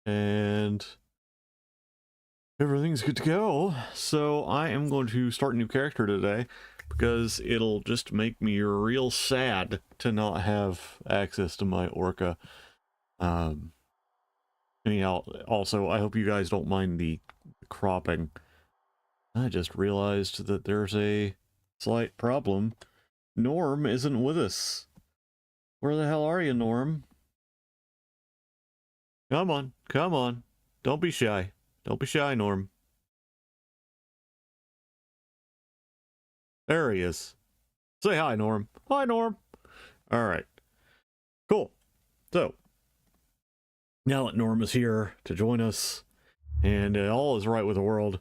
and everything's good to go. So I am going to start a new character today because it'll just make me real sad to not have access to my Orca. Anyhow, also, I hope you guys don't mind the cropping. I just realized that there's a slight problem. Norm isn't with us. Where the hell are you, Norm? Come on, come on. Don't be shy. Don't be shy, Norm. There he is. Say hi, Norm. Hi, Norm. All right. Cool. So, now that Norm is here to join us, and all is right with the world,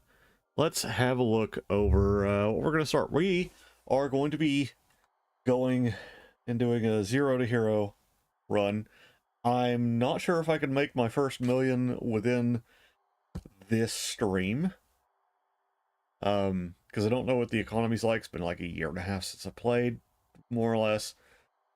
let's have a look over what we're going to start. We are going to be going and doing a 0 to hero run. I'm not sure if I can make my first million within this stream. Because I don't know what the economy's like. It's been like a year and a half since I played, more or less.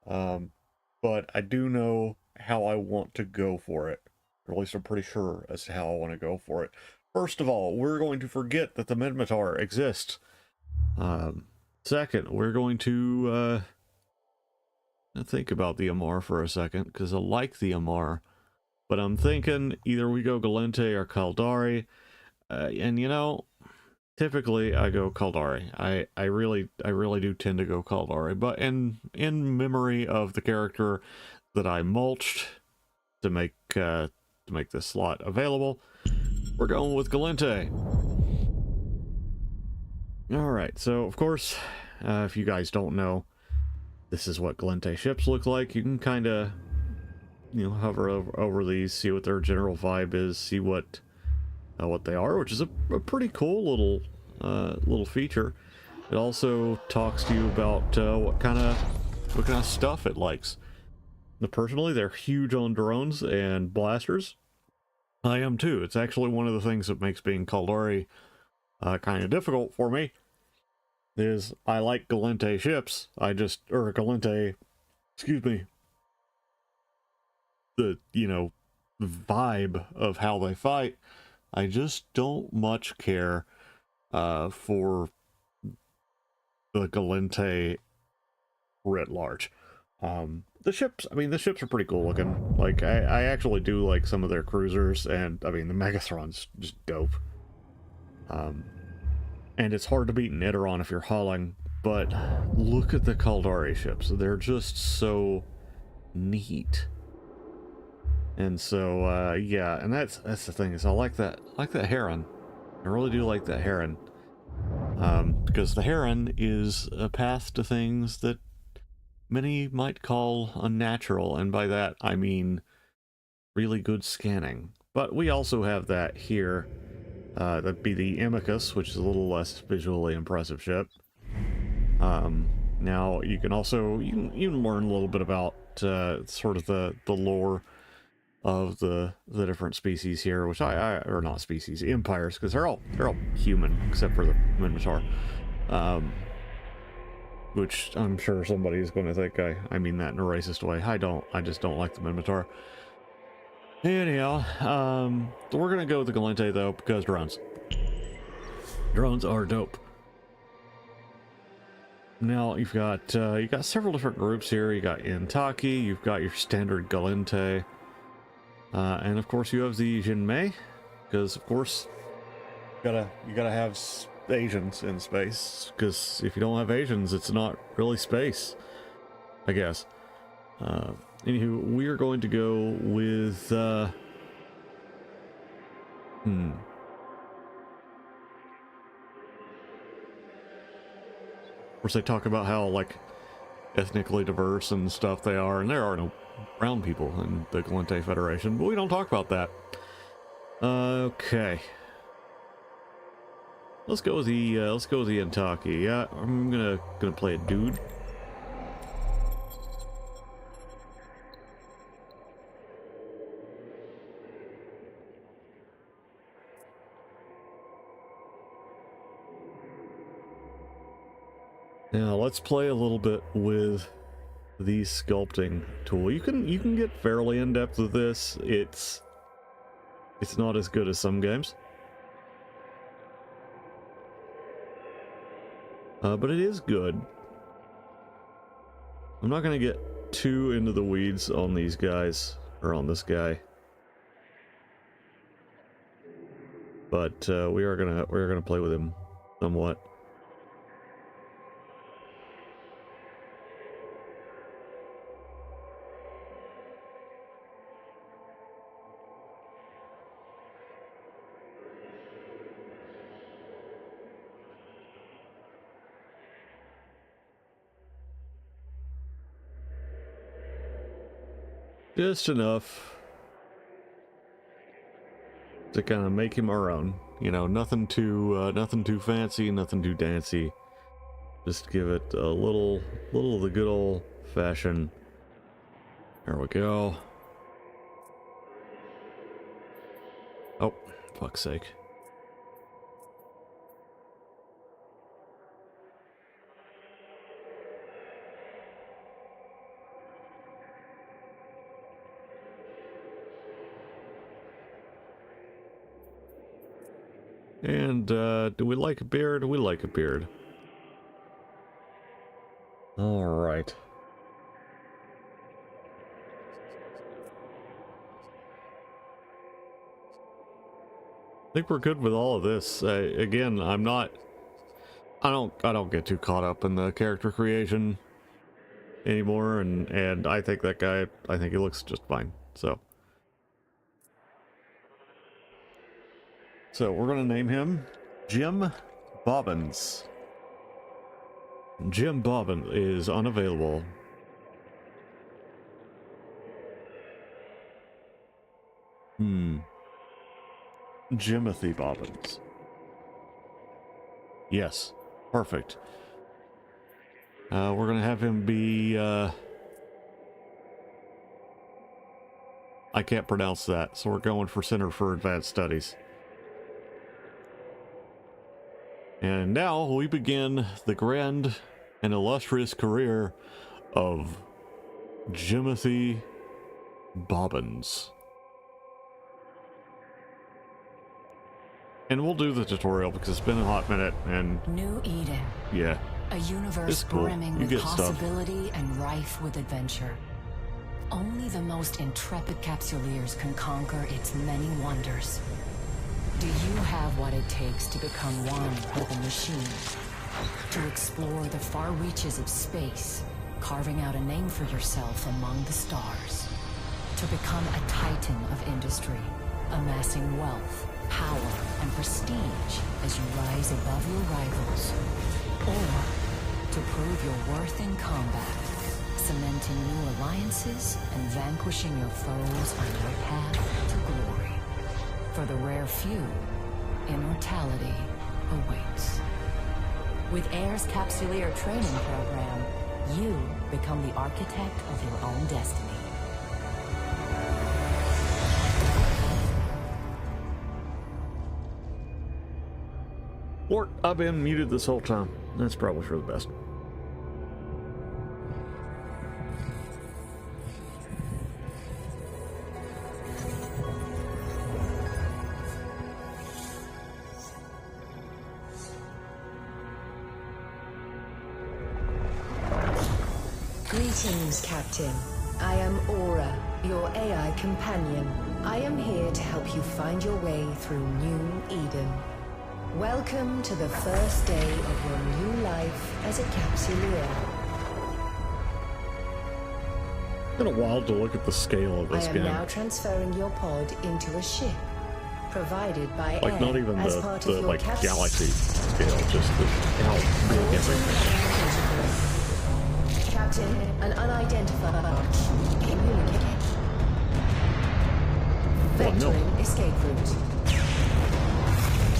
But I do know how I want to go for it. Or at least I'm pretty sure as to how I want to go for it. First of all, we're going to forget that the Minotaur exists. Second, we're going to think about the Amar for a second, because I like the Amar. But I'm thinking either we go Galente or Caldari. And you know, typically I go Caldari. I really do tend to go Caldari. But in memory of the character that I mulched to make this slot available, we're going with Galente. Alright, so of course, if you guys don't know, this is what Galente ships look like. You can kind of, you know, hover over these, see what their general vibe is, see what they are, which is a pretty cool little feature. It also talks to you about what kind of stuff it likes. Now, personally, they're huge on drones and blasters. I am too. It's actually one of the things that makes being Caldari kind of difficult for me. Is I like Galente ships. Galente, excuse me. The vibe of how they fight. I just don't much care for the Galente writ large. The ships are pretty cool looking. Like, I actually do like some of their cruisers, and I mean, the Megathron's just dope. And it's hard to beat an Iteron if you're hauling, but look at the Caldari ships. They're just so neat. And so, yeah, and that's the thing, is I like that Heron. I really do like that Heron. Because the Heron is a path to things that many might call unnatural, and by that I mean really good scanning. But we also have that here. That'd be the Amicus, which is a little less visually impressive ship. Now you can also you can learn a little bit about sort of the lore of the different species here, which or not species, empires, because they're all human except for the Minotaur. Which I'm sure somebody's going to think I mean that in a racist way. I just don't like the Minotaur. Anyhow, so we're gonna go with the Galente though, because drones. Drones are dope. Now you've got several different groups here. You got Intaki, you've got your standard Galente, and of course you have the Jinmei, because of course you gotta have Asians in space, because if you don't have Asians, it's not really space, I guess. Anywho, we are going to go with, of course they talk about how, like, ethnically diverse and stuff they are, and there are no brown people in the Galente Federation, but we don't talk about that. Okay. Let's go with the Intaki. Yeah, I'm gonna play a dude. Now let's play a little bit with the sculpting tool. You can get fairly in depth with this. It's It's not as good as some games. But it is good. I'm not gonna get too into the weeds on these guys, or on this guy. But we are gonna play with him somewhat. Just enough to kind of make him our own. You know, nothing too fancy, nothing too dancy. Just give it a little of the good old fashioned. There we go. Oh, fuck's sake. And, do we like a beard? We like a beard. Alright. I think we're good with all of this. Again, I don't get too caught up in the character creation anymore, and I think that guy, I think he looks just fine, so. So we're gonna name him Jim Bobbins. Jim Bobbins is unavailable. Jimothy Bobbins. Yes, perfect. We're gonna have him be, I can't pronounce that, so we're going for Center for Advanced Studies. And now we begin the grand and illustrious career of Jimothy Bobbins. And we'll do the tutorial because it's been a hot minute and... New Eden. Yeah. A universe cool. brimming with possibility and rife with adventure. Only the most intrepid capsuleers can conquer its many wonders. Do you have what it takes to become one with the machine? To explore the far reaches of space, carving out a name for yourself among the stars. To become a titan of industry, amassing wealth, power, and prestige as you rise above your rivals. Or to prove your worth in combat, cementing new alliances and vanquishing your foes on your path to glory. For the rare few, immortality awaits. With AIR's Capsuleer training program, you become the architect of your own destiny. Or I've been muted this whole time. That's probably for the best. Greetings, Captain. I am Aura, your AI companion. I am here to help you find your way through New Eden. Welcome to the first day of your new life as a Capsuleer. It's been a while to look at the scale of this game. I am now transferring your pod into a ship, provided by like, Air not even as the part of your like galaxy scale, just the how big everything. Captain, an unidentified communicator. Vectoring escape route.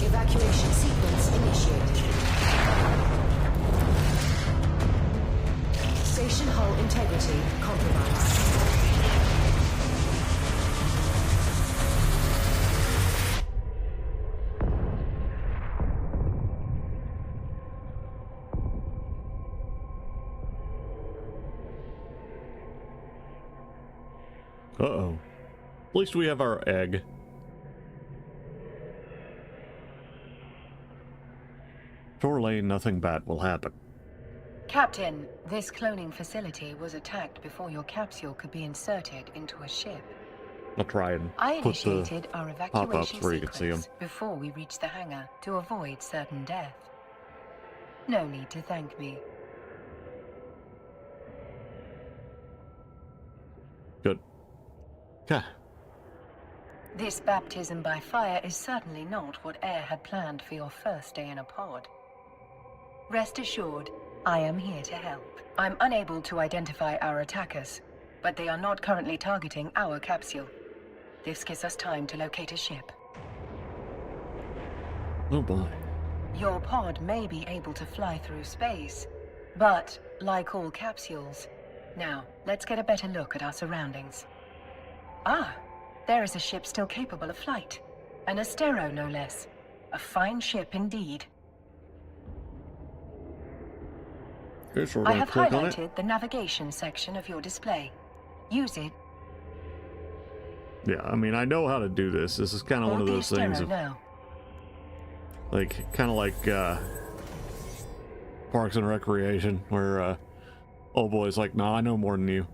Evacuation sequence initiated. Station hull integrity compromised. Uh-oh. At least we have our egg. Surely nothing bad will happen. Captain, this cloning facility was attacked before your capsule could be inserted into a ship. I'll try and I put the initiated our pop-ups evacuation where you can see them. sequence before we reached the hangar to avoid certain death. No need to thank me. Good. Okay. This baptism by fire is certainly not what Air had planned for your first day in a pod. Rest assured, I am here to help. I'm unable to identify our attackers, but they are not currently targeting our capsule. This gives us time to locate a ship. Oh boy. Your pod may be able to fly through space, but like all capsules. Now, let's get a better look at our surroundings. Ah, there is a ship still capable of flight. An Astero, no less. A fine ship indeed. Okay, so we're I gonna have click on it. highlighted the navigation section of your display. Use it. Yeah, I mean, I know how to do this. This is kind of one of Board the those things Astero of, now. like, kind of like Parks and Recreation, where old boy's like, "No, I know more than you."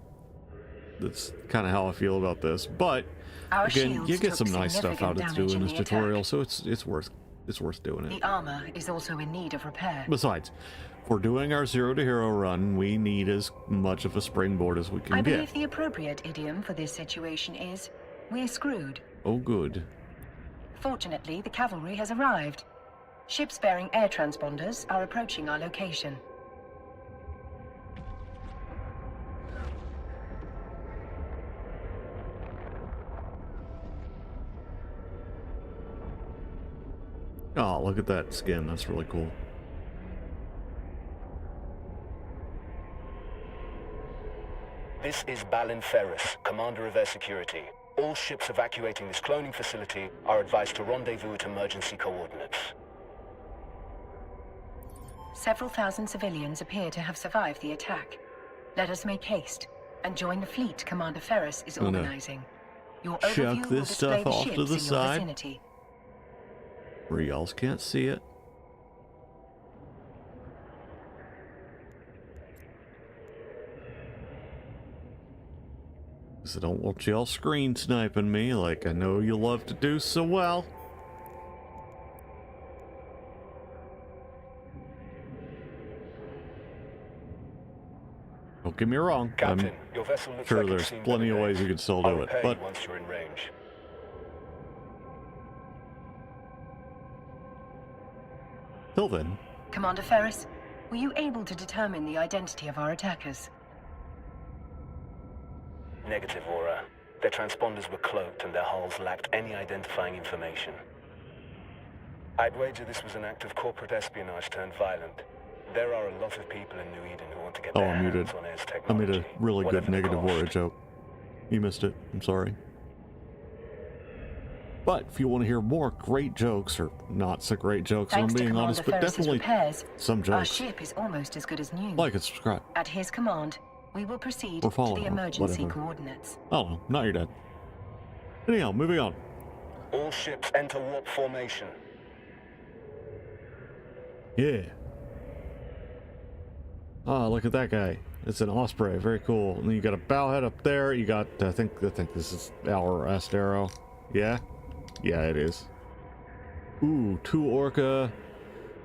That's kind of how I feel about this. But Our again, shields you get took some nice stuff out significant of damage doing in this the tutorial, attack. so it's worth doing it. The armor is also in need of repair. Besides, if we're doing our Zero to Hero run, we need as much of a springboard as we can I get. believe the appropriate idiom for this situation is, we're screwed. Oh, good. Fortunately, the cavalry has arrived. Ships bearing air transponders are approaching our location. Oh, look at that skin. That's really cool. This is Balin Ferris, Commander of Air Security. All ships evacuating this cloning facility are advised to rendezvous at emergency coordinates. Several thousand civilians appear to have survived the attack. Let us make haste and join the fleet Commander Ferris is gonna organizing. Your chuck overview will this display stuff the off ships to the in your side. vicinity. Where y'all can't see it. Because I don't want y'all screen sniping me like I know you love to do so well. Don't get me wrong. Captain, I'm your vessel looks sure like there's it's seen plenty of better ways days. you can still I'll do it, repair but you once you're in range. till then, Commander Ferris, were you able to determine the identity of our attackers? Negative, Aura. Their transponders were cloaked and their hulls lacked any identifying information. I'd wager this was an act of corporate espionage turned violent. There are a lot of people in New Eden who want to get oh, their I muted. hands on Air's I technology. made a really good whatever the negative cost. Warrior joke. You missed it. I'm sorry. But if you want to hear more great jokes, or not so great jokes, Thanks I'm to being Commander honest, but Ferris's definitely repairs, some our jokes. ship is almost as good as new. Like and subscribe. At his command, we will proceed Or to follow, the or emergency whatever. coordinates. I don't know. Now you're dead. Anyhow, moving on. All ships enter warp formation. Yeah. Ah, look at that guy. It's an Osprey. Very cool. And then you got a bowhead up there. You got, I think this is our Astero. Yeah? Yeah, it is. Ooh, 2 Orca.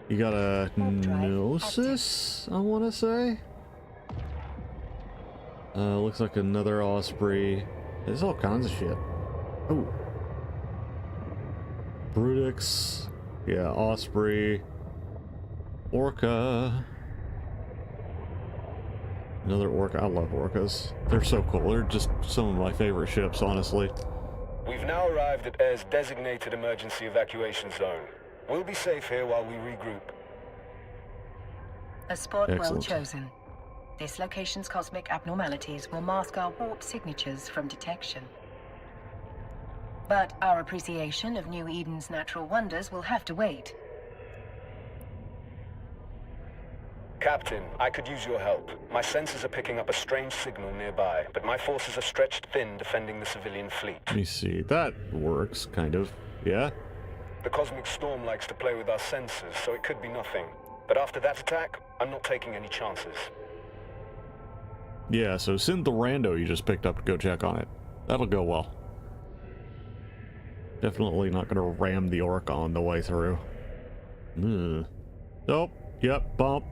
You got a Gnosis, I want to say. Looks like another Osprey. There's all kinds of shit. Ooh. Brutix. Yeah, Osprey. Orca. Another Orca. I love Orcas. They're so cool. They're just some of my favorite ships, honestly. We've now arrived at Air's designated emergency evacuation zone. We'll be safe here while we regroup. A spot well Excellent. chosen. This location's cosmic abnormalities will mask our warp signatures from detection. But our appreciation of New Eden's natural wonders will have to wait. Captain, I could use your help. My sensors are picking up a strange signal nearby, but my forces are stretched thin defending the civilian fleet. Let me see. That works, kind of. Yeah? The cosmic storm likes to play with our sensors, so it could be nothing. But after that attack, I'm not taking any chances. Yeah, so send the rando you just picked up to go check on it. That'll go well. Definitely not gonna ram the orca on the way through. Oh, yep, bump.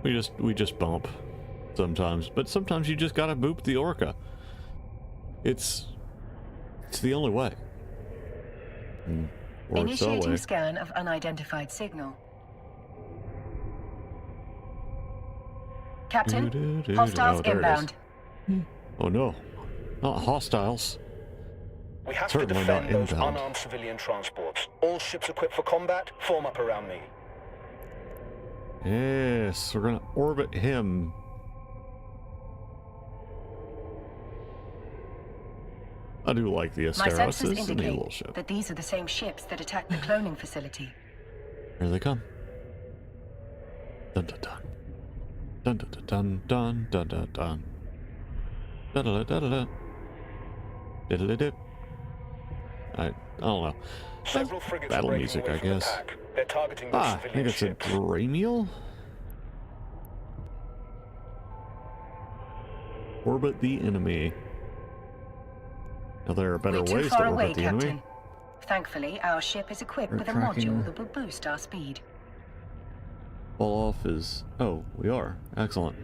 We just bump sometimes, but sometimes you just gotta boop the orca. It's the only way. Initiating scan of unidentified signal. Captain, hostiles inbound. Oh no, not hostiles. We have Certainly to defend not those inbound. unarmed civilian transports. All ships equipped for combat, form up around me. Yes, we're gonna orbit him. I do like the My Asteros. sensors It's a neat little indicate ship. that these are the same ships that attacked the cloning facility. Here they come. Dun dun dun. Dun dun dun dun dun dun dun. Dun dun dun dun. Diddle dip. I don't know. Several frigates Battle are breaking music, away I from the guess. pack. They're targeting those I civilian think it's a ships. Dramiel? Orbit the enemy. Now there are better We're too ways far to away, orbit the Captain. enemy. Thankfully, our ship is equipped We're with a tracking- module that will boost our speed. Fall off is... Oh, we are. Excellent.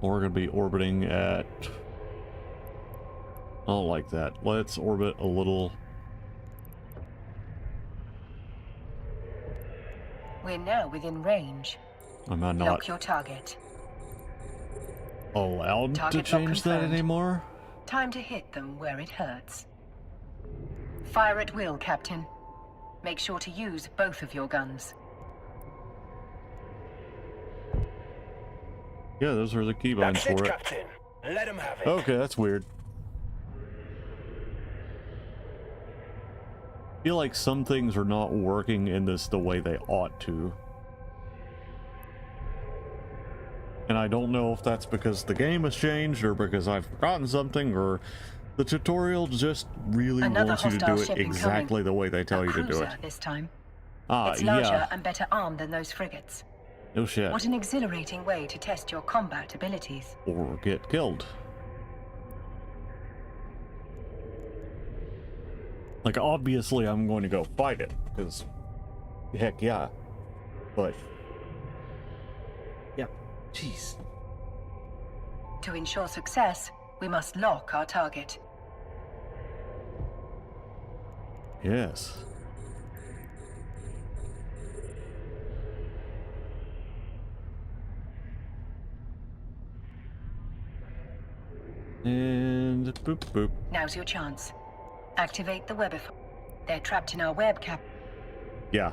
We're going to be orbiting at... I don't like that. Let's orbit a little... We're now within range. Am I not Lock your target. allowed Target to lock change that confirmed. anymore? Time to hit them where it hurts. Fire at will, Captain. Make sure to use both of your guns. Yeah, those are the keybinds That's it, for it. Captain. Let them have it. Okay, that's weird. I feel like some things are not working in this the way they ought to. And I don't know if that's because the game has changed, or because I've forgotten something, or the tutorial just really Another wants you to do hostile it ship exactly incoming. the way they tell A you to do it. cruiser this time. Ah, It's larger yeah. and better armed than those frigates. No shit. What an exhilarating way to test your combat abilities. Or get killed. Like, obviously I'm going to go fight it, because heck yeah. But yeah, jeez. To ensure success, we must lock our target. Yes. And boop boop. Now's your chance. Activate the webify. They're trapped in our web cap. Yeah.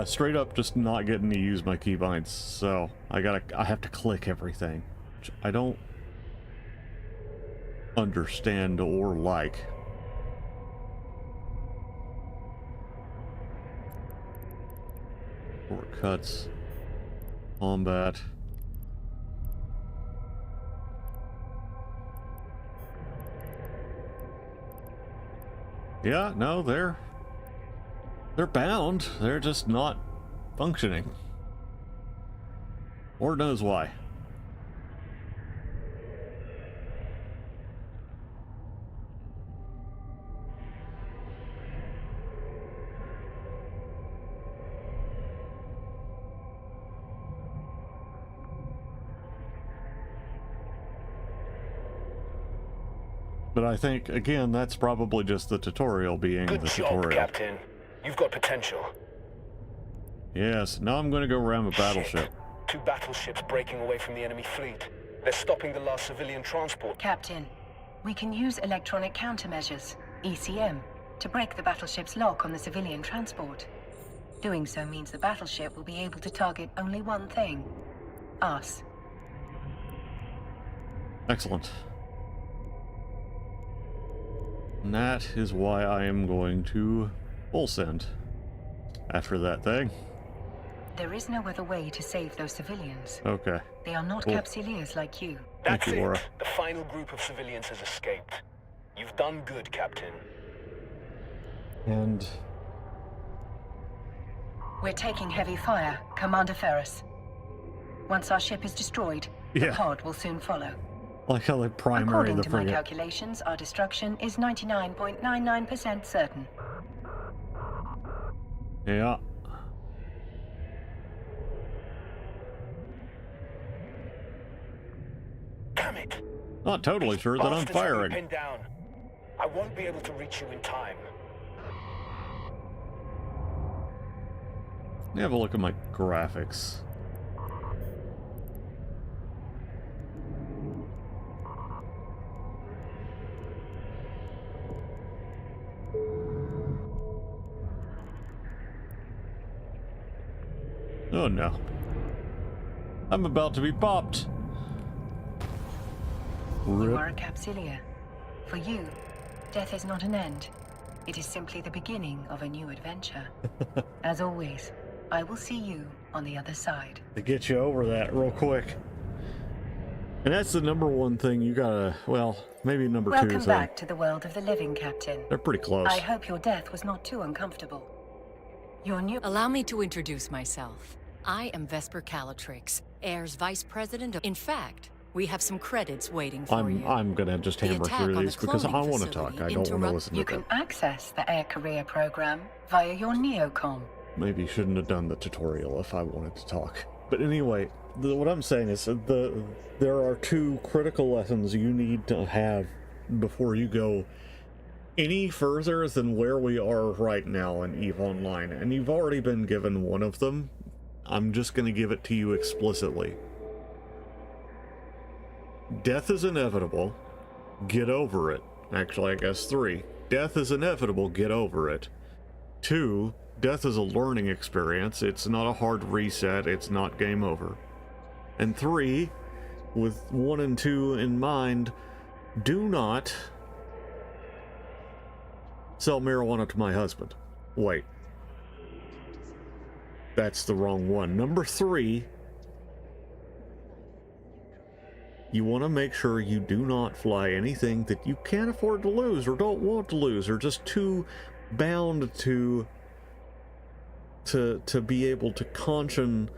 Straight up just not getting to use my keybinds, so I have to click everything, which I don't understand or like. Shortcuts. Combat. Yeah, no, they're bound. They're just not functioning. Lord knows why. But I think, again, that's probably just the tutorial being Good the job, tutorial. Captain. You've got potential. Yes, now I'm going to go ram a battleship. Shit. 2 battleships breaking away from the enemy fleet. They're stopping the last civilian transport. Captain, we can use electronic countermeasures, ECM, to break the battleship's lock on the civilian transport. Doing so means the battleship will be able to target only one thing. Us. Excellent. And that is why I am going to full send after that thing. There is no other way to save those civilians. Okay. They are not Cool. capsuleers like you. That's Thank you, it. Laura. The final group of civilians has escaped. You've done good, Captain. And We're taking heavy fire, Commander Ferris. Once our ship is destroyed, the pod will soon follow. like how they primary According the to my frigate. calculations, our destruction is 99.99% certain. Yeah. Damn it! Not totally sure that I'm Bastards have me firing. pinned down. I won't be able to reach you in time. Let me have a look at my graphics. Oh no. I'm about to be popped. You Rip. are a Capsuleer. For you, death is not an end. It is simply the beginning of a new adventure. As always, I will see you on the other side. To get you over that real quick. And that's the number one thing you gotta, well, maybe number two Welcome thing. back to the world of the living, Captain. They're pretty close. I hope your death was not too uncomfortable. Your new... Allow me to introduce myself. I am Vesper Calatrix, Air's Vice President of... In fact, we have some credits waiting for you. I'm gonna just The hammer attack through on these the because I cloning want to talk. facility I don't want to interrupt- listen to You them. can access the Air Career program via your Neocom. Maybe you shouldn't have done the tutorial if I wanted to talk. But anyway, what I'm saying is there are two critical lessons you need to have before you go any further than where we are right now in EVE Online. And you've already been given one of them. I'm just going to give it to you explicitly. Death is inevitable. Get over it. Actually, I guess 3. Death is inevitable. Get over it. 2. Death is a learning experience. It's not a hard reset. It's not game over. And 3, with 1 and 2 in mind, do not sell marijuana to my husband. Wait. That's the wrong one. Number 3, you want to make sure you do not fly anything that you can't afford to lose or don't want to lose or just too bound to be able to caution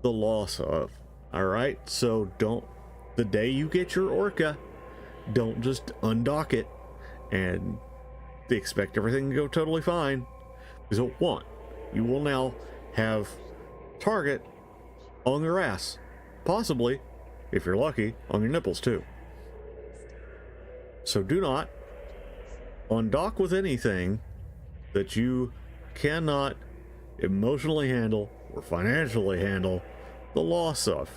the loss of. Alright? So don't, the day you get your Orca, don't just undock it and expect everything to go totally fine. Because it won't. You will now have target on your ass. Possibly, if you're lucky, on your nipples too. So do not undock with anything that you cannot emotionally handle or financially handle the loss of.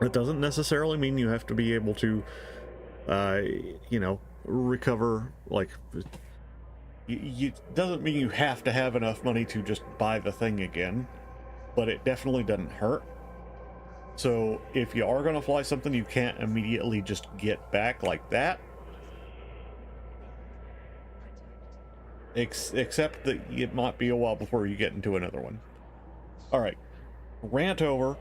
It doesn't necessarily mean you have to be able to, recover, like, doesn't mean you have to have enough money to just buy the thing again, but it definitely doesn't hurt. So if you are going to fly something you can't immediately just get back like that, except that it might be a while before you get into another one. Alright, rant over.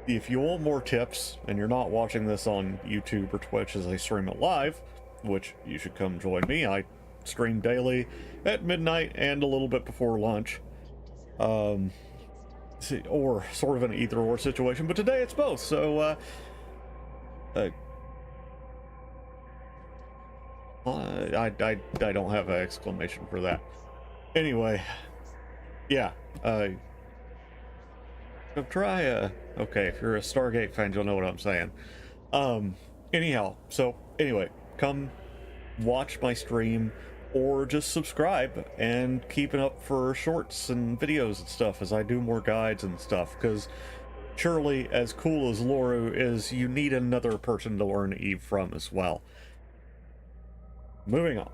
If you want more tips, and you're not watching this on YouTube or Twitch as I stream it live, which you should come join me. I stream daily at midnight and a little bit before lunch. Or sort of an either or situation, but today it's both, so I don't have an exclamation for that. Anyway, yeah, try okay, if you're a Stargate fan, you'll know what I'm saying. Anyway, come watch my stream or just subscribe and keeping up for shorts and videos and stuff as I do more guides and stuff, because surely, as cool as Loru is, you need another person to learn Eve from as well. Moving on.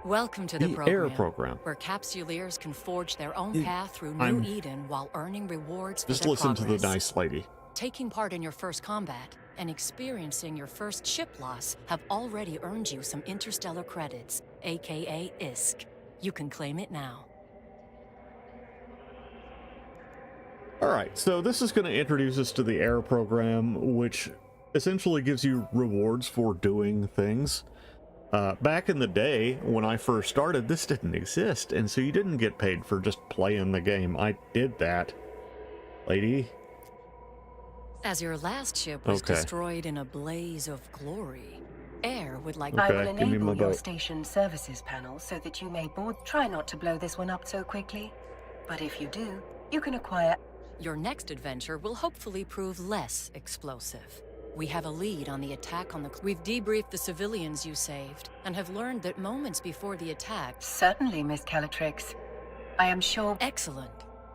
Welcome to the Air program. where Capsuleers can forge their own path through New Eden while earning rewards for Just their listen progress. to the nice lady. Taking part in your first combat and experiencing your first ship loss have already earned you some interstellar credits, aka ISK. You can claim it now. Alright, so this is going to introduce us to the Air program, which essentially gives you rewards for doing things. Back in the day, when I first started, this didn't exist, and so you didn't get paid for just playing the game. I did that, lady. As your last ship was destroyed in a blaze of glory, Air would like... I will give me my enable your boat. station services panel so that you may board. Try not to blow this one up so quickly. But if you do, you can acquire... Your next adventure will hopefully prove less explosive. We have a lead on the attack on the... We've debriefed the civilians you saved, and have learned that moments before the attack... Certainly, Miss Calatrix. I am sure... Excellent.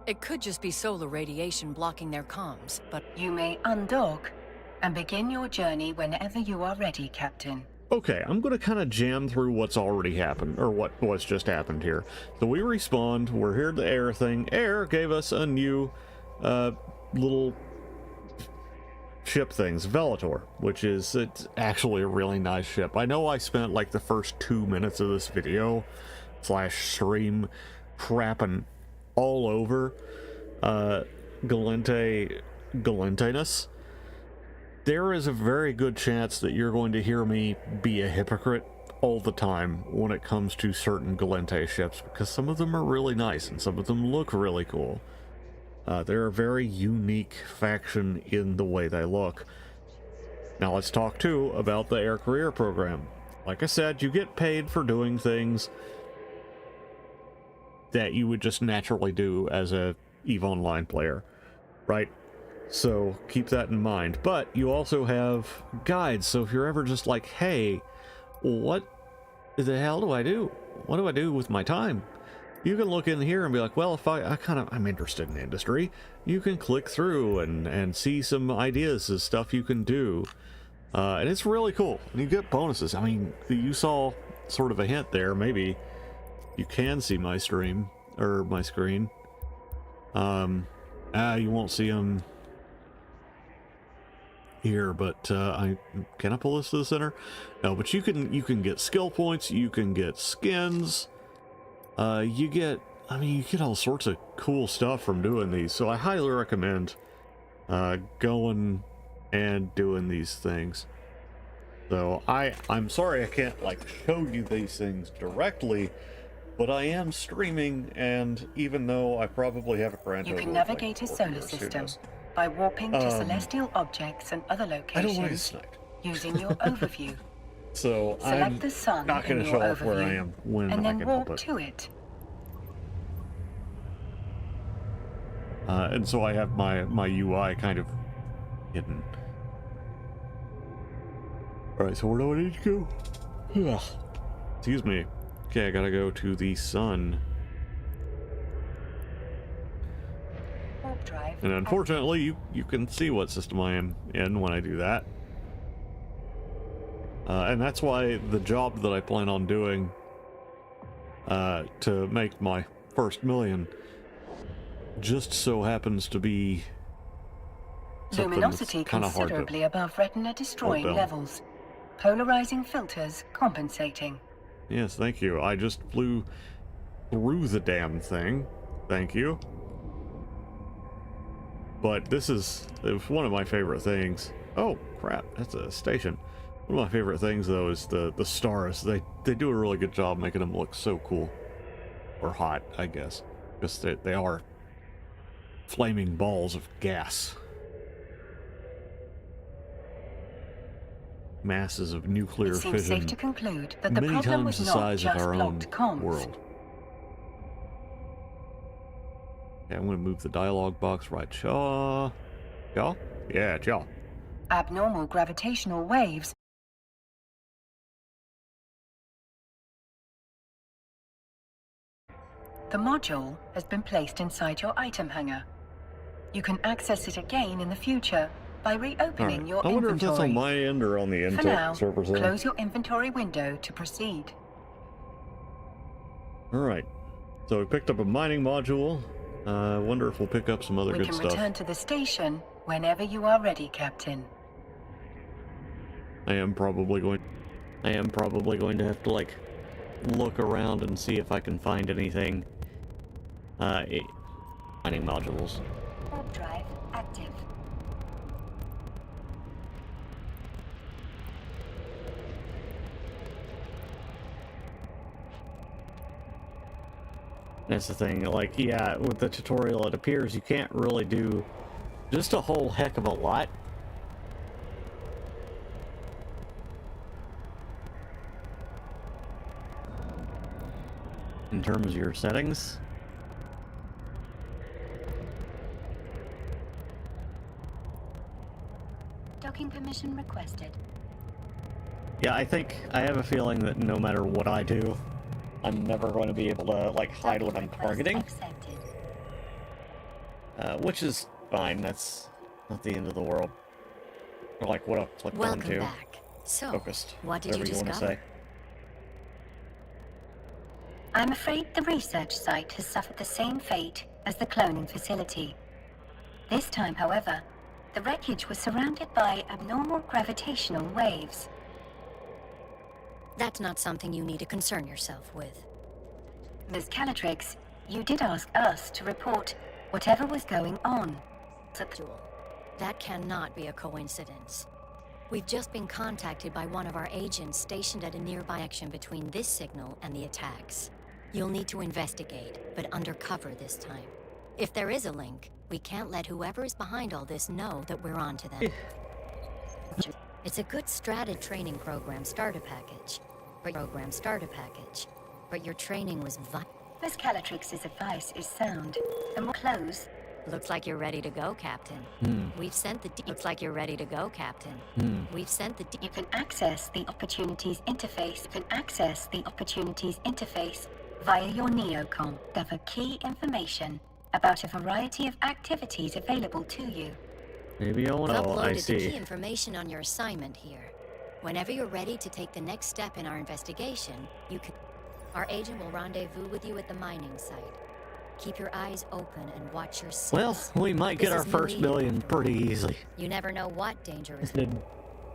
It could just be solar radiation blocking their comms, but... You may undock and begin your journey whenever you are ready, Captain. Okay, I'm going to kind of jam through what's already happened, or what's just happened here. So we respawned, we're here at the Air thing. Air gave us a new little ship things, Velator, which is, it's actually a really nice ship. I know I spent like the first 2 minutes of this video / stream crapping all over Galenteness. There is a very good chance that you're going to hear me be a hypocrite all the time when it comes to certain Galente ships, because some of them are really nice and some of them look really cool. They're a very unique faction in the way they look. Now let's talk too about the Air Career Program. Like I said, you get paid for doing things that you would just naturally do as a EVE Online player, right? So keep that in mind. But you also have guides, so if you're ever just like, hey, what the hell do I do? What do I do with my time? You can look in here and be like, well, if I'm interested in the industry, you can click through and see some ideas of stuff you can do. And it's really cool. And you get bonuses. I mean, you saw sort of a hint there. Maybe you can see my stream, or my screen. You won't see them here, but can I pull this to the center? No, but you can get skill points, you can get skins, you get all sorts of cool stuff from doing these. So I highly recommend going and doing these things. So I'm sorry I can't like show you these things directly, but I am streaming, and even though I probably have a grand You total can of, like, navigate a 4 solar years, who system knows? by warping to celestial objects and other I don't want to get locations sniped. using your overview. So Select I'm the sun not going in to your show off where I overview, am when and I then can warp help it. to it. And so I have my UI kind of hidden. Alright, so where do I need to go? Ugh. Excuse me. Okay, I gotta go to the sun. Warp drive. And unfortunately, you can see what system I am in when I do that. And that's why the job that I plan on doing to make my first million just so happens to be Luminosity kind of hard to considerably above retina destroying down. levels. Polarizing filters compensating. Yes, thank you. I just flew through the damn thing. Thank you. But this is one of my favorite things. Oh, crap. That's a station. One of my favorite things, though, is the stars. They do a really good job making them look so cool. Or hot, I guess. Because they are flaming balls of gas. Masses of nuclear It seems fission. safe to conclude that the Many problem times was the not size of just our own blocked comms. world. Okay, I'm going to move the dialogue box right. Chaw. Chaw? Yeah, chaw. Abnormal gravitational waves. The module has been placed inside your item hangar. You can access it again in the future by reopening Alright, your I wonder if that's on inventory. my end or on the For now, Intel servers there. close your inventory window to proceed. Alright, so we picked up a mining module. I wonder if we'll pick up some other We good can stuff. return to the station whenever you are ready, Captain. I am probably going to have to, like, look around and see if I can find anything. Mining modules. Warp drive active. That's the thing. Like, yeah, with the tutorial, it appears you can't really do just a whole heck of a lot. In terms of your settings. Docking permission requested. Yeah, I have a feeling that no matter what I do, I'm never going to be able to, like, hide what I'm targeting. Accepted. Which is fine, that's not the end of the world. Or, like, what I'll click on Welcome to. back. So, Focused. what did you Whatever you want to discover? say. I'm afraid the research site has suffered the same fate as the cloning facility. This time, however, the wreckage was surrounded by abnormal gravitational waves. That's not something you need to concern yourself with. Ms. Calatrix, you did ask us to report whatever was going on. That cannot be a coincidence. We've just been contacted by one of our agents stationed at a nearby action between this signal and the attacks. You'll need to investigate, but undercover this time. If there is a link, we can't let whoever is behind all this know that we're onto them. It's a good strata training program starter package. But your training was Ms. Calatrix's advice is sound. The more close. Looks like you're ready to go, Captain. We've sent the Looks like you're ready to go, Captain. We've sent the You can access the Opportunities interface. Via your neocom. Cover key information about a variety of activities available to you. Maybe I want to. Oh, I uploaded the see. key information on your assignment here. Whenever you're ready to take the next step in our investigation, you can. Our agent will rendezvous with you at the mining site. Keep your eyes open and watch your six. Well, we might get This our is first New million pretty easily. You never know what danger is. Did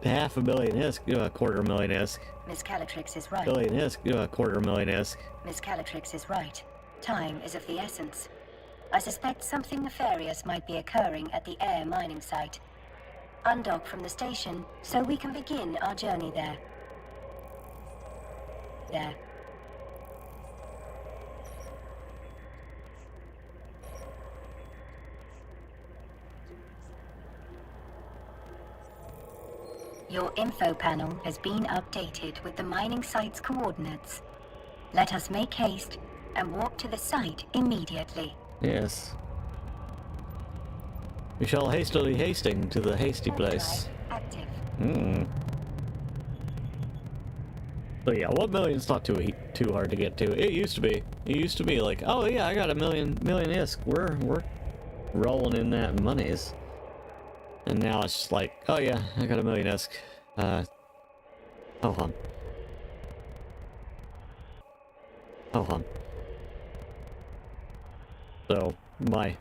$500,000 ISK, $250,000 ISK. Ms. Calatrix is right. Billion ISK, $250,000 ISK. Ms. Calatrix is right. Time is of the essence. I suspect something nefarious might be occurring at the air mining site. Undock from the station so we can begin our journey there. Your info panel has been updated with the mining site's coordinates. Let us make haste and walk to the site immediately. Yes. We shall hastily hasting to the hasty place. Active. So yeah, 1 million's not too hard to get to. It used to be. It used to be like, oh yeah, I got a million ISK. We're rolling in that monies. And now it's just like, oh yeah, I got a million ISK. Oh hum. So my,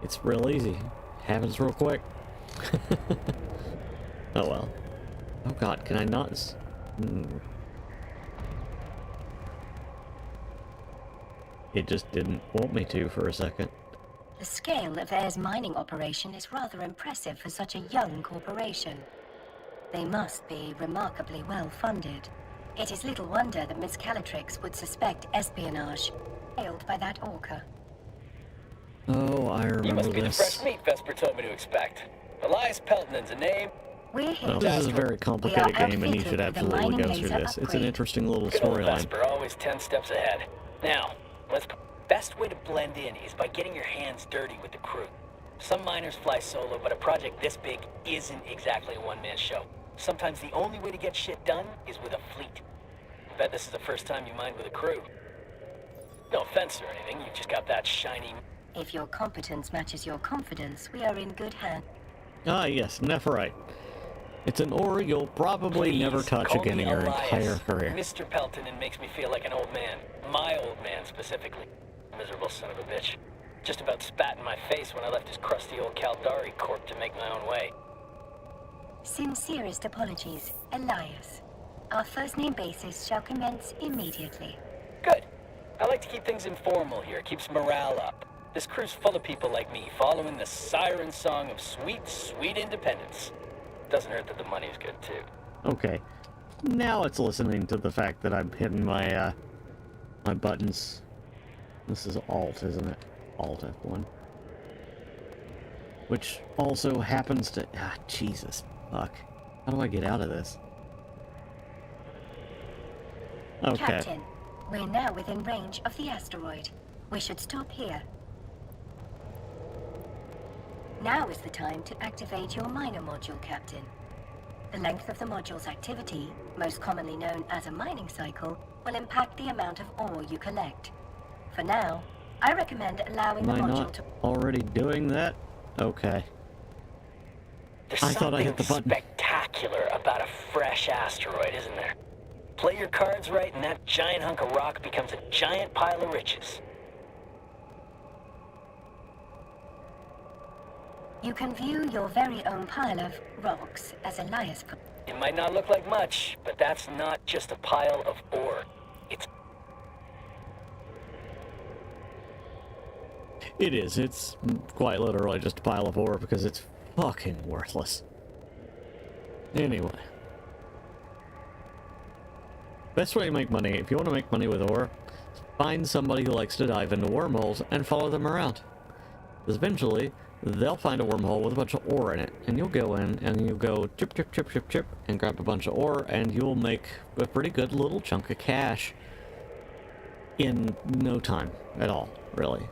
it's real easy. Happens real quick. Oh well. Oh god, can I not? It just didn't want me to for a second. The scale of Air's mining operation is rather impressive for such a young corporation. They must be remarkably well funded. It is little wonder that Miss Calatrix would suspect espionage, failed by that orca. Oh, I remember this. You must be the fresh meat Vesper told me to expect. Elias Pelton's a name. We're here Well, to this is a very We complicated are game, and you should outfitted with a absolutely mining go through laser this. It's an upgrade. interesting little Good old storyline. Vesper, always 10 steps ahead. Now, best way to blend in is by getting your hands dirty with the crew. Some miners fly solo, but a project this big isn't exactly a one-man show. Sometimes the only way to get shit done is with a fleet. I bet this is the first time you mined with a crew. No offense or anything, you've just got that shiny... If your competence matches your confidence, we are in good hands. Ah, yes, Nephrite. It's an ore you'll probably Please, never touch call again me in your Elias. entire career. Mr. Pelton, it makes me feel like an old man. My old man, specifically. Miserable son of a bitch. Just about spat in my face when I left his crusty old Caldari corp to make my own way. Sincerest apologies, Elias. Our first name basis shall commence immediately. Good. I like to keep things informal here. Keeps morale up. This crew's full of people like me, following the siren song of sweet, sweet independence. Doesn't hurt that the money's good, too. Okay. Now it's listening to the fact that I'm hitting my, my buttons This is Alt, isn't it? Alt F1. Which also happens to... Ah, Jesus. Fuck. How do I get out of this? Okay. Captain, we're now within range of the asteroid. We should stop here. Now is the time to activate your miner module, Captain. The length of the module's activity, most commonly known as a mining cycle, will impact the amount of ore you collect. For now, I recommend allowing Am the I module not to... already doing that? Okay. There's I thought I something hit the button. spectacular about a fresh asteroid, isn't there? Play your cards right and that giant hunk of rock becomes a giant pile of riches. You can view your very own pile of rocks as Elias put. It might not look like much, but that's not just a pile of ore. It's... It is. It's quite literally just a pile of ore because it's fucking worthless. Anyway. Best way to make money, if you want to make money with ore, find somebody who likes to dive into wormholes and follow them around. Because eventually, they'll find a wormhole with a bunch of ore in it, and you'll go in and you'll go chip, chip, chip, chip, chip, and grab a bunch of ore, and you'll make a pretty good little chunk of cash in no time at all, really.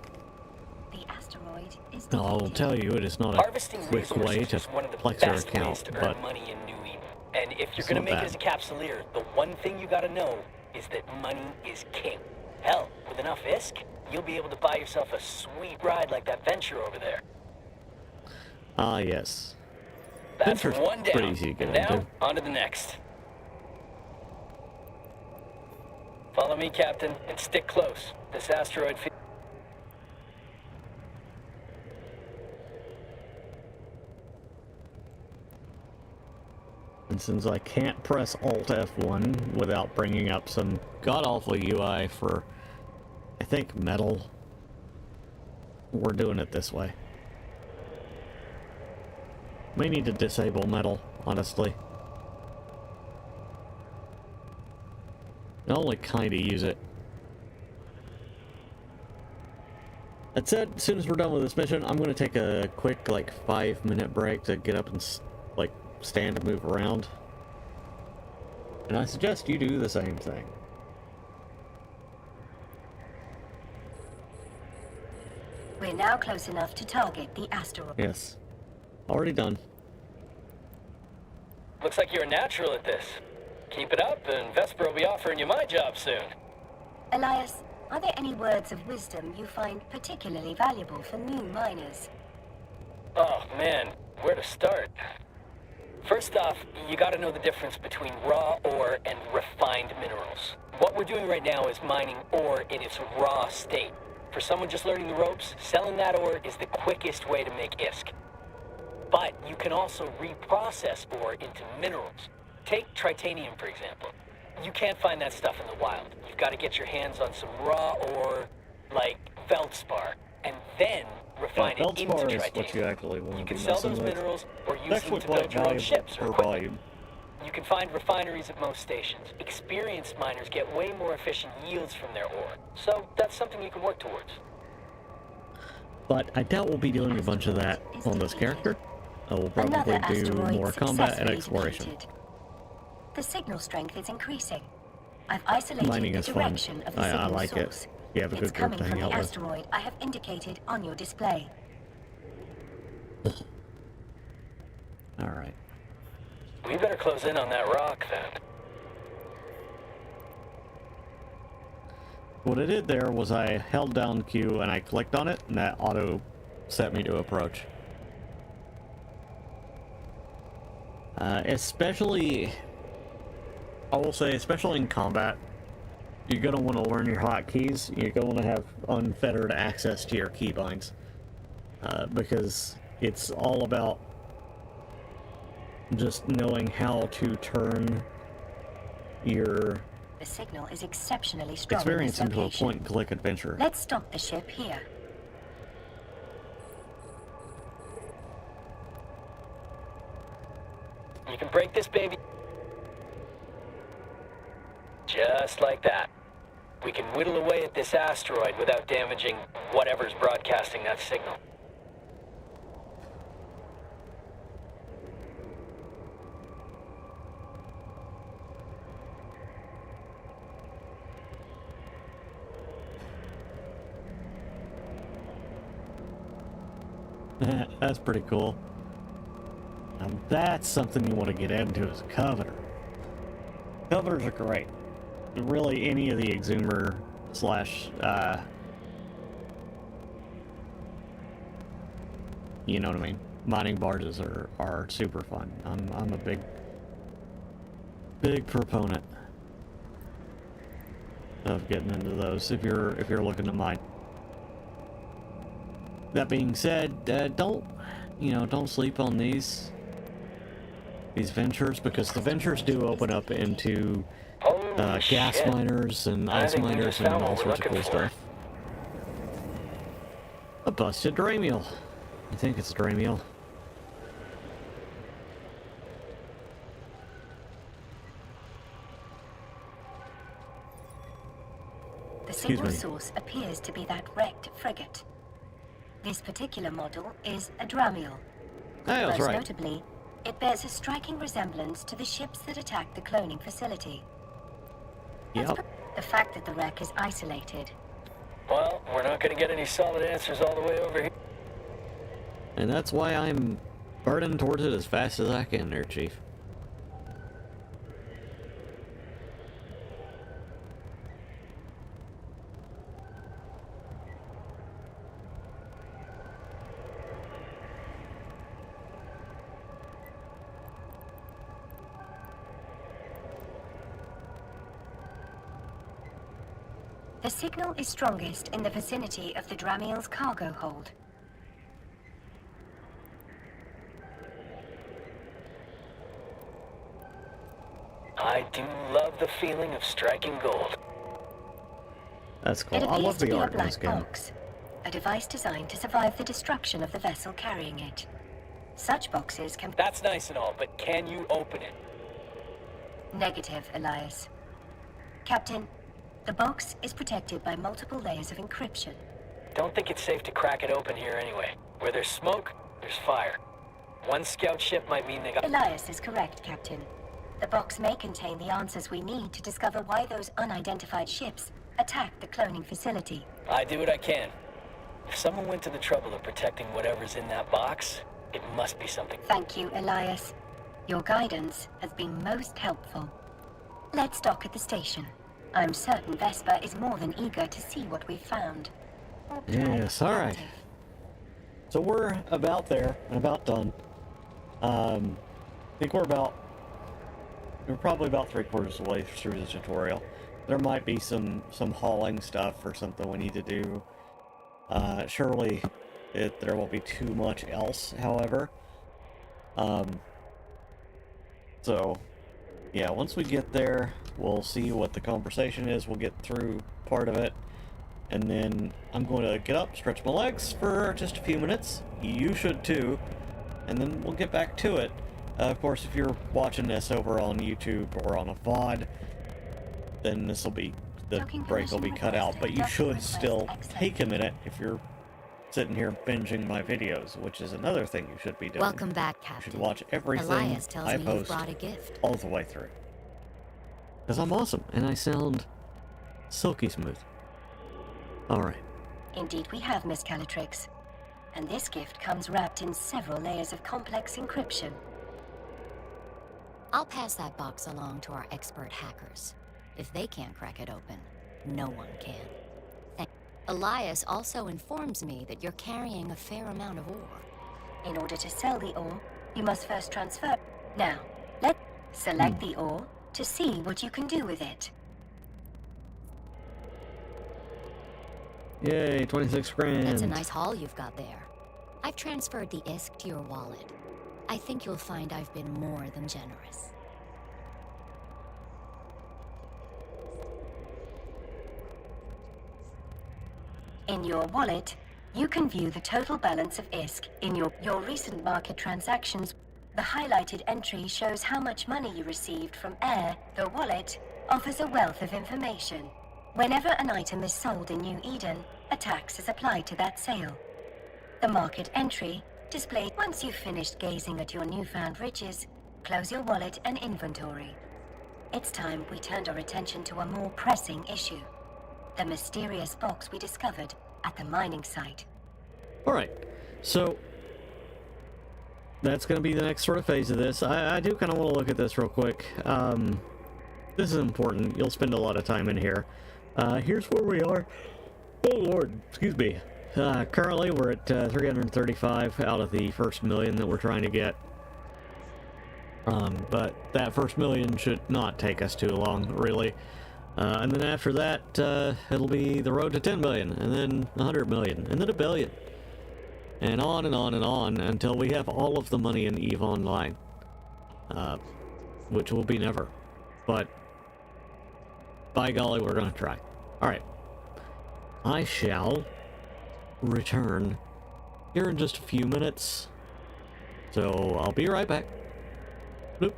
The asteroid is Now, I'll depleted. tell you, it is not a Harvesting quick way resources to is one of the flex your best ways account, to earn but money in New Eden. And if you're it's gonna not make bad. it as a capsuleer, the one thing you gotta know is that money is king. Hell, with enough ISK, you'll be able to buy yourself a sweet ride like that venture over there. ah, yes. That's Venture's one down. pretty easy to get And now, into. on to the next. Follow me, Captain, and stick close. This asteroid... And since I can't press Alt F1 without bringing up some god-awful UI for, I think, metal, we're doing it this way. May need to disable metal, honestly. I only kinda use it. That said, as soon as we're done with this mission, I'm gonna take a quick, like, 5-minute break to get up and, like, stand and move around. And I suggest you do the same thing. We're now close enough to target the asteroid. Yes. Already done. Looks like you're a natural at this. Keep it up, and Vesper will be offering you my job soon. Elias, are there any words of wisdom you find particularly valuable for new miners? Oh, man, where to start? First off, you gotta know the difference between raw ore and refined minerals. What we're doing right now is mining ore in its raw state. For someone just learning the ropes, selling that ore is the quickest way to make ISK. But you can also reprocess ore into minerals. Take titanium, for example. You can't find that stuff in the wild. You've got to get your hands on some raw ore, like feldspar, and then refine it into Feldspar is titanium. what you actually want You to can be sell messing those with. minerals or It's use them actually to quite build your own valuable ships or per equipment. volume. You can find refineries at most stations. Experienced miners get way more efficient yields from their ore. So that's something you can work towards. But I doubt we'll be doing a bunch of that on this character. I will probably Another do asteroid more combat and successfully exploration. depleted. The signal strength is increasing. I've isolated Mining the is fun. direction of the I signal like it. source. You have a It's good group coming to from hang the out with. asteroid I have indicated on your display. Alright. We better close in on that rock, then. What I did there was I held down Q and I clicked on it, and that auto set me to approach. Especially, I will say, especially in combat, you're going to want to learn your hotkeys. You're going to have unfettered access to your keybinds. Because it's all about just knowing how to turn your The signal is exceptionally strong experience in this into a location. point-and-click adventure. Let's stop the ship here. You can break this baby. Just like that. we can whittle away at this asteroid without damaging whatever's broadcasting that signal. That's pretty cool. Now that's something you want to get into as a Coveter. Coveters are great. Really, any of the Exhumer slash, you know what I mean, mining barges are super fun. I'm a big proponent of getting into those if you're looking to mine. That being said, don't sleep on these ventures, because the ventures do open up into gas miners and ice miners and all sorts of cool stuff. A busted Dramiel. I think it's a Dramiel. The signal source appears to be that wrecked frigate. This particular model is a Dramiel. That's Most right. notably, it bears a striking resemblance to the ships that attacked the cloning facility. Yep. The fact that the wreck is isolated. Well, we're not going to get any solid answers all the way over here. And that's why I'm burning towards it as fast as I can there, Chief. The signal is strongest in the vicinity of the Dramiel's cargo hold. I do love the feeling of striking gold. That's cool. It I appears love to the be a art in this black game. box, a device designed to survive the destruction of the vessel carrying it. Such boxes can... That's nice and all, but can you open it? Negative, Elias. Captain, the box is protected by multiple layers of encryption. Don't think it's safe to crack it open here anyway. Where there's smoke, there's fire. One scout ship might mean they got... Elias is correct, Captain. The box may contain the answers we need to discover why those unidentified ships attacked the cloning facility. I do what I can. If someone went to the trouble of protecting whatever's in that box, it must be something. Thank you, Elias. Your guidance has been most helpful. Let's dock at the station. I'm certain Vesper is more than eager to see what we've found. Yes, alright. So we're about there and about done. I think we're probably about 3/4 of the way through the tutorial. There might be some hauling stuff or something we need to do. Surely there won't be too much else, however. So, yeah, once we get there, we'll see what the conversation is. We'll get through part of it. And then I'm going to get up, stretch my legs for just a few minutes. You should too. And then we'll get back to it. Of course, if you're watching this over on YouTube or on a VOD, then the break will be cut out. But you should still take a minute if you're sitting here binging my videos, which is another thing you should be doing. Welcome back, You Captain. should watch everything Elias tells I me post you've brought a gift. all the way through. Because I'm awesome, and I sound silky smooth. Alright. Indeed we have, Miss Calatrix. And this gift comes wrapped in several layers of complex encryption. I'll pass that box along to our expert hackers. If they can't crack it open, no one can. Elias also informs me that you're carrying a fair amount of ore. In order to sell the ore, you must first transfer. Now, let's select the ore to see what you can do with it. Yay, 26 grand. That's a nice haul you've got there. I've transferred the ISK to your wallet. I think you'll find I've been more than generous. In your wallet, you can view the total balance of ISK in your recent market transactions. The highlighted entry shows how much money you received from Air. The wallet offers a wealth of information. Whenever an item is sold in New Eden, a tax is applied to that sale. The market entry, displayed once you've finished gazing at your newfound riches, close your wallet and inventory. It's time we turned our attention to a more pressing issue. The mysterious box we discovered at the mining site. Alright, so that's going to be the next sort of phase of this. I do kind of want to look at this real quick. This is important. You'll spend a lot of time in here. Here's where we are. Oh lord, excuse me. Currently we're at 335 out of the first million that we're trying to get. But that first million should not take us too long, really. And then after that, it'll be the road to 10 million, and then 100 million, and then a billion. And on and on and on until we have all of the money in EVE Online. Which will be never. But by golly, we're gonna try. Alright. I shall return here in just a few minutes. So I'll be right back. Bloop.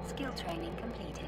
Skill training completed.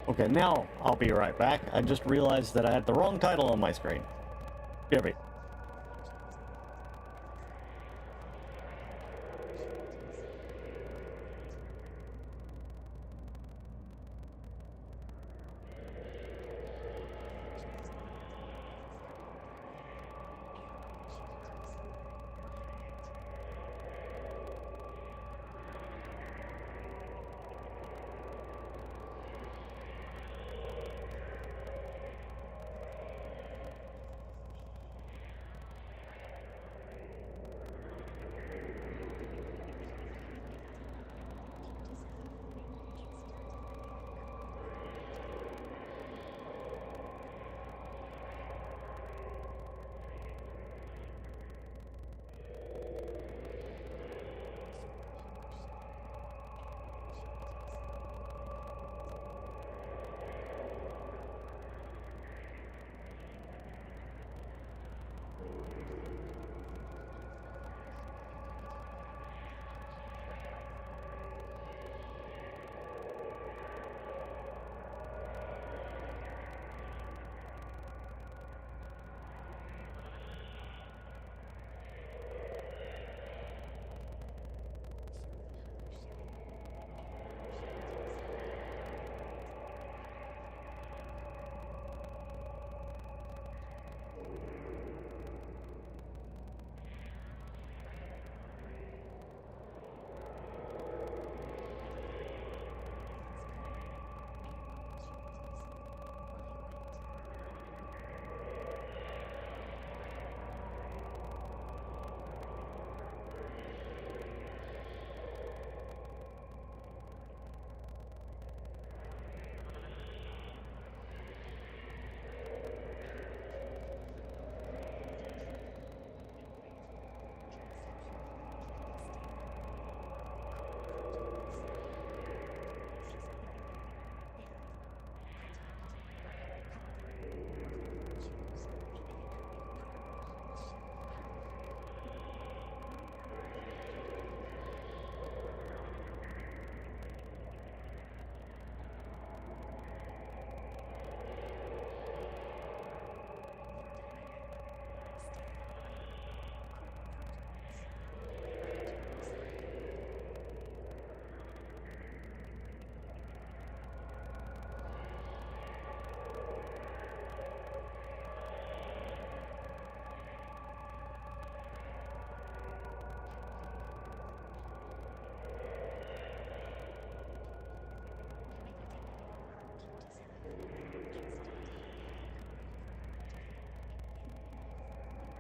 Okay, now I'll be right back. I just realized that I had the wrong title on my screen. Give me.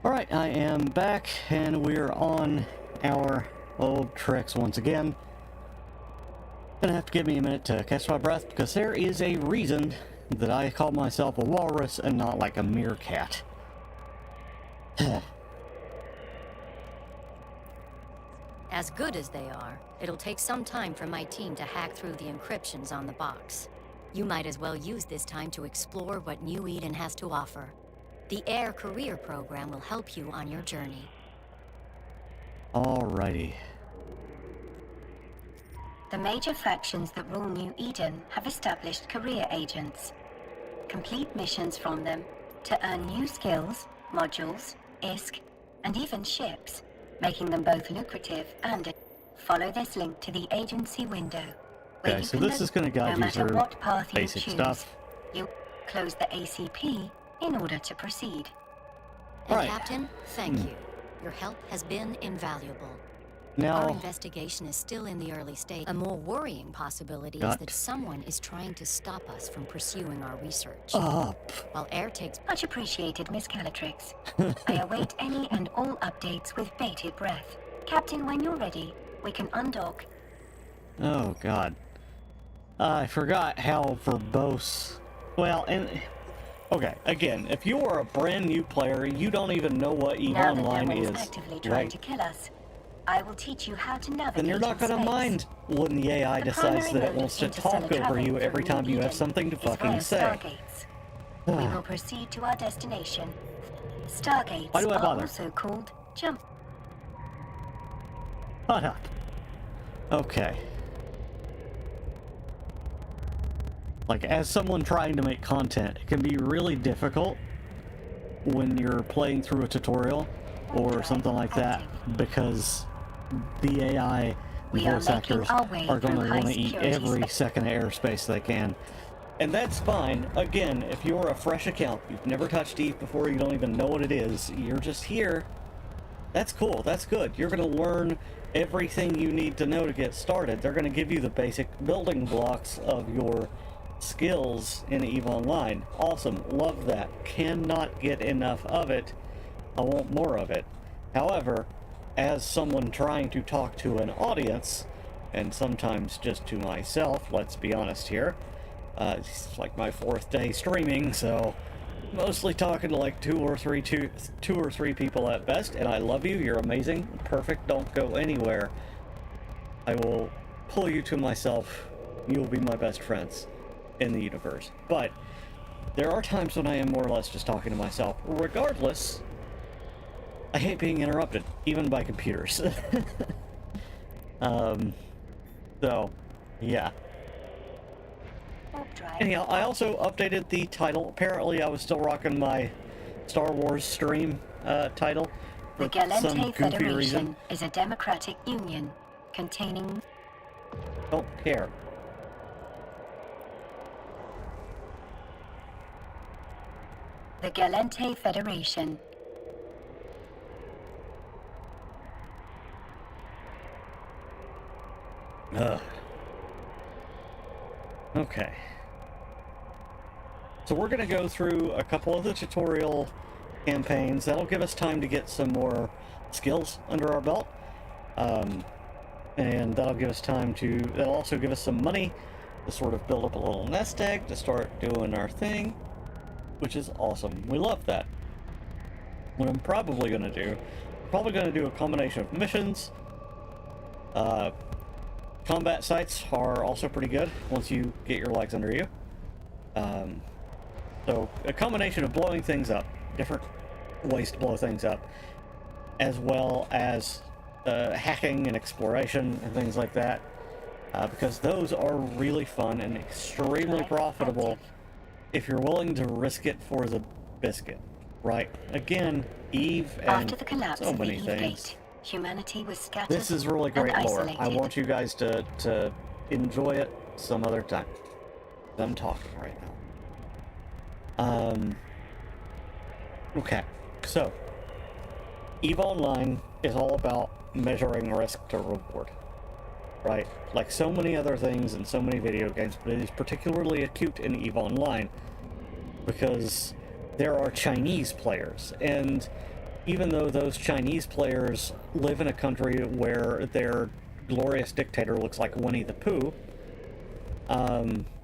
Alright, I am back, and we're on our old treks once again. Gonna have to give me a minute to catch my breath, because there is a reason that I call myself a walrus and not like a meerkat. As good as they are, it'll take some time for my team to hack through the encryptions on the box. You might as well use this time to explore what New Eden has to offer. The Air Career Program will help you on your journey. Alrighty. The major factions that rule New Eden have established career agents. Complete missions from them to earn new skills, modules, ISK, and even ships, making them both lucrative and... Follow this link to the agency window. Okay, so this is going to guide you through what path you basic choose, stuff. You close the ACP in order to proceed. And Right. Captain, thank you. Your help has been invaluable. Our Now, investigation is still in the early stage. A more worrying possibility is Got- that someone is trying to stop us from pursuing our research. up. While Air takes... Much appreciated, Miss Calatrix. I await any and all updates with bated breath. Captain, when you're ready, we can undock. Oh, God. I forgot how verbose... Well, and... Okay, again, if you are a brand new player, you don't even know what EVE Now that Online no one's is, actively trying right? to kill us, I will teach you how to navigate Then you're not in going to space. mind when the AI The decides primary that it mode wants to of talk interstellar over you travel every from time you have Eden something to is fucking via say. Stargates. We will proceed to our destination. Stargates Why do I are bother? also called jump. Shut up. Okay. Like, as someone trying to make content, it can be really difficult when you're playing through a tutorial or something like that, because the AI and We are voice making actors our way are going to through want to high eat security every space. second of airspace they can. And that's fine. Again, if you're a fresh account, you've never touched EVE before, you don't even know what it is, you're just here, that's cool, that's good. You're going to learn everything you need to know to get started. They're going to give you the basic building blocks of your skills in EVE Online. Awesome, love that. Cannot get enough of it. I want more of it. However, as someone trying to talk to an audience, and sometimes just to myself, let's be honest here, it's like my 4th day streaming, so mostly talking to like two or three people at best, and I love you, you're amazing, perfect, don't go anywhere. I will pull you to myself, you will be my best friends in the universe. But there are times when I am more or less just talking to myself. Regardless, I hate being interrupted, even by computers. So, yeah. Anyhow, I also updated the title. Apparently, I was still rocking my Star Wars stream title The for some Galente goofy Federation reason. is a democratic union containing... Don't care. The Galente Federation. Ugh. Okay. So we're going to go through a couple of the tutorial campaigns. That'll give us time to get some more skills under our belt. And that'll give us time to... That'll also give us some money to sort of build up a little nest egg to start doing our thing, which is awesome. We love that. What I'm probably going to do... Probably going to do a combination of missions. Combat sites are also pretty good once you get your legs under you. So a combination of blowing things up, different ways to blow things up, as well as hacking and exploration and things like that, because those are really fun and extremely profitable if you're willing to risk it for the biscuit, right? Again, EVE and After the collapse so of the many Eve things. Gate, humanity was scattered This is really great and lore. isolated. I want you guys to enjoy it some other time. I'm talking right now. Okay, so EVE Online is all about measuring risk to reward, right? Like so many other things in so many video games, but it is particularly acute in EVE Online because there are Chinese players, and even though those Chinese players live in a country where their glorious dictator looks like Winnie the Pooh,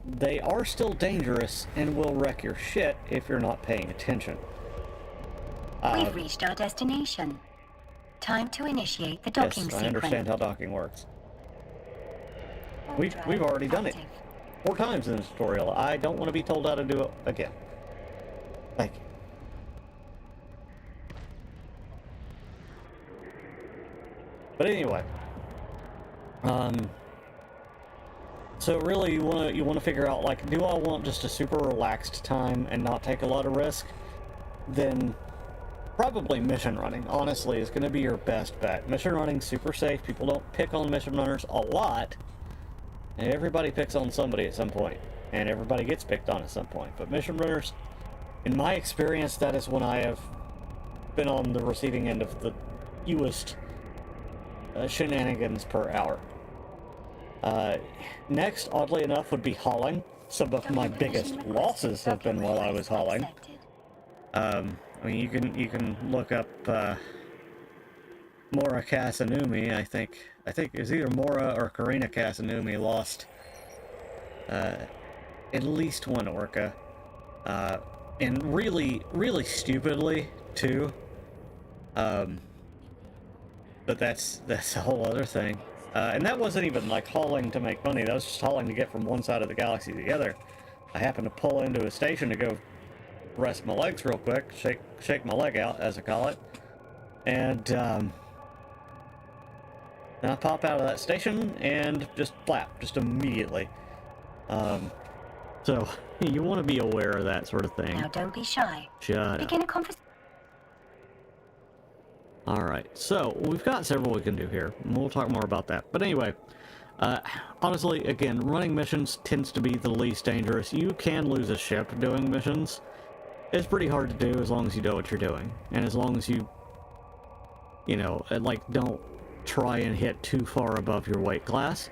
they are still dangerous and will wreck your shit if you're not paying attention. We've reached our destination. Time to initiate the docking Yes, I sequence. understand how docking works. We've already done it 4 times in this tutorial. I don't want to be told how to do it again. Thank you. But anyway, so really you want to figure out, like, do I want just a super relaxed time and not take a lot of risk? Then probably mission running, honestly, is going to be your best bet. Mission running's super safe. People don't pick on mission runners a lot, and everybody picks on somebody at some point, and everybody gets picked on at some point. But mission runners, in my experience, that is when I have been on the receiving end of the fewest shenanigans per hour. Next, oddly enough, would be hauling. Some of my biggest losses have been while I was hauling. I mean, you can look up Mora Kasanumi. I think it was either Mora or Karina Kasanumi lost at least one orca, and really stupidly too. But that's a whole other thing. And that wasn't even like hauling to make money. That was just hauling to get from one side of the galaxy to the other. I happened to pull into a station to go rest my legs real quick, shake my leg out, as I call it, and then I pop out of that station and just flap, just immediately. So you want to be aware of that sort of thing. Now don't be shy. Shut up. Begin a conversation. Alright, so we've got several we can do here, and we'll talk more about that. But anyway, honestly, again, running missions tends to be the least dangerous. You can lose a ship doing missions. It's pretty hard to do as long as you know what you're doing, and as long as you know, like, don't try and hit too far above your weight class.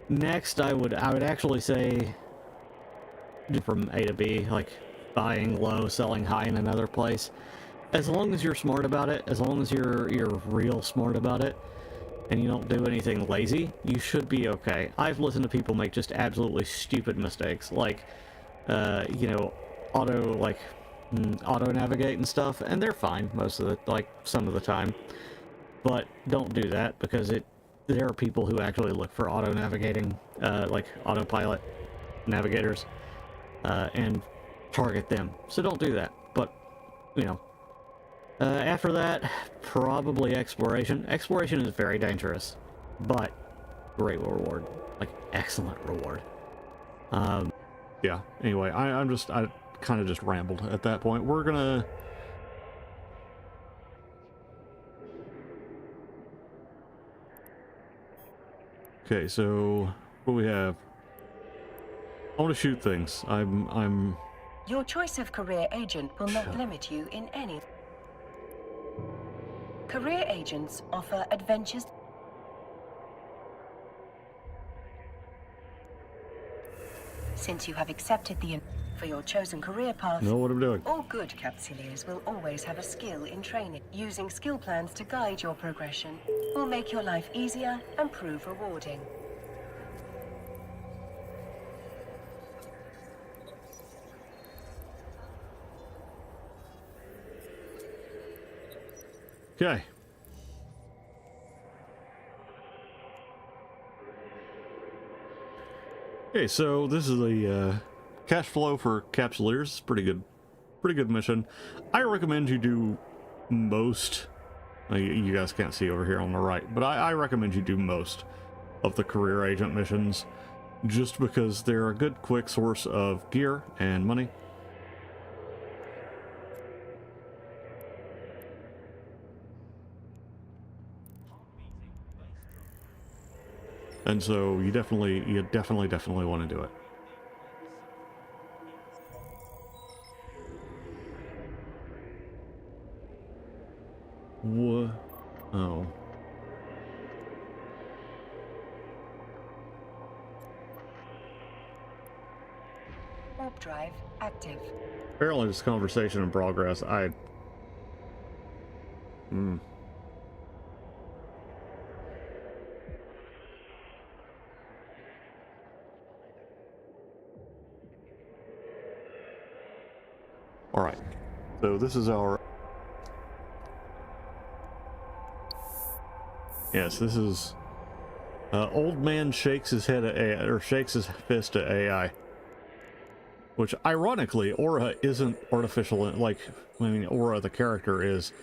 Next, I would actually say from A to B, like buying low, selling high in another place. As long as you're smart about it, as long as you're real smart about it, and you don't do anything lazy, you should be okay. I've listened to people make just absolutely stupid mistakes, like, you know, auto navigate and stuff, and they're fine most of the, like, some of the time. But don't do that, because there are people who actually look for auto navigating, like autopilot navigators, and target them. So don't do that. But, you know, after that, probably exploration. Exploration is very dangerous, but great reward. Like, excellent reward. Yeah, anyway, I kind of just rambled at that point. We're gonna... Okay, so what do we have? I want to shoot things. I'm... Your choice of career agent will not limit you in any. Career agents offer adventures. Since you have accepted for your chosen career path, know what I'm doing. all good capsuleers will always have a skill in training. Using skill plans to guide your progression will make your life easier and prove rewarding. Okay. Okay, so this is the cash flow for capsuleers. Pretty good mission. I recommend you do most. You guys can't see over here on the right, but I recommend you do most of the career agent missions, just because they're a good quick source of gear and money. And so you definitely want to do it. What? Oh. Warp drive active. Apparently this conversation in progress, Hmm. All right. So this is our... Yes, this is... old man shakes his head at AI, or shakes his fist at AI. Which, ironically, Aura isn't artificial, like, I mean, Aura, the character, is.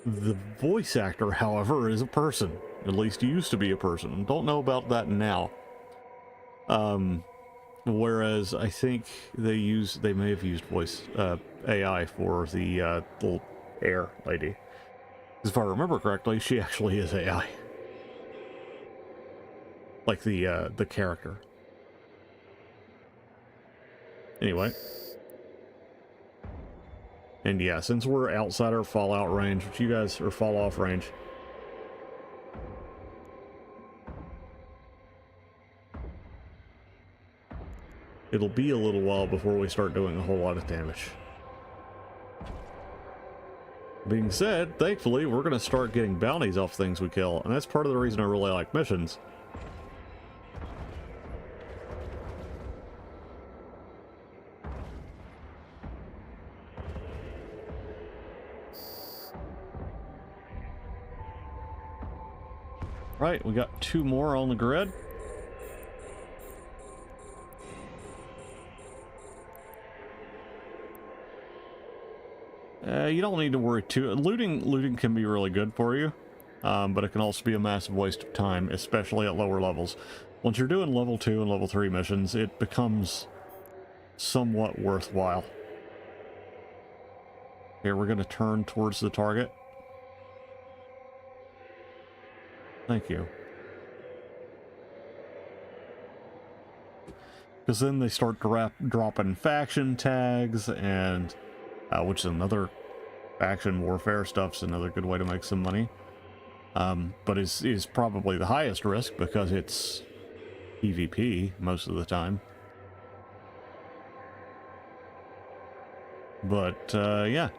The voice actor, however, is a person. At least used to be a person. Don't know about that now. Whereas I think they may have used voice, AI for the, little air lady. If I remember correctly, she actually is AI. Like the character. Anyway. And yeah, since we're outside our fallout range, which you guys are fall off range. It'll be a little while before we start doing a whole lot of damage. Being said, thankfully, we're going to start getting bounties off things we kill, and that's part of the reason I really like missions. Right, we got 2 more on the grid. You don't need to worry too. Looting can be really good for you, but it can also be a massive waste of time, especially at lower levels. Once you're doing level 2 and level 3 missions, it becomes somewhat worthwhile. Here, we're going to turn towards the target. Thank you. Because then they start dropping faction tags, and which is another faction warfare stuff's another good way to make some money. But is probably the highest risk because it's PvP most of the time. But yeah.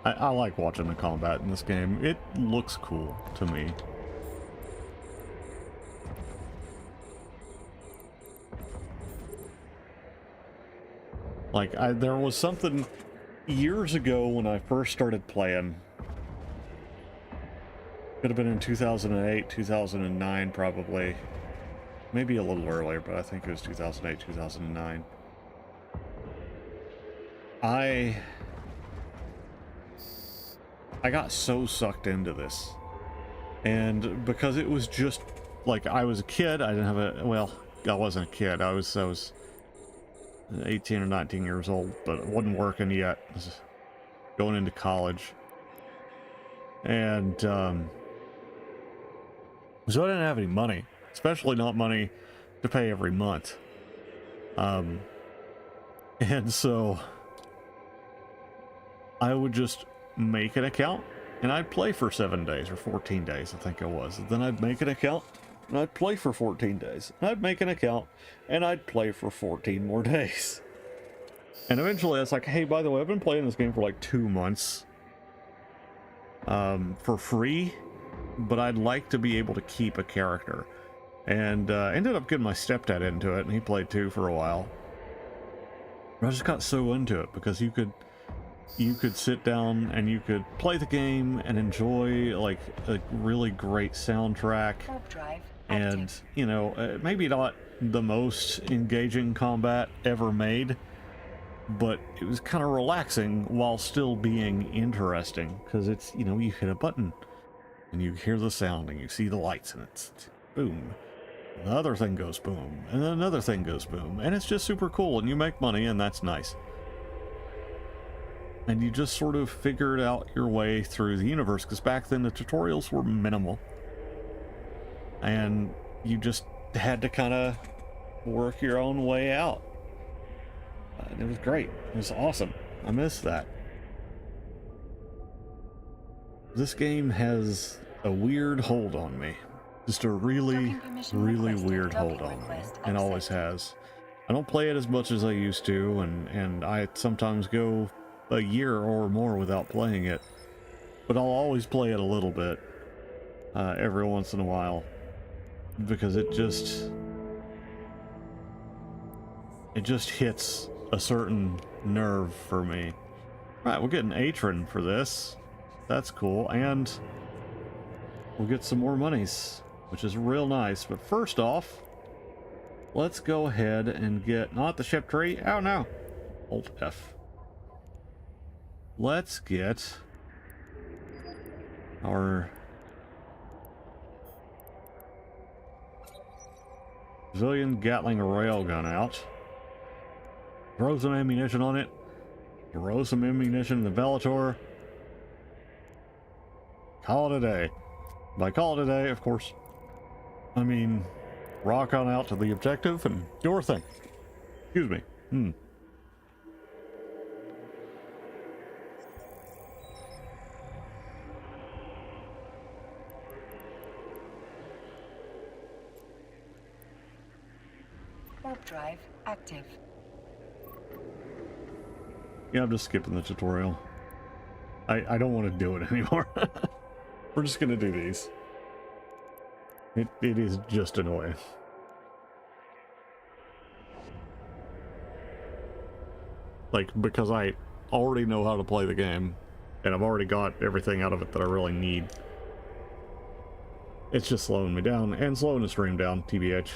I like watching the combat in this game. It looks cool to me. Like, there was something years ago when I first started playing. Could have been in 2008, 2009 probably. Maybe a little earlier, but I think it was 2008, 2009. I got so sucked into this, and because it was just like, I was a kid, I didn't have a, well, I wasn't a kid, I was 18 or 19 years old, but I wasn't working yet. I was going into college, and so I didn't have any money, especially not money to pay every month, and so I would just make an account and I'd play for 7 days or 14 days, I think it was. Then I'd make an account and I'd play for 14 days. And I'd make an account and I'd play for 14 more days. And eventually I was like, hey, by the way, I've been playing this game for like 2 months for free, but I'd like to be able to keep a character. And ended up getting my stepdad into it, and he played too for a while. I just got so into it because you could sit down and you could play the game and enjoy like a really great soundtrack, and you know, maybe not the most engaging combat ever made, but it was kind of relaxing while still being interesting, because it's, you know, you hit a button and you hear the sound and you see the lights and it's boom, the other thing goes boom, and then another thing goes boom, and it's just super cool, and you make money, and that's nice. And you just sort of figured out your way through the universe, because back then the tutorials were minimal. And you just had to kind of work your own way out. It was great. It was awesome. I miss that. This game has a weird hold on me. Just a really, really weird hold on me. And always has. I don't play it as much as I used to, and I sometimes go a year or more without playing it. But I'll always play it a little bit every once in a while, because it just hits a certain nerve for me. Right, we'll get an Atron for this. That's cool, and we'll get some more monies, which is real nice. But first off, let's go ahead and get, not the ship tree, oh no, Alt F. Let's get our civilian Gatling railgun out. Throw some ammunition on it. Throw some ammunition in the Bellator. Call it a day. By call it a day, of course, I mean rock on out to the objective and your thing. Excuse me. Warp drive active. Yeah, I'm just skipping the tutorial. I don't want to do it anymore. We're just gonna do these. It is just annoying. Like, because I already know how to play the game, and I've already got everything out of it that I really need. It's just slowing me down, and slowing the stream down, TBH.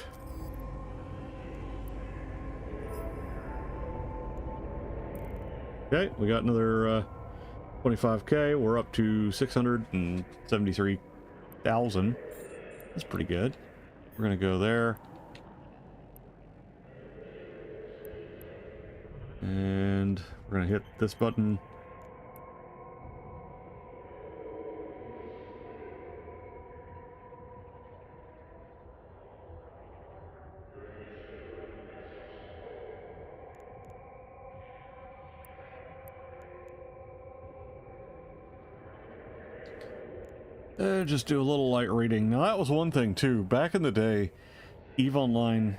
Okay, we got another 25k. We're up to 673,000. That's pretty good. We're gonna go there. And we're gonna hit this button. Just do a little light reading. Now that was one thing too. Back in the day, EVE Online,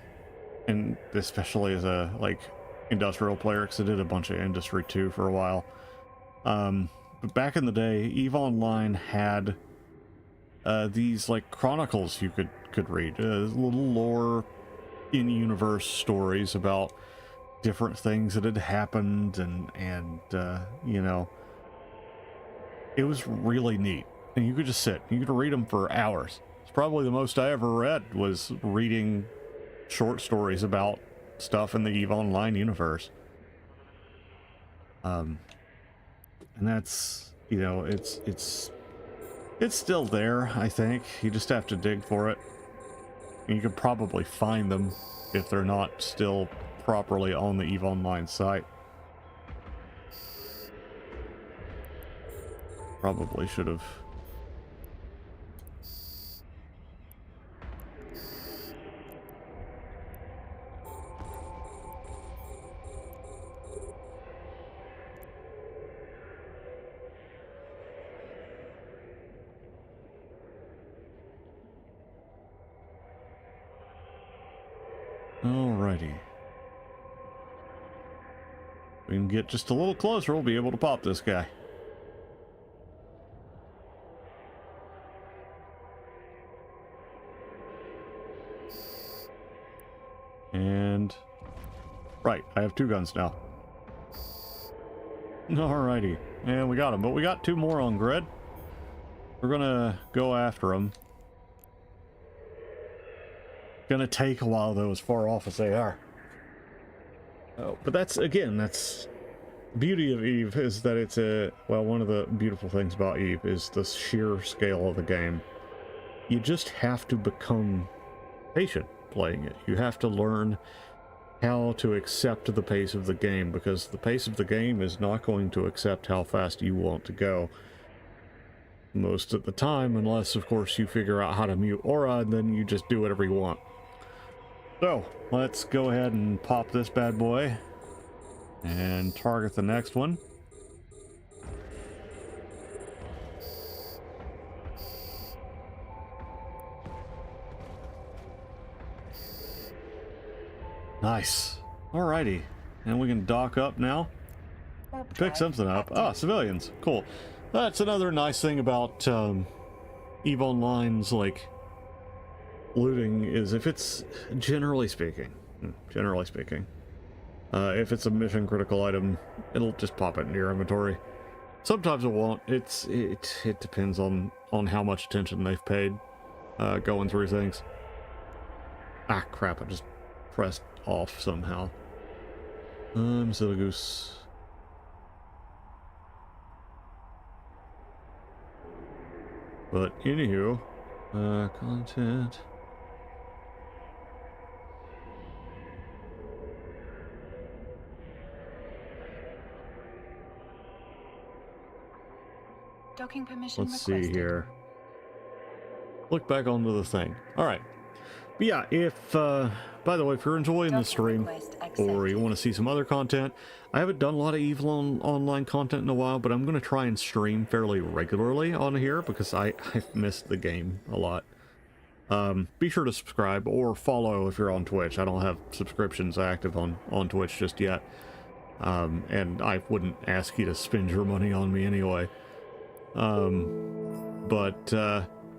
and especially as a industrial player, because I did a bunch of industry too for a while. But back in the day, EVE Online had these chronicles you could read, little lore in-universe stories about different things that had happened, and you know, it was really neat. And you could just sit, you could read them for hours. It's probably the most I ever read, was reading short stories about stuff in the EVE Online universe. And that's, you know, it's still there, I think. You just have to dig for it. And you could probably find them if they're not still properly on the EVE Online site. Probably should have. Alrighty. We can get just a little closer, we'll be able to pop this guy. And... right, I have two guns now. Alrighty. And we got him, but we got two more on grid. We're gonna go after them. Gonna take a while though, as far off as they are. Oh, but that's, again, that's the beauty of EVE, is that it's one of the beautiful things about EVE is the sheer scale of the game. You just have to become patient playing it. You have to learn how to accept the pace of the game, because the pace of the game is not going to accept how fast you want to go most of the time, unless of course you figure out how to mute aura, and then you just do whatever you want. So, let's go ahead and pop this bad boy and target the next one. Nice. Alrighty. And we can dock up now. Pick something up. Ah, civilians. Cool. That's another nice thing about EVE Online's, like, looting is if it's, generally speaking, if it's a mission critical item, it'll just pop it into your inventory. Sometimes it won't. It depends on how much attention they've paid going through things. Ah, crap, I just pressed off somehow. Silly goose. But anywho, content. Docking permission Let's requested. see here. Look back onto the thing. All right. But yeah, if, by the way, if you're enjoying the stream or you want to see some other content, I haven't done a lot of EVE Online content in a while, but I'm going to try and stream fairly regularly on here because I've missed the game a lot. Be sure to subscribe or follow if you're on Twitch. I don't have subscriptions active on Twitch just yet. And I wouldn't ask you to spend your money on me anyway.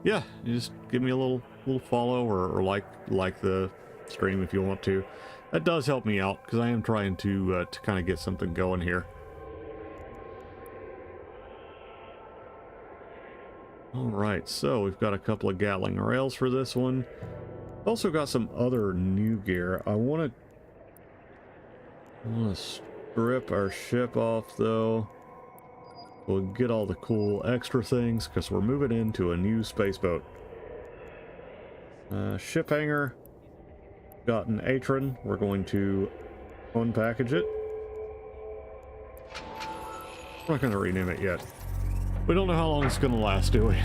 Yeah, you just give me a little follow or like the stream if you want to. That does help me out because I am trying to kind of get something going here. All right, so we've got a couple of Gatling rails for this one. Also got some other new gear. I want to strip our ship off though. We'll get all the cool extra things because we're moving into a new space boat. Ship hangar. Got an apron. We're going to unpackage it. We're not going to rename it yet. We don't know how long it's going to last, do we?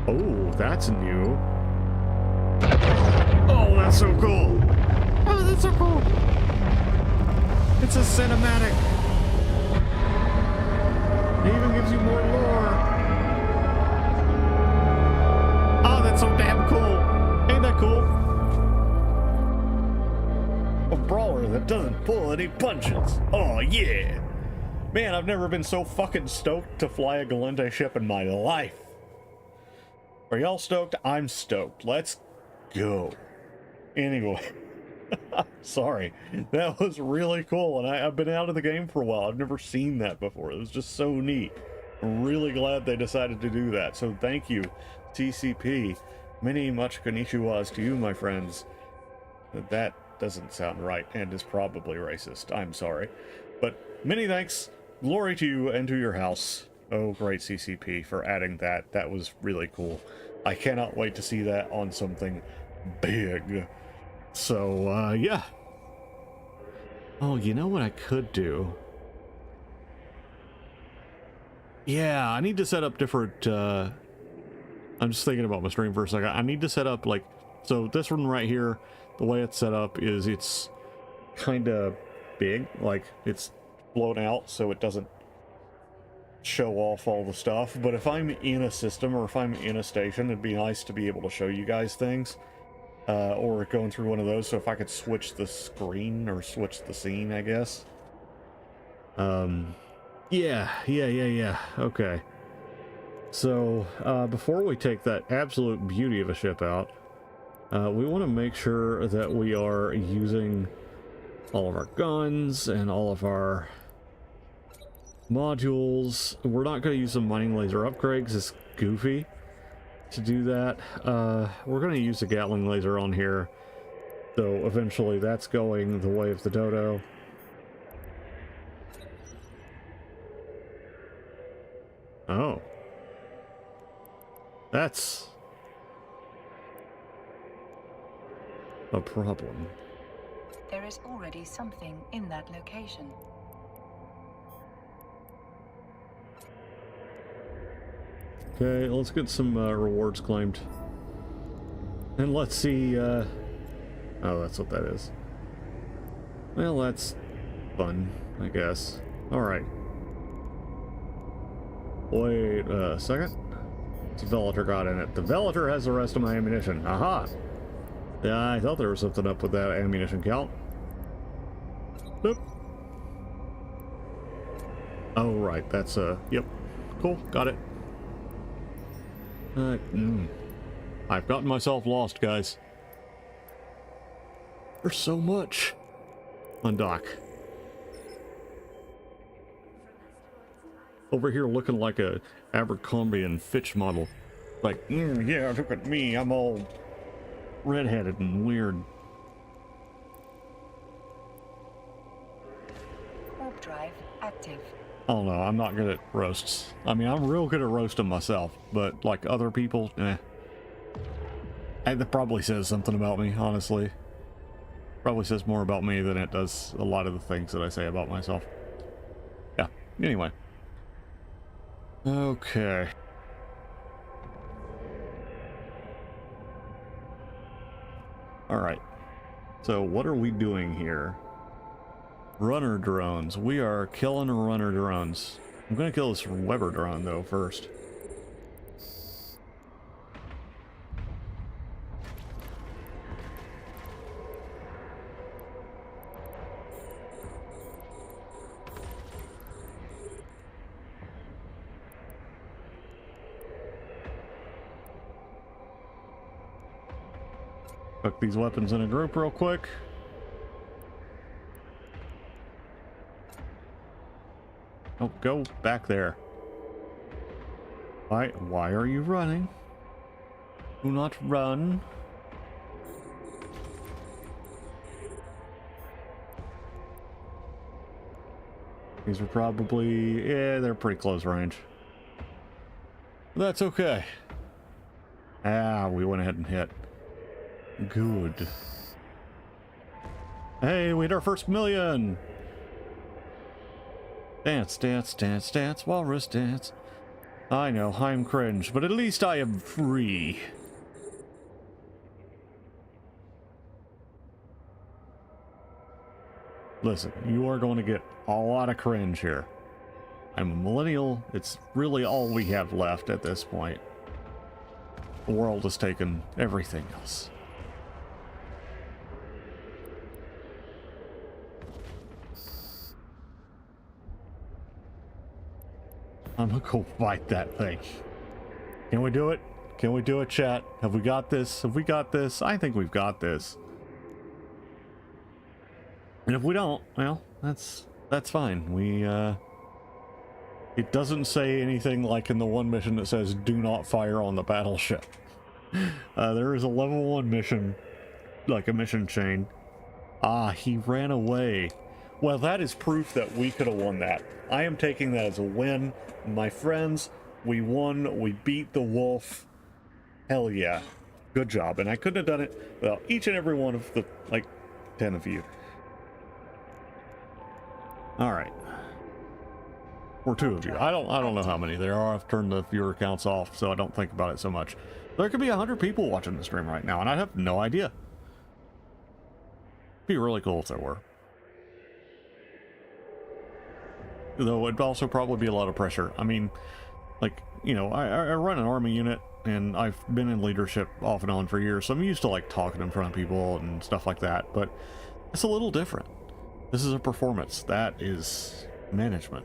Oh, that's new. Oh, that's so cool. Oh, that's so cool. It's a cinematic. It even gives you more lore. Oh, that's so damn cool. Ain't that cool? A brawler that doesn't pull any punches. Oh, yeah. Man, I've never been so fucking stoked to fly a Galente ship in my life. Are y'all stoked? I'm stoked. Let's go. Anyway. Sorry. That was really cool, and I've been out of the game for a while. I've never seen that before. It was just so neat. I'm really glad they decided to do that. So thank you, TCP. Many much konnichiwas to you, my friends. That doesn't sound right and is probably racist. I'm sorry. But many thanks. Glory to you and to your house. Oh, great CCP for adding that. That was really cool. I cannot wait to see that on something big. So, yeah. Oh, you know what I could do? Yeah, I need to set up different, I'm just thinking about my stream for a second. I need to set up, like, so this one right here, the way it's set up is it's kind of big. Like, it's blown out so it doesn't show off all the stuff. But if I'm in a system or if I'm in a station, it'd be nice to be able to show you guys things. Or going through one of those, so if I could switch the screen or switch the scene, I guess. Yeah. Okay. So, before we take that absolute beauty of a ship out, we want to make sure that we are using all of our guns and all of our modules. We're not going to use the mining laser upgrade because it's goofy to do that. We're going to use the Gatling laser on here, so eventually that's going the way of the dodo. Oh, that's a problem. There is already something in that location. Okay, let's get some rewards claimed. And let's see Oh, that's what that is. Well, that's fun, I guess. Alright. Wait a second. The Velator got in it. The Velator has the rest of my ammunition. Aha! Yeah, I thought there was something up with that ammunition count. Boop. Oh, right. That's, yep. Cool. Got it. I've gotten myself lost, guys. There's so much. Undock. Over here looking like a Abercrombie and Fitch model. Like, yeah, look at me. I'm all redheaded and weird. Warp drive active. Oh no, I'm not good at roasts. I mean, I'm real good at roasting myself, but like other people, And that probably says something about me, honestly. Probably says more about me than it does a lot of the things that I say about myself. Yeah, anyway. Okay. Alright. So what are we doing here? Runner drones. We are killing runner drones. I'm gonna kill this Weber drone though first. Cook these weapons in a group real quick. Oh, go back there. Why are you running? Do not run. These are probably, yeah, they're pretty close range. That's okay. Ah, we went ahead and hit. Good. Hey, we hit our first million! Dance, dance, dance, dance, walrus dance. I know, I'm cringe, but at least I am free. Listen, you are going to get a lot of cringe here. I'm a millennial. It's really all we have left at this point. The world has taken everything else. I'm gonna go fight that thing. Can we do it? Can we do it, chat? Have we got this? Have we got this? I think we've got this. And if we don't, well, that's fine. It doesn't say anything like in the one mission that says do not fire on the battleship. There is a level 1 mission, like a mission chain. Ah, he ran away. Well, that is proof that we could have won that. I am taking that as a win. My friends, we won. We beat the wolf. Hell yeah. Good job. And I couldn't have done it without each and every one of the, like, 10 of you. Alright. Or 2 of you. I don't know how many there are. I've turned the viewer counts off, so I don't think about it so much. There could be 100 people watching the stream right now, and I have no idea. It'd be really cool if there were. Though it'd also probably be a lot of pressure. I mean, like, you know, I run an army unit, and I've been in leadership off and on for years, so I'm used to, like, talking in front of people and stuff like that, but it's a little different. This is a performance. That is management.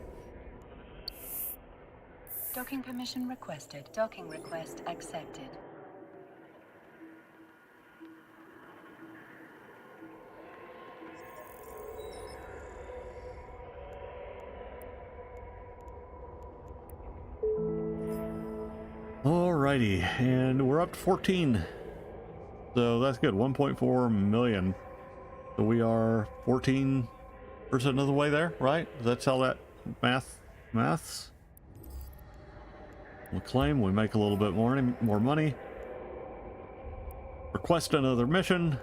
Docking permission requested. Docking request accepted. Alrighty, and we're up to 14. So that's good. 1.4 million. So we are 14% of the way there, right? That's how that maths. We claim, we make a little bit more money. Request another mission.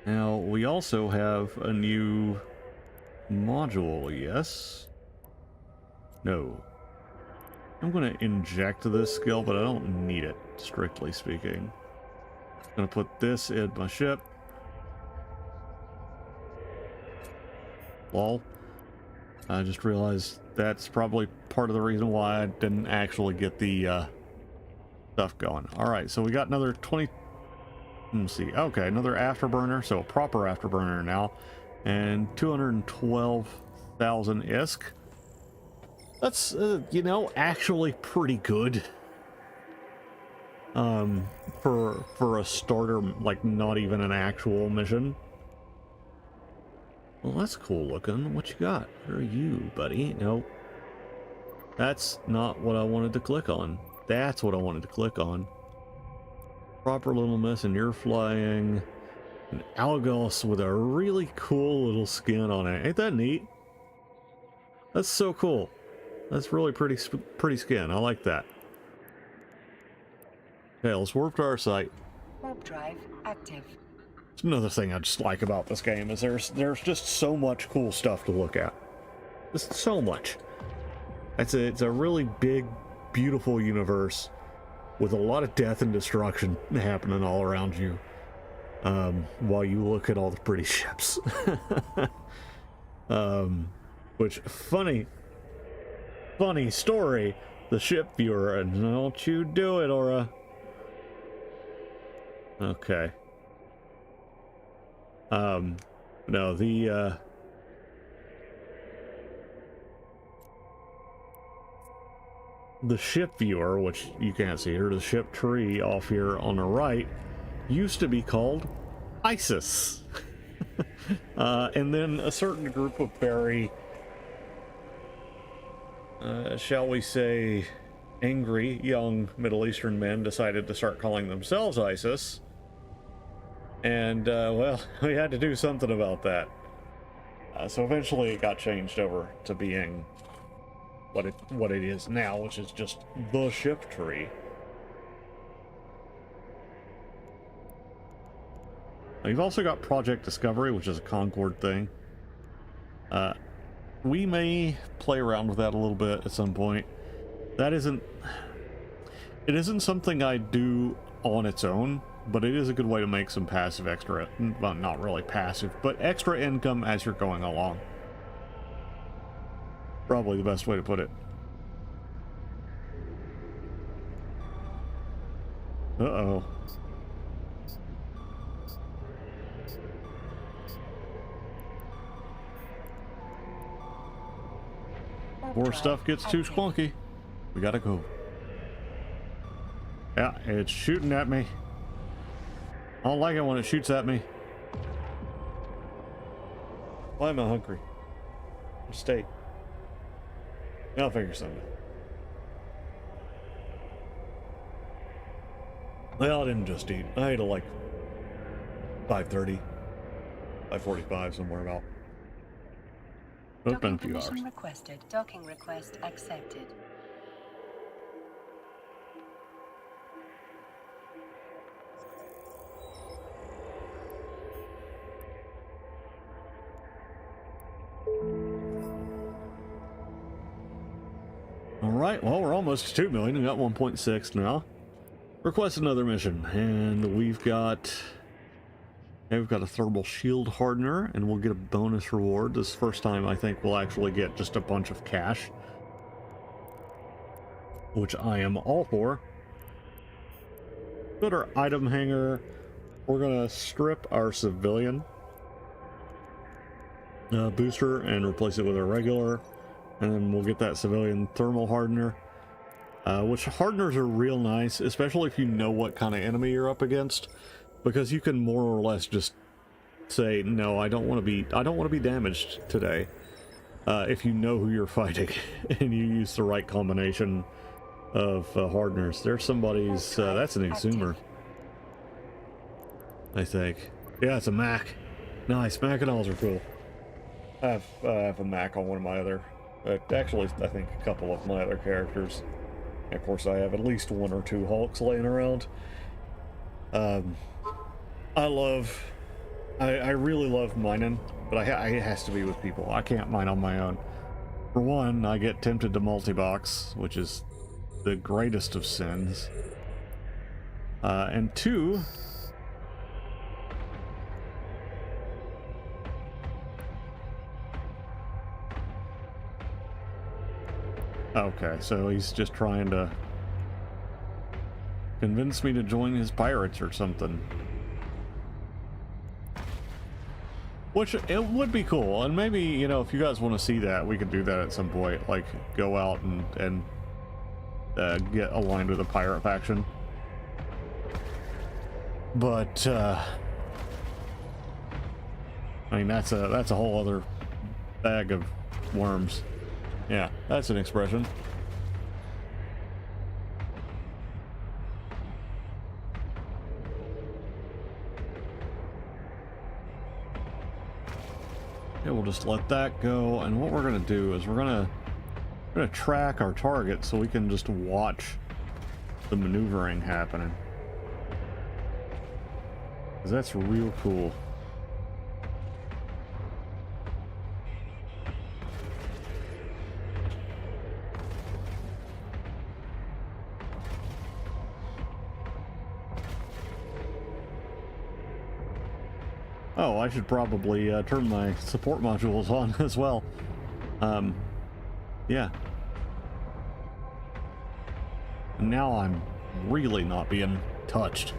Now, we also have a new module, yes? No. I'm going to inject this skill, but I don't need it, strictly speaking. Gonna put this in my ship. Lol. I just realized that's probably part of the reason why I didn't actually get the stuff going. Alright, so we got another 20... Let's see. Okay, another afterburner, so a proper afterburner now. And 212,000 ISK. That's, you know, actually pretty good. For a starter, like, not even an actual mission. Well, that's cool looking. What you got? Where are you, buddy? Nope. That's not what I wanted to click on. That's what I wanted to click on. Proper little mess, and you're flying an Algos with a really cool little skin on it. Ain't that neat? That's so cool. That's really pretty skin. I like that. Okay, let's warp to our site. Warp drive active. It's another thing I just like about this game is there's just so much cool stuff to look at. Just so much. It's a really big, beautiful universe with a lot of death and destruction happening all around you, while you look at all the pretty ships. Which funny story. The ship viewer, and don't you do it, Aura. Okay. No, the ship viewer, which you can't see here, the ship tree off here on the right, used to be called ISIS. And then a certain group of very, shall we say, angry young Middle Eastern men decided to start calling themselves ISIS. And, well, we had to do something about that. So eventually it got changed over to being what it is now, which is just the ship tree. Now, you've also got Project Discovery, which is a Concord thing. We may play around with that a little bit at some point. It isn't something I do on its own, but it is a good way to make some passive extra, well, not really passive, but extra income as you're going along. Probably the best way to put it. Uh-oh. Before stuff gets too splunky, we gotta go. Yeah, it's shooting at me. I don't like it when it shoots at me. Why am I hungry? Steak. I'll figure something out. Well, I didn't just eat. I ate at like 5:30, 5:45, somewhere about. It's been a few hours. Permission requested. Docking request accepted. Alright, well, we're almost to 2 million. We got 1.6 now. Request another mission. And we've got a thermal shield hardener, and we'll get a bonus reward. This first time, I think we'll actually get just a bunch of cash, which I am all for. Put our item hanger. We're gonna strip our civilian booster and replace it with a regular. And then we'll get that civilian thermal hardener, which hardeners are real nice, especially if you know what kind of enemy you're up against, because you can more or less just say, no, I don't want to be damaged today. If you know who you're fighting and you use the right combination of hardeners. There's somebody's, that's an exhumer, I think. Yeah, it's a Mac. Nice, Mackinaws are cool. I have a Mac on one of my other, actually, I think a couple of my other characters. And of course, I have at least 1 or 2 Hulks laying around. I really love mining, but it has to be with people. I can't mine on my own. For one, I get tempted to multi-box, which is the greatest of sins. And two, Okay, so he's just trying to convince me to join his pirates or something. Which, it would be cool, and maybe, you know, if you guys want to see that, we could do that at some point. Like, go out and get aligned with a pirate faction. But, I mean, that's a whole other bag of worms. Yeah, that's an expression. Okay, we'll just let that go, and what we're gonna do is we're gonna track our target so we can just watch the maneuvering happening. 'Cause that's real cool. Oh, I should probably turn my support modules on as well. Yeah. Now I'm really not being touched.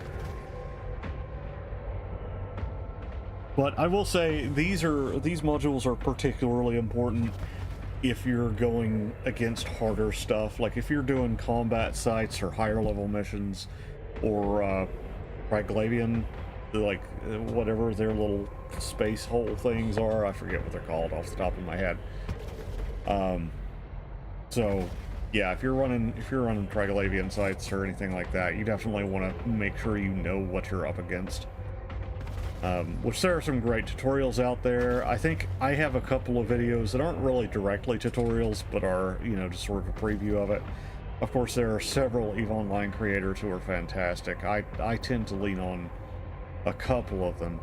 But I will say these modules are particularly important if you're going against harder stuff. Like if you're doing combat sites or higher level missions, or Triglavian, like whatever their little space hole things are. I forget what they're called off the top of my head. So yeah, if you're running Triglavian sites or anything like that, you definitely want to make sure you know what you're up against. Which there are some great tutorials out there. I think I have a couple of videos that aren't really directly tutorials, but are, you know, just sort of a preview of it. Of course, there are several EVE Online creators who are fantastic. I tend to lean on a couple of them,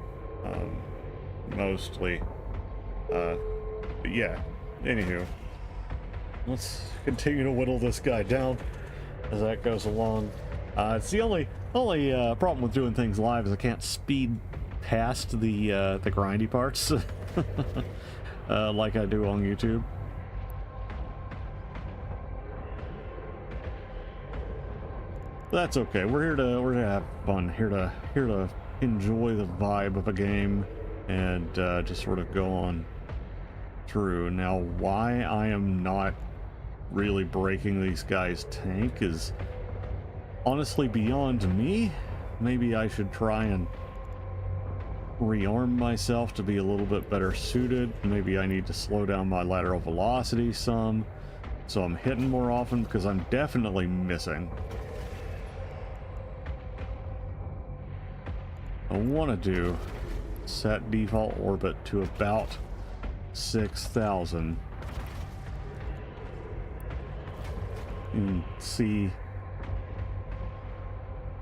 mostly. But yeah, anywho. Let's continue to whittle this guy down as that goes along. It's the only problem with doing things live is I can't speed past the grindy parts like I do on YouTube. That's okay. We're here to have fun. Here to enjoy the vibe of a game and just sort of go on through. Now, why I am not really breaking these guys' tank is honestly beyond me. Maybe I should try and rearm myself to be a little bit better suited. Maybe I need to slow down my lateral velocity some so I'm hitting more often, because I'm definitely missing. I want to do set default orbit to about 6,000 and see.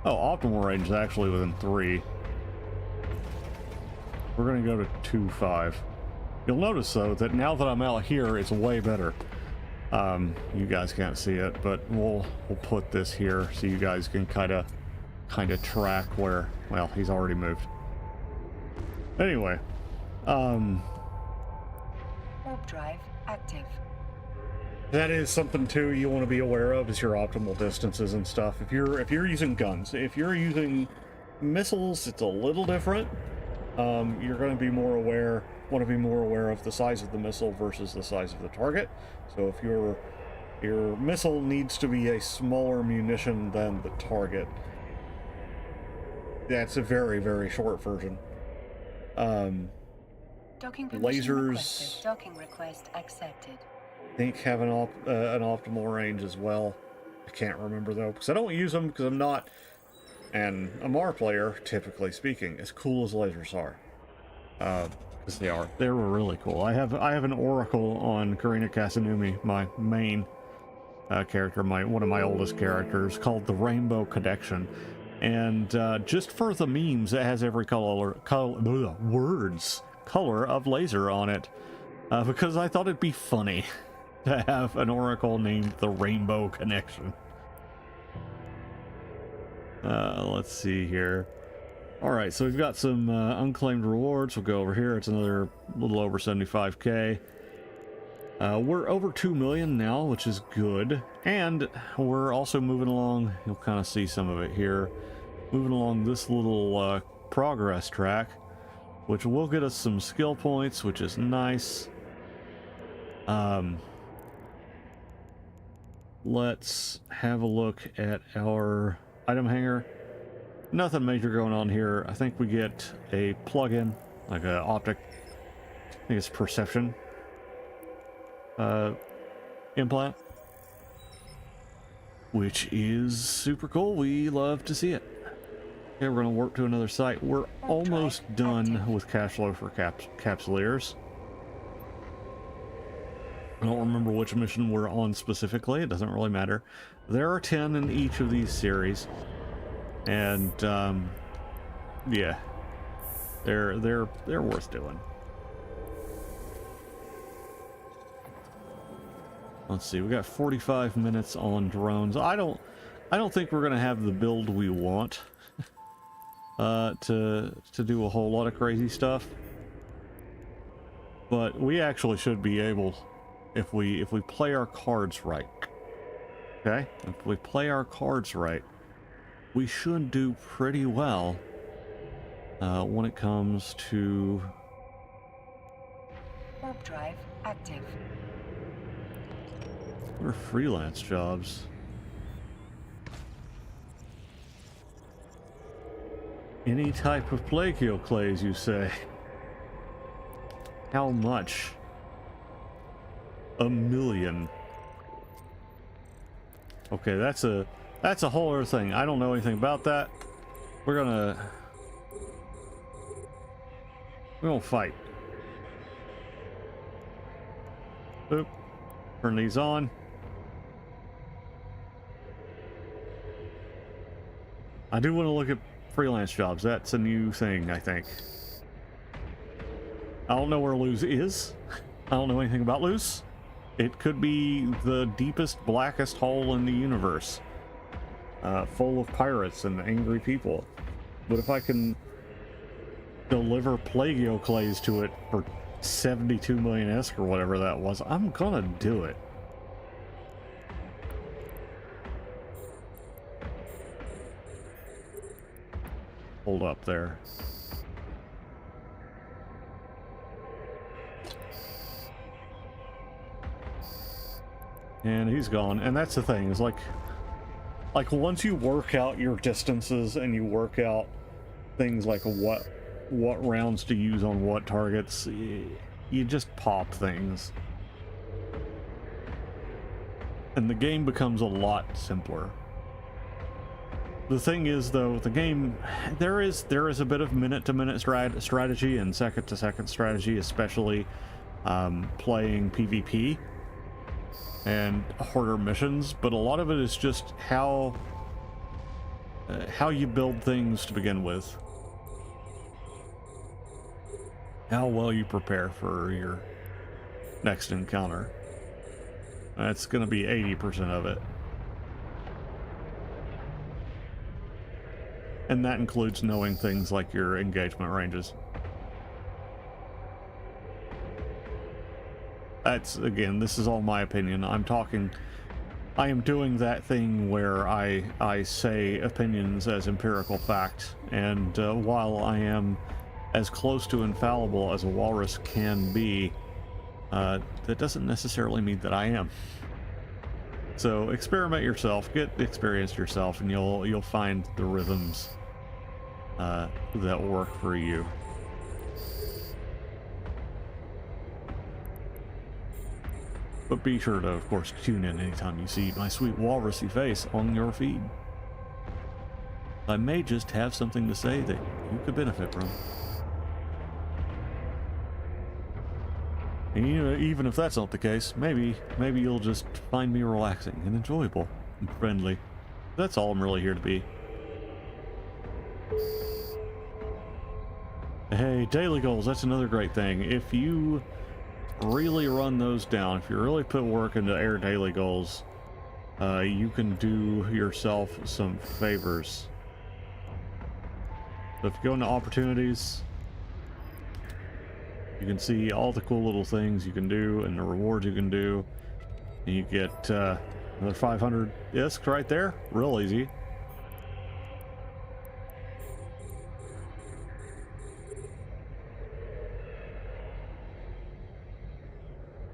Oh, optimal range is actually within 3. We're gonna go to 2.5. You'll notice though that now that I'm out here, it's way better. You guys can't see it, but we'll put this here so you guys can kind of track where. Well, he's already moved. Anyway, Warp drive active. that is something too you want to be aware of, is your optimal distances and stuff. If you're using guns, if you're using missiles, it's a little different. You're going to be want to be more aware of the size of the missile versus the size of the target. So if your missile needs to be a smaller munition than the target, that's a very, very short version. Docking permission Lasers, requested. Docking request accepted. I think, have an optimal range as well. I can't remember though, because I don't use them, because I'm not an MR player, typically speaking, as cool as lasers are. Because they are. They were really cool. I have an Oracle on Karina Kasanumi, my main character, one of my oldest characters, called the Rainbow Connection. And just for the memes, it has every color of laser on it, because I thought it'd be funny to have an Oracle named the Rainbow Connection. Let's see here. Alright, so we've got some unclaimed rewards. We'll go over here. It's another little over 75k. We're over 2 million now, which is good. And we're also moving along, you'll kind of see some of it here, moving along this little progress track, which will get us some skill points, which is nice. Let's have a look at our item hanger. Nothing major going on here. I think we get a plug-in, like a optic, I think it's perception implant, which is super cool. We love to see it. Okay, we're gonna warp to another site. We're almost done with cash flow for capsuleers. I don't remember which mission we're on specifically. It doesn't really matter. There are 10 in each of these series, and yeah, they're worth doing. Let's see. We got 45 minutes on drones. I don't think we're gonna have the build we want to do a whole lot of crazy stuff, but we actually should be able. If we play our cards right, okay? If we play our cards right, we should do pretty well when it comes to Warp drive active. what are freelance jobs? Any type of plagio clays, you say? How much? 1 million. Okay, that's a whole other thing. I don't know anything about that. We're gonna fight. Oop. Turn these on. I do want to look at freelance jobs. That's a new thing, I think. I don't know where Luz is. I don't know anything about Luz. It could be the deepest, blackest hole in the universe, full of pirates and angry people. But if I can deliver plagio clays to it for 72 million ESC or whatever that was, I'm gonna do it. Hold up there. And he's gone. And that's the thing, is like once you work out your distances and you work out things like what rounds to use on what targets, you just pop things. And the game becomes a lot simpler. The thing is, though, the game, there is a bit of minute-to-minute strategy and second-to-second strategy, especially playing PvP and harder missions, but a lot of it is just how you build things to begin with, how well you prepare for your next encounter. That's going to be 80% of it, and that includes knowing things like your engagement ranges. That's, again, this is all my opinion. I am doing that thing where I say opinions as empirical fact, and while I am as close to infallible as a walrus can be, that doesn't necessarily mean that I am. So experiment yourself, get experienced yourself, and you'll find the rhythms that work for you. But be sure to, of course, tune in anytime you see my sweet walrusy face on your feed. I may just have something to say that you could benefit from. And even if that's not the case, maybe you'll just find me relaxing and enjoyable and friendly. That's all I'm really here to be. Hey, daily goals, that's another great thing. If you really run those down, if you really put work into air daily goals, you can do yourself some favors. So if you go into opportunities, You can see all the cool little things you can do and the rewards you can do. And you get another 500 discs right there. Real easy.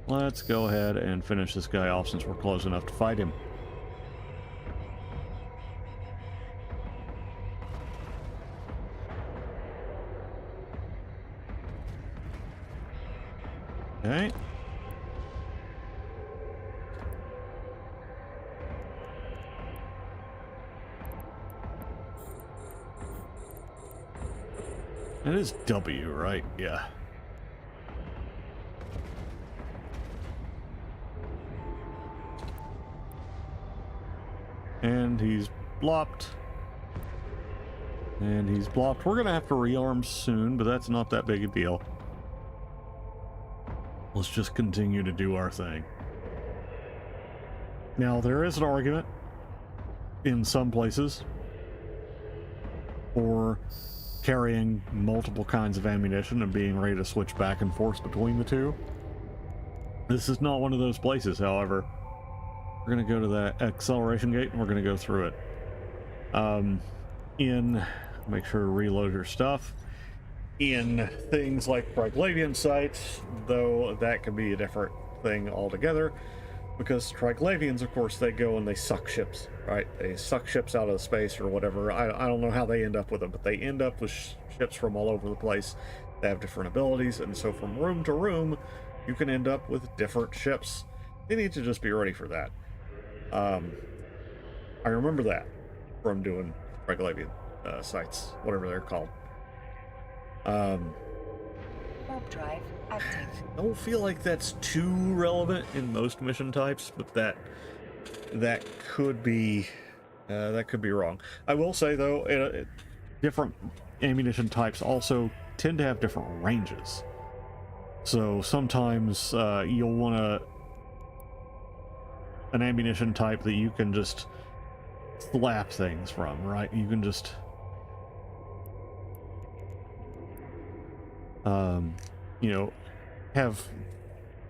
Let's go ahead and finish this guy off since we're close enough to fight him. Okay. It is W, right? Yeah. And he's blopped. And he's blopped. We're going to have to rearm soon, but that's not that big a deal. Let's just continue to do our thing. Now, there is an argument in some places for carrying multiple kinds of ammunition and being ready to switch back and forth between the two. This is not one of those places, however. We're going to go to that acceleration gate and we're going to go through it. Make sure to reload your stuff. In things like Triglavian sites, though, that can be a different thing altogether, because Triglavians, of course, they go and they suck ships, right? They suck ships out of space or whatever. I don't know how they end up with them, but they end up with ships from all over the place. They have different abilities, and so from room to room, you can end up with different ships. You need to just be ready for that. I remember that from doing Triglavian sites, whatever they're called. Warp drive active. I don't feel like that's too relevant in most mission types, but that could be wrong. I will say though, different ammunition types also tend to have different ranges. So sometimes you'll want an ammunition type that you can just slap things from, right? You can just have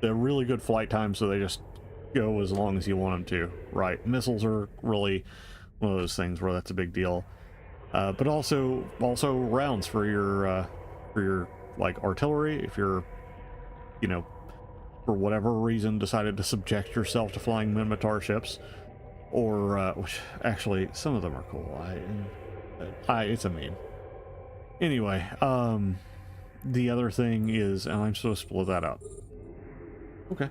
a really good flight time, so they just go as long as you want them to, right? Missiles are really one of those things where that's a big deal, but also rounds for your like artillery. If you're, for whatever reason decided to subject yourself to flying Minmatar ships, or which actually some of them are cool. It's a meme. Anyway, the other thing is, and I'm supposed to split that up. Okay.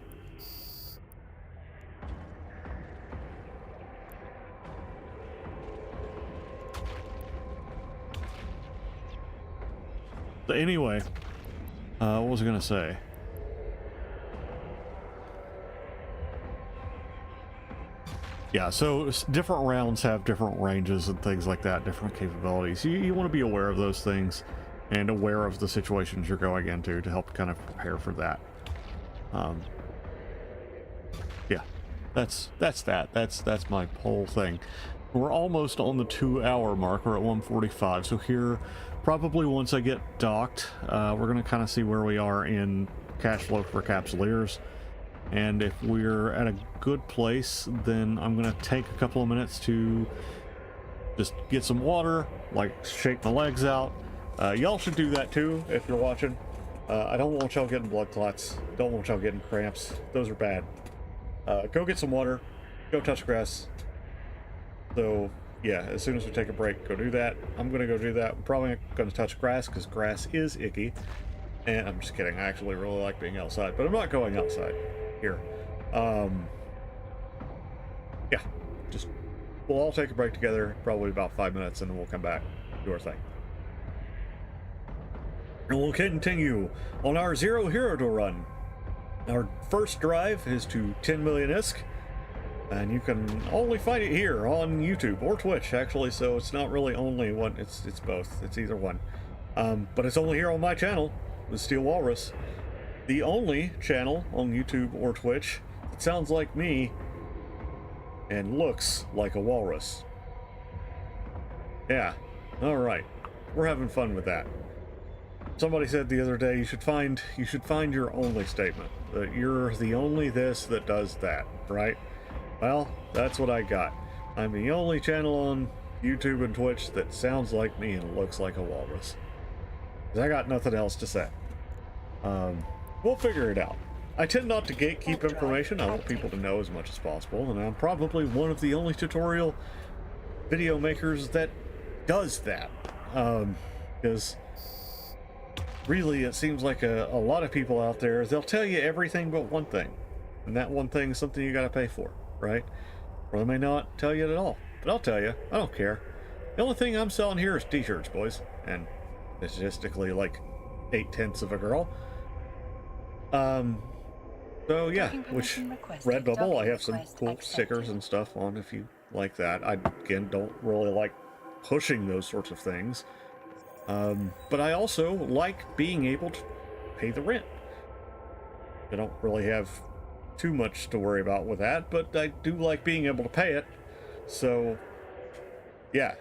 So anyway, what was I gonna say? Yeah, so different rounds have different ranges and things like that, different capabilities. You want to be aware of those things and aware of the situations you're going into to help kind of prepare for that. Yeah, that's my whole thing. We're almost on the 2-hour mark. We're at 1:45. So here, probably once I get docked, we're going to kind of see where we are in cash flow for Capsuleers. And if we're at a good place, then I'm going to take a couple of minutes to just get some water, like shake my legs out. Y'all should do that too if you're watching. I don't want y'all getting blood clots. Don't want y'all getting cramps. Those are bad. Go get some water. Go touch grass. So yeah, as soon as we take a break, go do that. I'm gonna go do that. I'm probably not gonna touch grass because grass is icky. And I'm just kidding. I actually really like being outside, but I'm not going outside here. Yeah, just we'll all take a break together, probably about 5 minutes, and then we'll come back, do our thing. And we'll continue on our Zero Hero to run. Our first drive is to 10 million ISK, and you can only find it here on YouTube or Twitch, actually, so it's not really only one, it's both. It's either one. But it's only here on my channel, the Steel Walrus. The only channel on YouTube or Twitch that sounds like me and looks like a walrus. Yeah, alright. We're having fun with that. Somebody said the other day you should find your only statement. That you're the only this that does that, right? Well, that's what I got. I'm the only channel on YouTube and Twitch that sounds like me and looks like a walrus. 'Cause I got nothing else to say. We'll figure it out. I tend not to gatekeep information. I want people to know as much as possible, and I'm probably one of the only tutorial video makers that does that. Because really, it seems like a lot of people out there, they'll tell you everything but one thing. And that one thing is something you gotta pay for, right? Or they may not tell you at all. But I'll tell you, I don't care. The only thing I'm selling here is t-shirts, boys. And statistically, like 8/10 of a girl. So yeah, which Redbubble, I have some cool stickers and stuff on if you like that. I, again, don't really like pushing those sorts of things. But I also like being able to pay the rent. I don't really have too much to worry about with that, but I do like being able to pay it. So, yeah.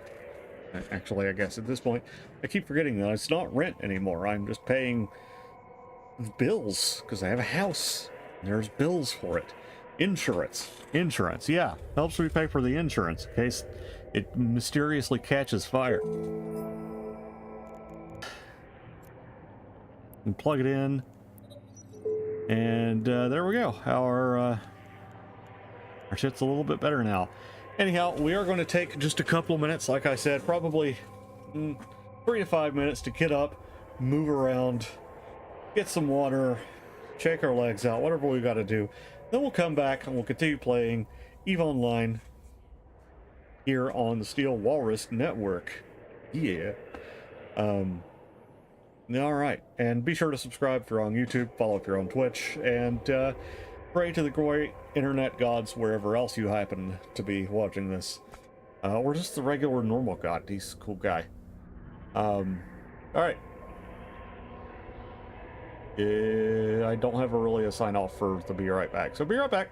Actually, I guess at this point, I keep forgetting that it's not rent anymore. I'm just paying bills because I have a house. There's bills for it. Insurance, yeah. Helps me pay for the insurance in case it mysteriously catches fire. And plug it in. And there we go. Our shit's a little bit better now. Anyhow, we are going to take just a couple of minutes, like I said, probably 3 to 5 minutes to get up, move around, get some water, shake our legs out, whatever we got to do. Then we'll come back and we'll continue playing EVE Online here on the Steel Walrus Network. Yeah. All right, and be sure to subscribe if you're on YouTube, follow if you're on Twitch, and pray to the great internet gods wherever else you happen to be watching this. Or just the regular normal god. He's a cool guy. All right. I don't have a sign off for the be right back, so be right back.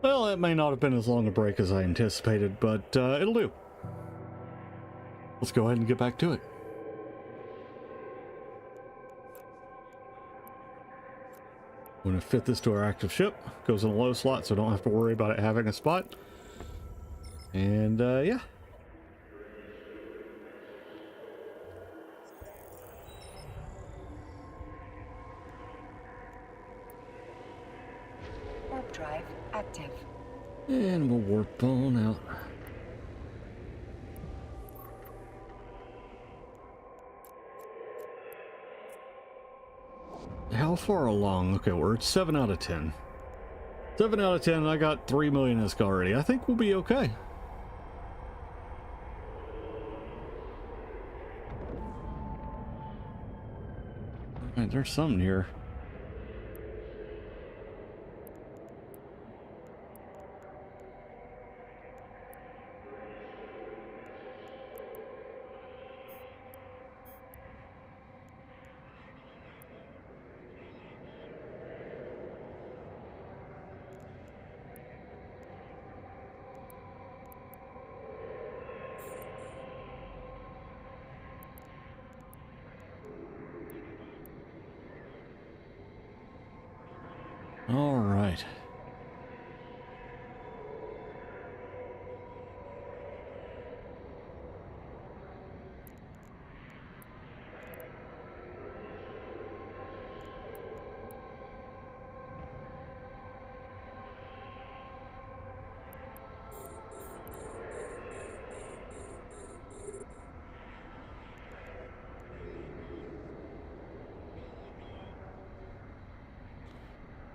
Well, it may not have been as long a break as I anticipated, but it'll do. Let's go ahead and get back to it. I'm going to fit this to our active ship. Goes in a low slot, so don't have to worry about it having a spot. And yeah. Warp drive active. And we'll warp on out. How far along? Okay, we're at 7 out of 10. 7 out of 10, I got 3 million ISK already. I think we'll be okay. Alright, there's something here. All right.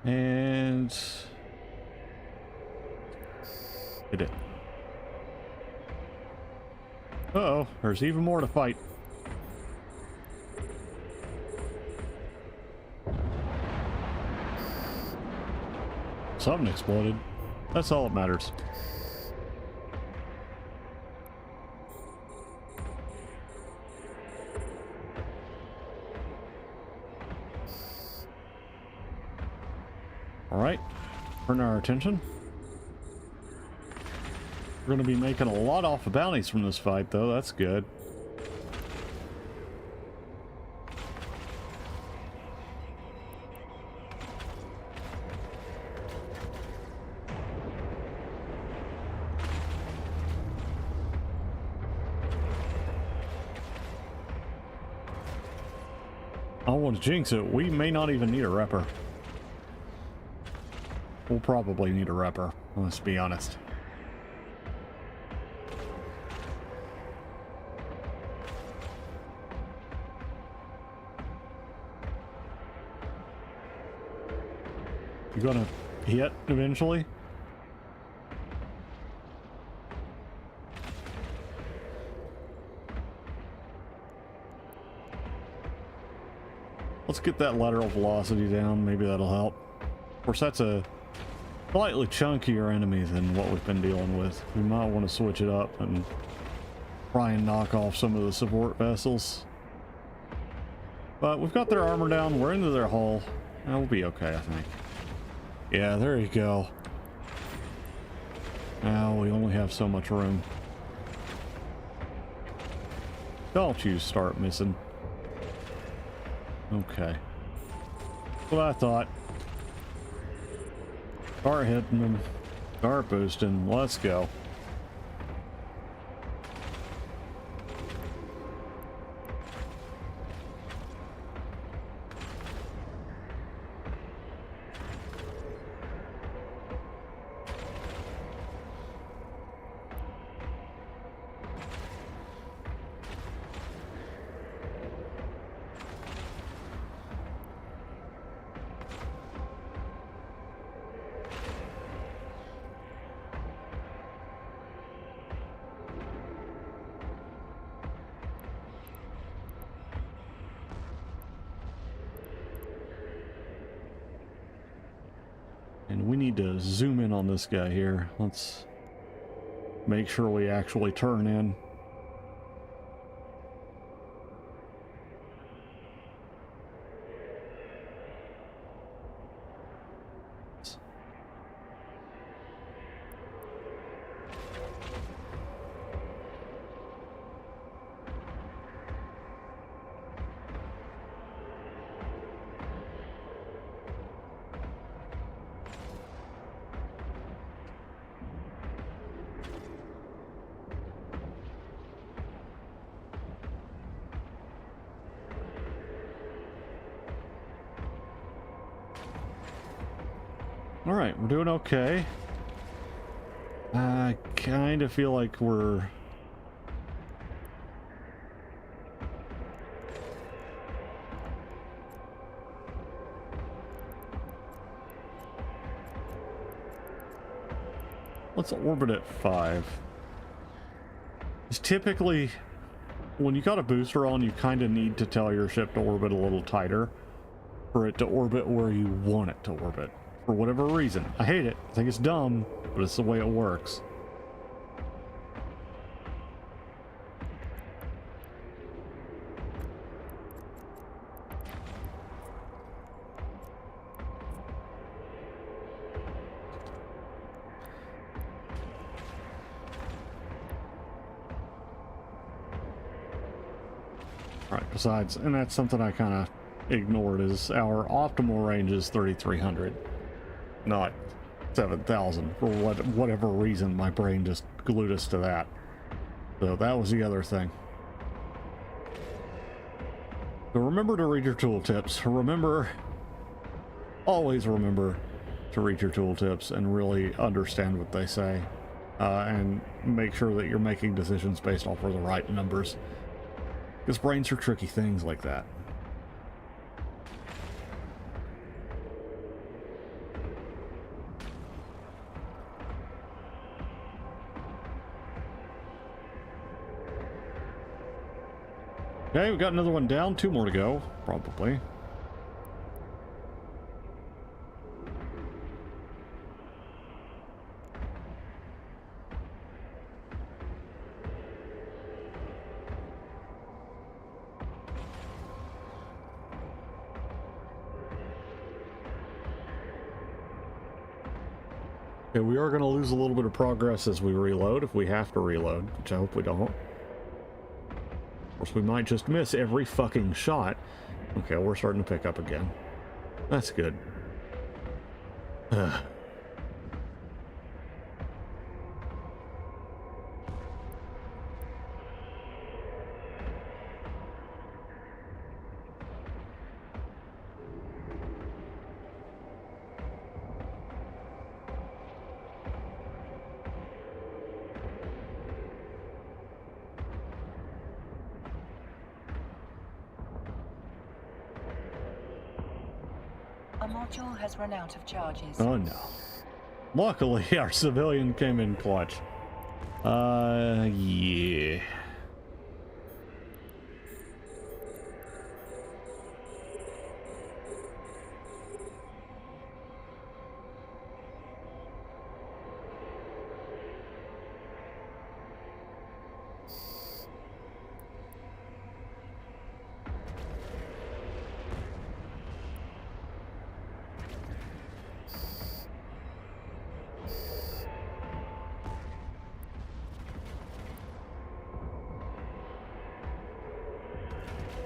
And hit it. Uh-oh, there's even more to fight. Something exploded. That's all that matters. All right, turn our attention. We're going to be making a lot off of bounties from this fight, though. That's good. I don't want to jinx it. We may not even need a repper. We'll probably need a repper, let's be honest. You gonna hit eventually? Let's get that lateral velocity down. Maybe that'll help. Of course, that's a slightly chunkier enemy than what we've been dealing with. We might want to switch it up and try and knock off some of the support vessels. But we've got their armor down. We're into their hull. That will be okay, I think. Yeah, there you go. Now we only have so much room. Don't you start missing. Okay. That's what I thought. Start hitting them. Start boosting. Let's go. And we need to zoom in on this guy here. Let's make sure we actually turn in. Alright, we're doing okay. I kind of feel like we're... Let's orbit at 5. It's typically, when you got a booster on, you kind of need to tell your ship to orbit a little tighter for it to orbit where you want it to orbit. For whatever reason. I hate it. I think it's dumb, but it's the way it works. Alright, besides, and that's something I kind of ignored, is our optimal range is 3,300, not 7,000. For whatever reason, my brain just glued us to that. So that was the other thing. So remember to read your tooltips. Remember, always remember to read your tooltips and really understand what they say. And make sure that you're making decisions based off of the right numbers. Because brains are tricky things like that. Okay, we got another one down, 2 more to go, probably. Okay, we are going to lose a little bit of progress as we reload, if we have to reload, which I hope we don't. Of course, we might just miss every fucking shot. Okay, we're starting to pick up again. That's good. A module has run out of charges. Oh no. Luckily, our civilian came in clutch. Yeah.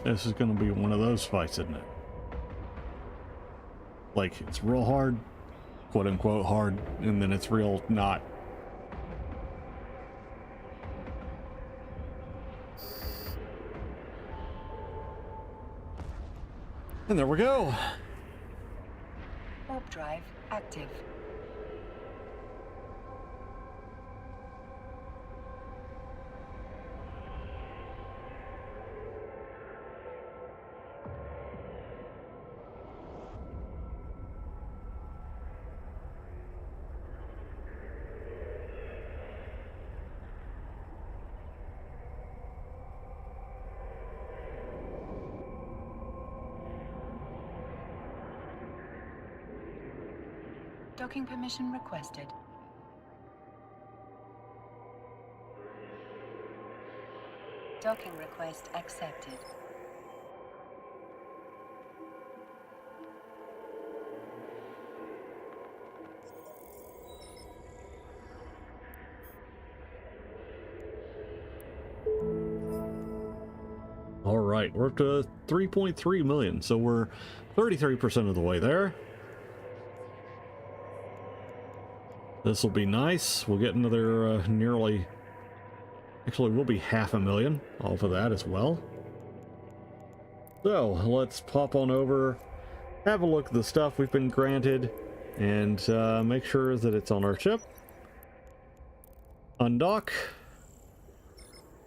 This is going to be one of those fights, isn't it? Like, it's real hard, quote unquote hard, and then it's real not. And there we go. Warp drive active. Docking permission requested. Docking request accepted. All right, we're up to 3.3 million, so we're 33% of the way there. This will be nice. We'll get another nearly... Actually, we'll be 500,000 off of that as well. So, let's pop on over, have a look at the stuff we've been granted, and make sure that it's on our ship. Undock.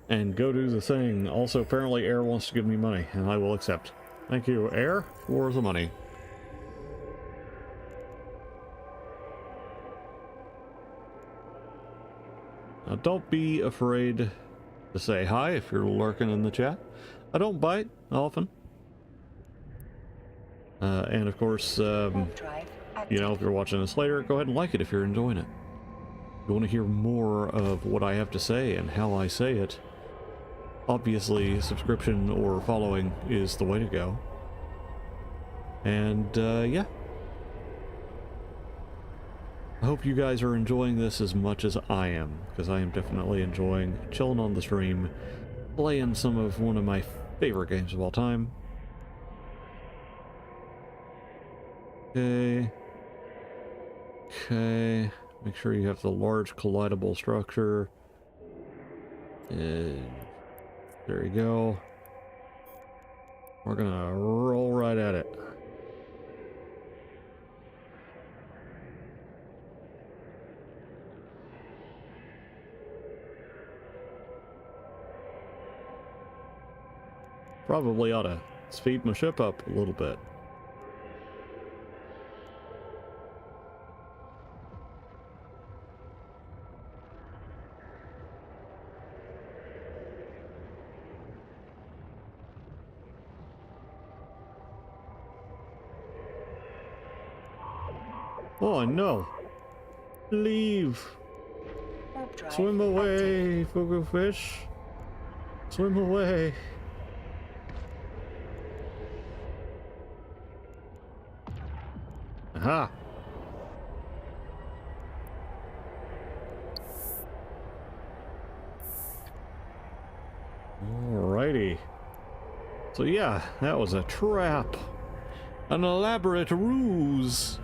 And go do the thing. Also, apparently Air wants to give me money, and I will accept. Thank you, Air, for the money. Now, don't be afraid to say hi if you're lurking in the chat. I don't bite often. And of course, you know, if you're watching this later, go ahead and like it if you're enjoying it. If you want to hear more of what I have to say and how I say it, obviously subscription or following is the way to go. And yeah, I hope you guys are enjoying this as much as I am, because I am definitely enjoying chilling on the stream, playing some of one of my favorite games of all time. Okay. Okay. Make sure you have the large collidable structure. There you go. We're gonna roll right at it. Probably ought to speed my ship up a little bit. Oh no! Leave! Swim away, Fugu fish! Swim away! Aha! Alrighty. So yeah, that was a trap. An elaborate ruse.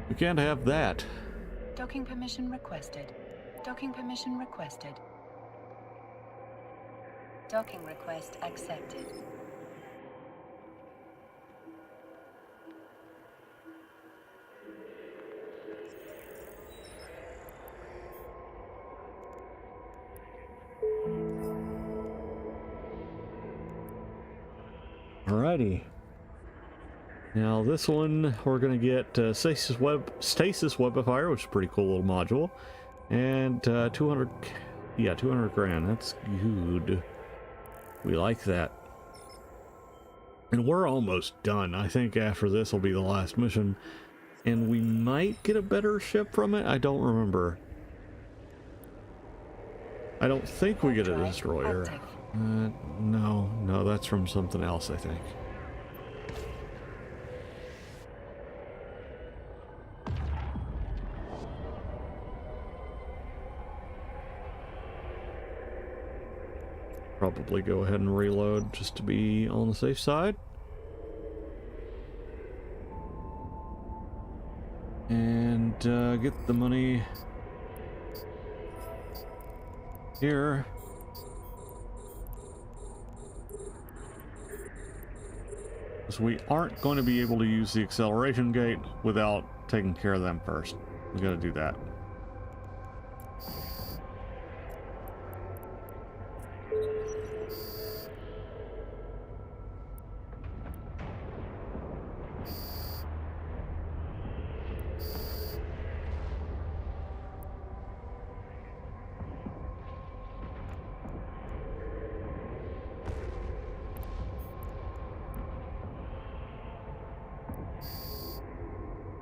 We can't have that. Docking permission requested. Docking permission requested. Docking request accepted. Alrighty. Now this one, we're gonna get Stasis Webifier, which is a pretty cool little module, and 200, yeah, 200 grand. That's good. We like that. And we're almost done. I think after this will be the last mission, and we might get a better ship from it. I don't remember. I don't think we get a destroyer. No, that's from something else, I think. Probably go ahead and reload just to be on the safe side. And get the money here. So we aren't going to be able to use the acceleration gate without taking care of them first. We gotta do that.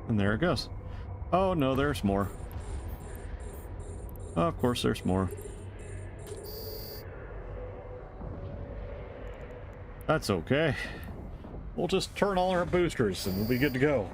And there it goes. Oh no, there's more. Oh, of course there's more. That's okay. We'll just turn all our boosters and we'll be good to go.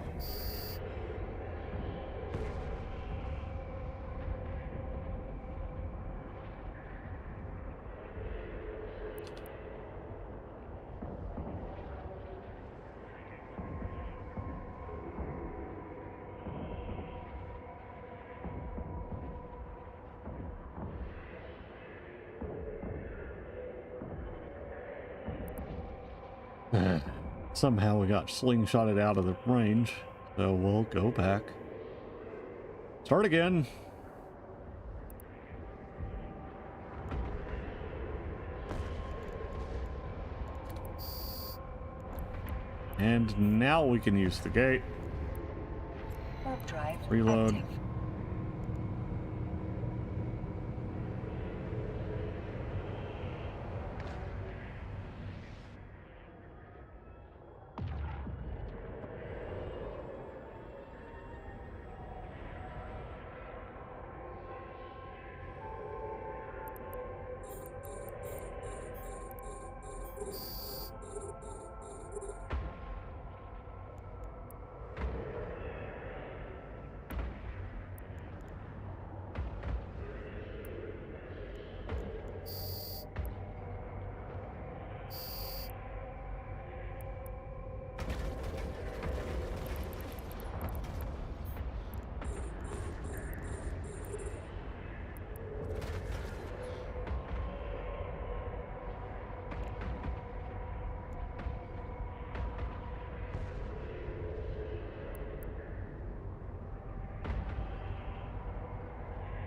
Somehow we got slingshotted out of the range. So we'll go back. Start again. And now we can use the gate. Warp drive Reload. active.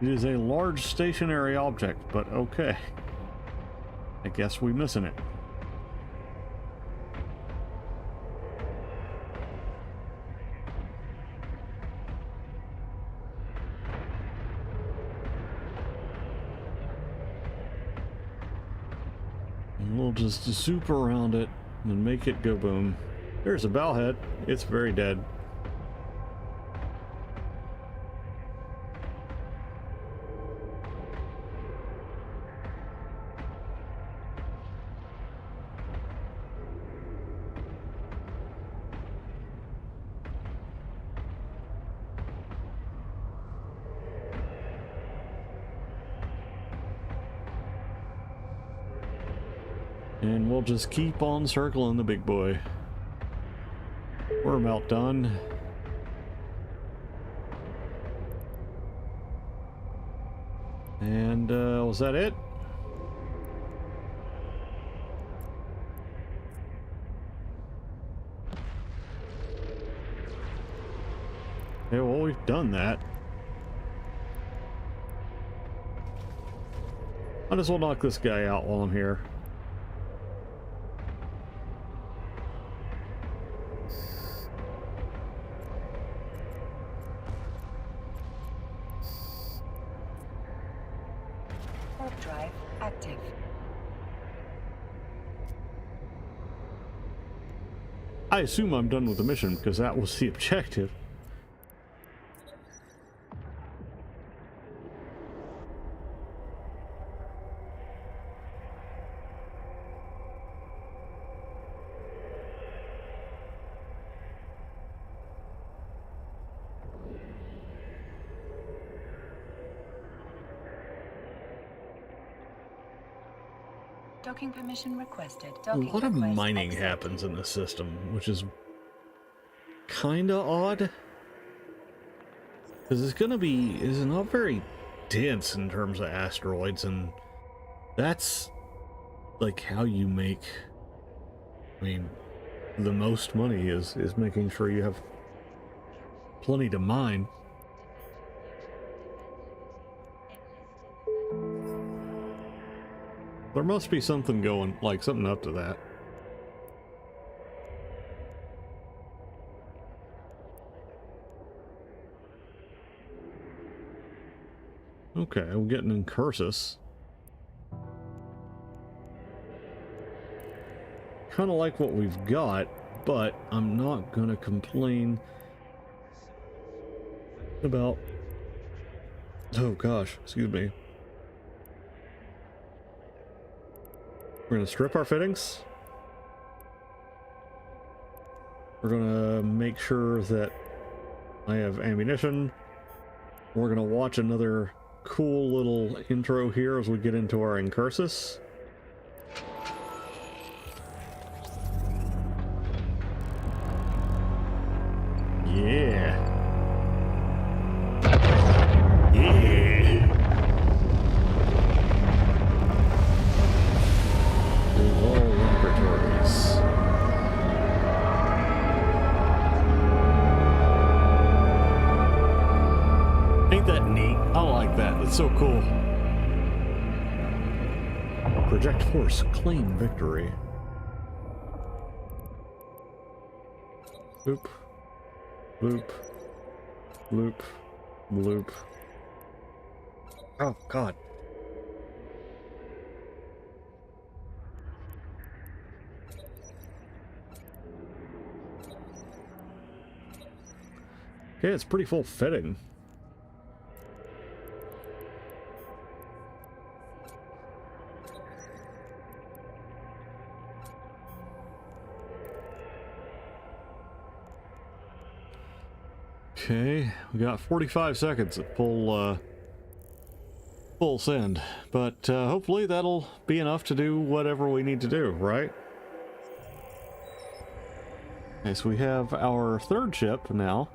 It is a large stationary object, but okay. I guess we're missing it. And we'll just zoop around it and make it go boom. There's a bowhead. It's very dead. And we'll just keep on circling the big boy. We're about done. And was that it? Yeah, well, we've done that. Might as well knock this guy out while I'm here. Warp drive active. I assume I'm done with the mission because that was the objective. Docking permission requested. A Docking lot of request mining accepted. happens in this system, which is kind of odd. Because it's not very dense in terms of asteroids, and that's like how you make, I mean, the most money is making sure you have plenty to mine. There must be something going, like something up to that. Okay, we're getting in Cursus. Kind of like what we've got, but I'm not gonna complain about... Oh gosh, excuse me. We're gonna strip our fittings. We're gonna make sure that I have ammunition. We're gonna watch another cool little intro here as we get into our incursus. Yeah. Yeah. All laboratories. that's so cool. Project Force, claim victory. Bloop. Bloop. Bloop. Bloop. Oh, God. Okay, it's pretty full fitting. Okay, we got 45 seconds at full send, but hopefully that'll be enough to do whatever we need to do, right? Okay, so we have our third ship now,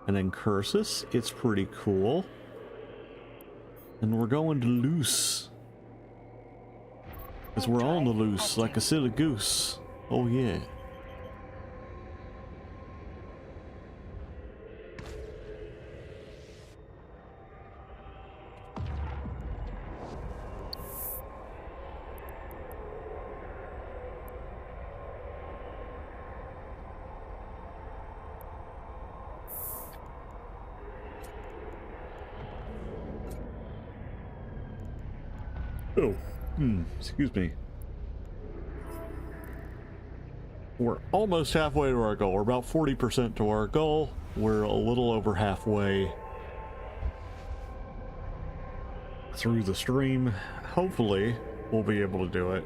and then Cursus. It's pretty cool, and we're going to loose, because we're on the loose like a silly goose. Oh yeah. Oh, excuse me. We're almost halfway to our goal. We're about 40% to our goal. We're a little over halfway through the stream. Hopefully, we'll be able to do it.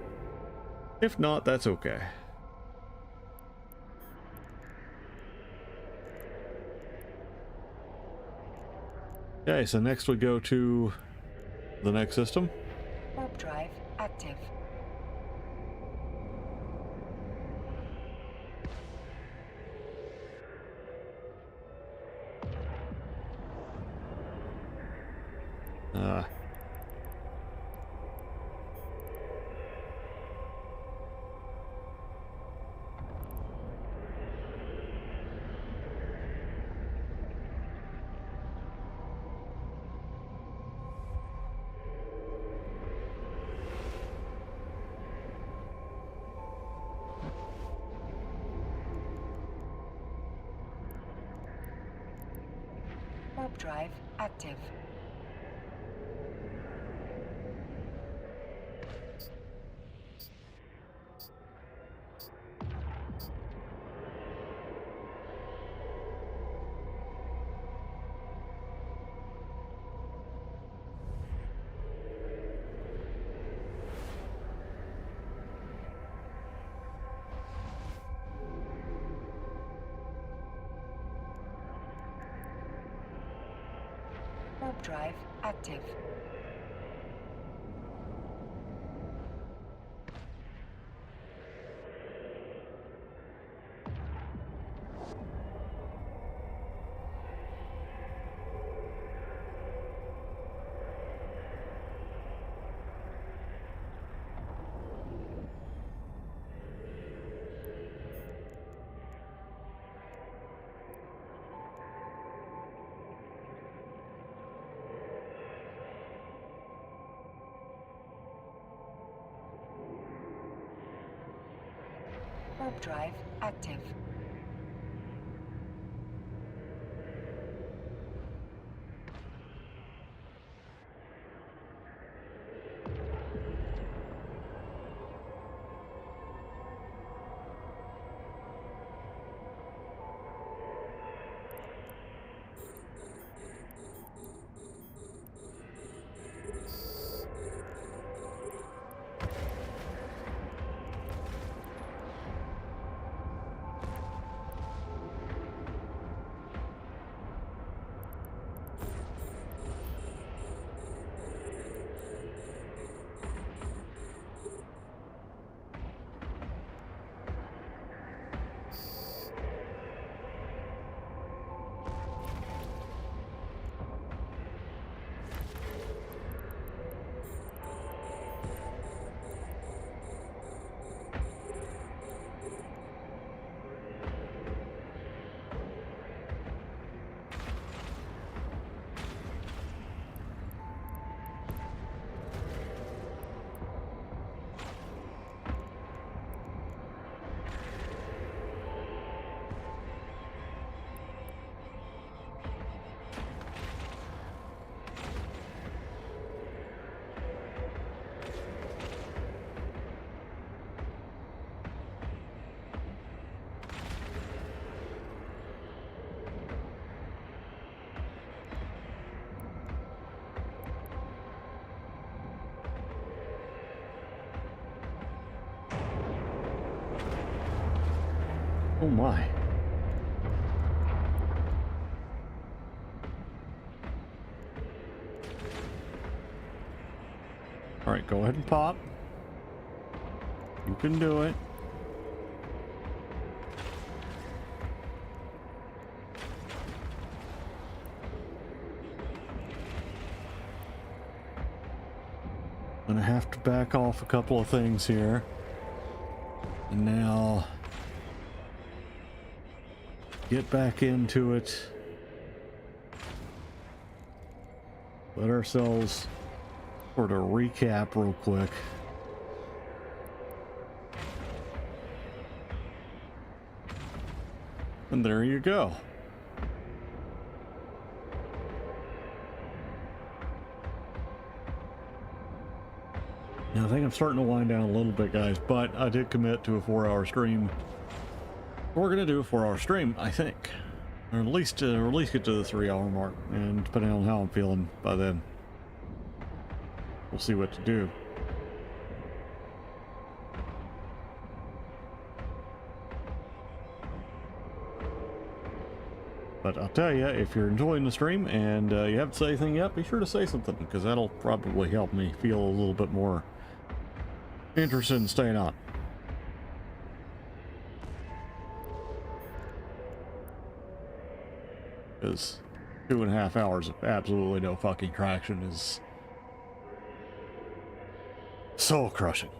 If not, that's okay. Okay, so next we go to the next system. Warp drive active. Warp drive active. Warp drive active. Warp drive active. Oh my. Alright, go ahead and pop. You can do it. Gonna have to back off a couple of things here. And now get back into it. Let ourselves sort of recap real quick. And there you go. Now I think I'm starting to wind down a little bit, guys, but I did commit to a 4-hour stream. We're gonna do a 4-hour stream, I think, or at least get to the 3-hour mark, and depending on how I'm feeling by then, we'll see what to do. But I'll tell you, if you're enjoying the stream and you haven't said anything yet, be sure to say something, because that'll probably help me feel a little bit more interested in staying on. Because 2.5 hours of absolutely no fucking traction is soul crushing.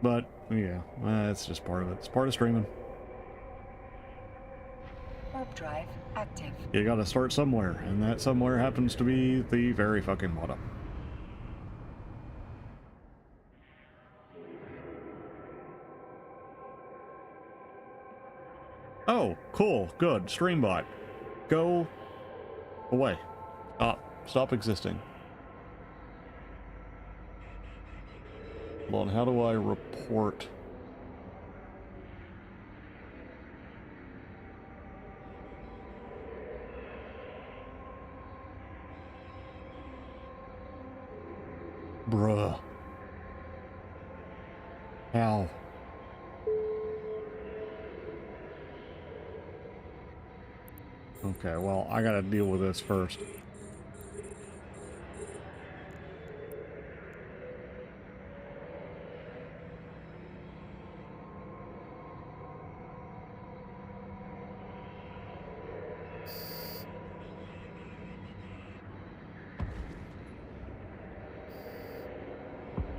But yeah, that's just part of it. It's part of streaming. Warp drive active. You gotta start somewhere, and that somewhere happens to be the very fucking bottom. Oh, cool, good. Streambot. Go away. Stop existing. Hold on, how do I report? Bruh. How? Okay, well, I gotta deal with this first.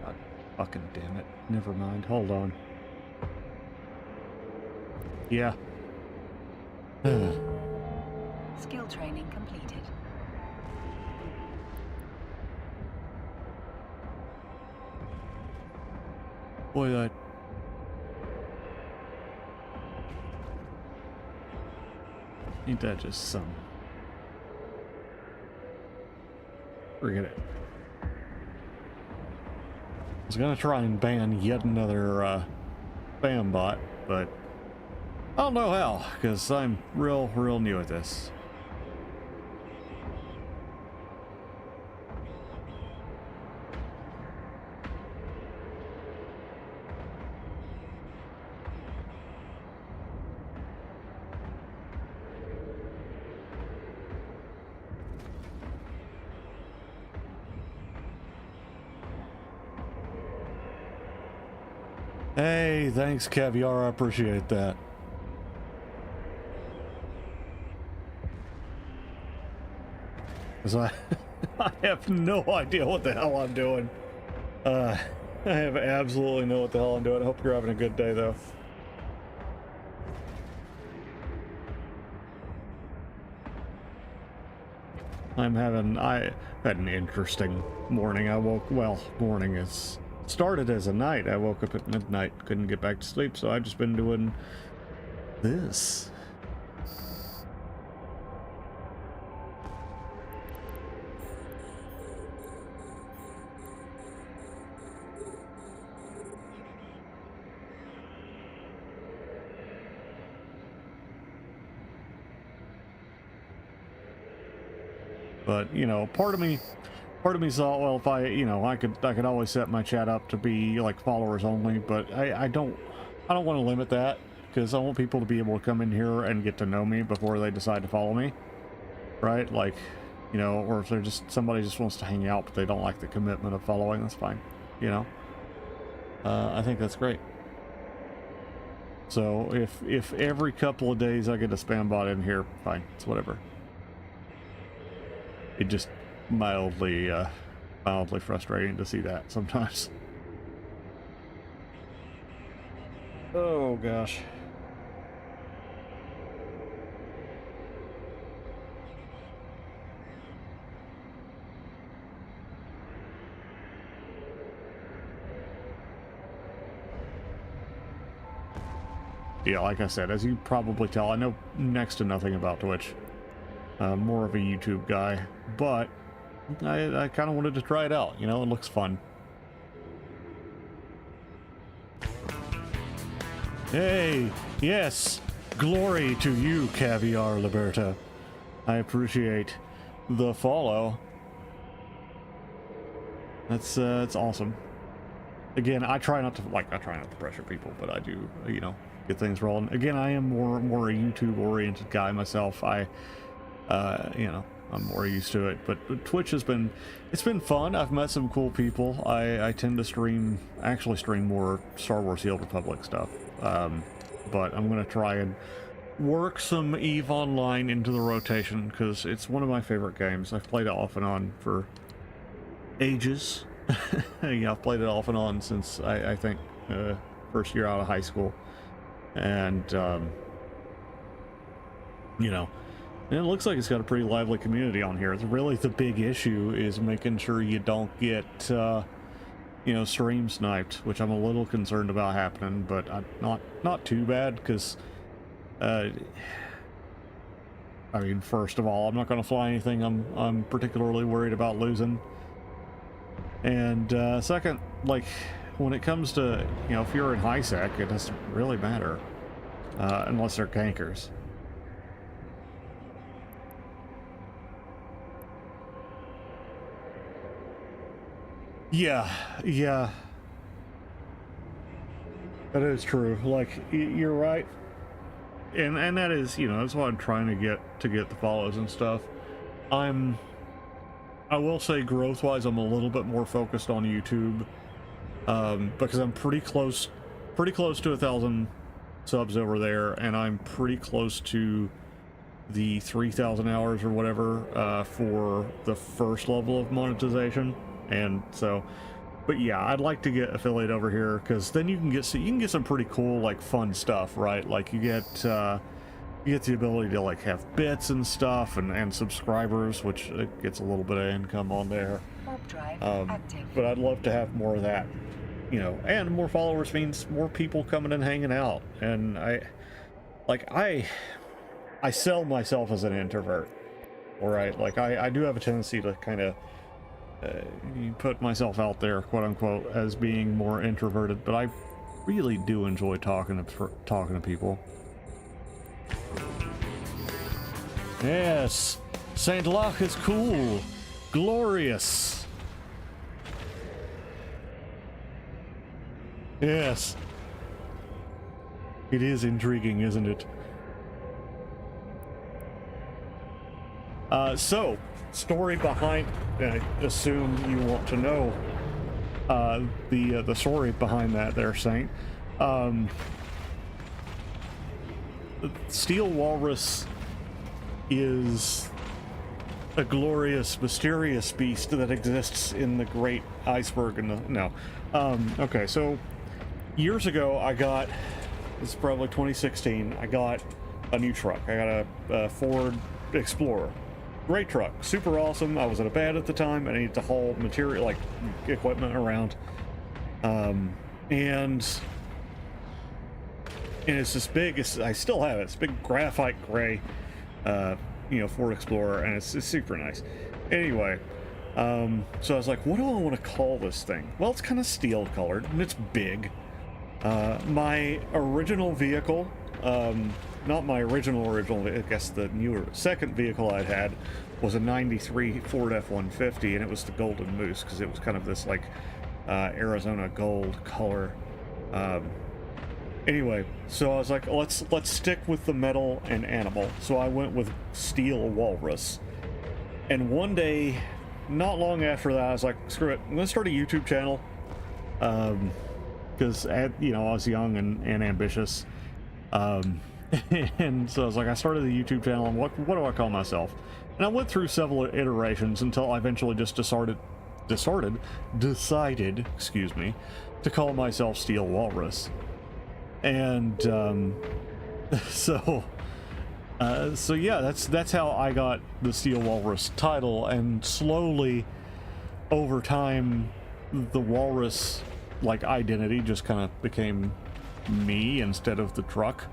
God fucking damn it. Never mind. Hold on. Yeah. Skill training completed. Boy, that... Ain't that just some... Forget it. I was gonna try and ban yet another spam bot, but I don't know how, because I'm real new at this. Hey, thanks, Caviar. I appreciate that. Because I have no idea what the hell I'm doing. I have absolutely no what the hell I'm doing. I hope you're having a good day, though. I had an interesting morning. Morning is started as a night. I woke up at midnight, couldn't get back to sleep, so I've just been doing this. But, you know, part of me part of me thought, well, if I could always set my chat up to be like followers only, but I don't want to limit that, because I want people to be able to come in here and get to know me before they decide to follow me, right? Like, or if they're somebody just wants to hang out but they don't like the commitment of following, that's fine, I think that's great. So if every couple of days I get a spam bot in here, fine, it's whatever. It just mildly frustrating to see that sometimes. Oh gosh. Yeah, like I said, as you probably tell, I know next to nothing about Twitch. More of a YouTube guy, but I kind of wanted to try it out. It looks fun. Hey, yes, glory to you, Caviar Liberta. I appreciate the follow. That's awesome. Again, I try not to pressure people, but I do, get things rolling. Again, I am more a YouTube oriented guy myself. I'm more used to it, but Twitch it's been fun. I've met some cool people. I tend to actually stream more Star Wars: The Old Republic stuff. But I'm gonna try and work some EVE Online into the rotation, because it's one of my favorite games. I've played it off and on for ages. I've played it off and on since I think first year out of high school, and and it looks like it's got a pretty lively community on here. It's really the big issue is making sure you don't get stream sniped, which I'm a little concerned about happening, but not too bad, because first of all, I'm not going to fly anything I'm particularly worried about losing. And second, like, when it comes to, if you're in high sec, it doesn't really matter, unless they're gankers. Yeah, that is true. Like, you're right, and that is, that's why I'm trying to get the follows and stuff. I will say, growth-wise, I'm a little bit more focused on YouTube, because I'm pretty close to 1,000 subs over there, and I'm pretty close to the 3,000 hours or whatever for the first level of monetization. And so, but yeah, I'd like to get affiliate over here, because then you can get some pretty cool, like, fun stuff, right? Like, you get the ability to, like, have bits and stuff, and subscribers, which gets a little bit of income on there. But I'd love to have more of that, and more followers means more people coming and hanging out. And I sell myself as an introvert, all right? Like, I do have a tendency to kind of put myself out there, quote unquote, as being more introverted, but I really do enjoy talking to people. Yes, Saint Locke is cool, glorious. Yes, it is intriguing, isn't it? So, story behind, I assume you want to know the story behind that there, Saint. Steel Walrus is a glorious, mysterious beast that exists in the Great Iceberg. Okay, so years ago this is probably 2016, I got a new truck. I got a Ford Explorer. Great truck, super awesome. I was at a band at the time, and I needed to haul material, like equipment around. And it's this big, I still have it, it's big graphite gray, Ford Explorer, and it's super nice. Anyway, so I was like, what do I want to call this thing? Well, it's kind of steel colored, and it's big. My original vehicle, not my original, I guess the newer second vehicle I'd had was a 93 Ford F-150, and it was the Golden Moose, because it was kind of this, like, Arizona gold color. Anyway, so I was like, let's stick with the metal and animal. So I went with Steel Walrus. And one day, not long after that, I was like, screw it, I'm gonna start a YouTube channel. Because, you know, I was young and ambitious. And so I was like, I started the YouTube channel, and what do I call myself? And I went through several iterations until I eventually just decided, excuse me, to call myself Steel Walrus. And so yeah, that's how I got the Steel Walrus title, and slowly over time the walrus like identity just kind of became me instead of the truck,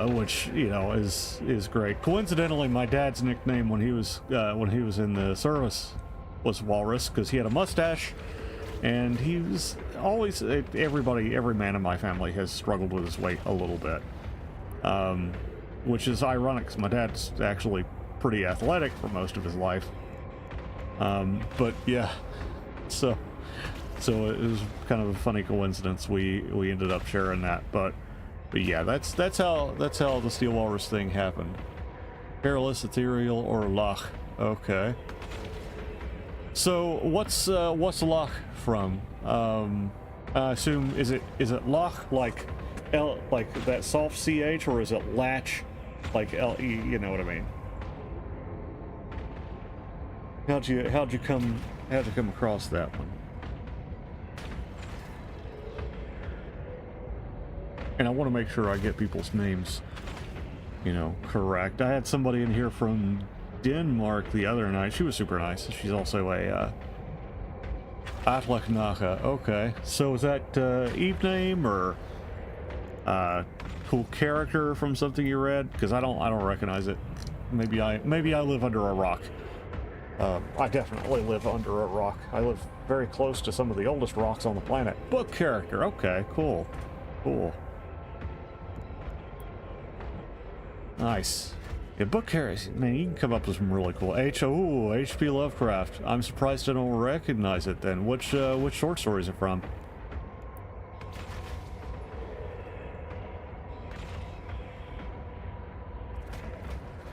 which, you know, is great. Coincidentally, my dad's nickname when he was in the service was Walrus, because he had a mustache, and he was always, every man in my family has struggled with his weight a little bit, which is ironic because my dad's actually pretty athletic for most of his life. But yeah, so it was kind of a funny coincidence we ended up sharing that. But yeah, that's how the Steel Walrus thing happened. Careless, ethereal, or Lach. Okay. So what's Lach from? I assume is it Lach like L, like that soft CH, or is it latch like LE? You know what I mean? How'd you come across that one? And I want to make sure I get people's names, you know, correct. I had somebody in here from Denmark the other night. She was super nice. She's also a Atlaknacha. Okay, so is that Eve name or cool character from something you read? Because I don't recognize it. Maybe I live under a rock. I definitely live under a rock. I live very close to some of the oldest rocks on the planet. Book character. Okay, cool. Nice. Yeah, book characters, man, you can come up with some really cool. H.P. Lovecraft. I'm surprised I don't recognize it then. Which short story is it from?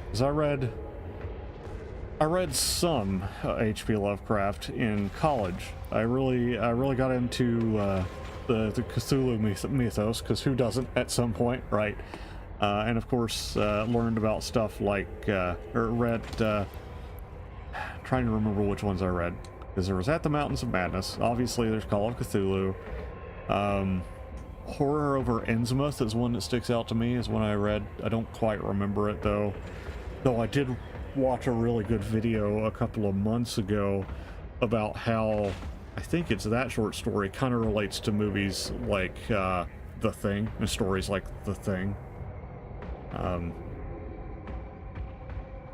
Because I read some H.P. Lovecraft in college. I really got into the Cthulhu mythos, because who doesn't at some point, right? And of course, learned about stuff like, or read, trying to remember which ones I read, because there was At the Mountains of Madness, obviously there's Call of Cthulhu, Horror Over Innsmouth is one that sticks out to me, is one I read. I don't quite remember it though I did watch a really good video a couple of months ago about how, I think it's that short story kind of relates to movies like The Thing, and stories like The Thing.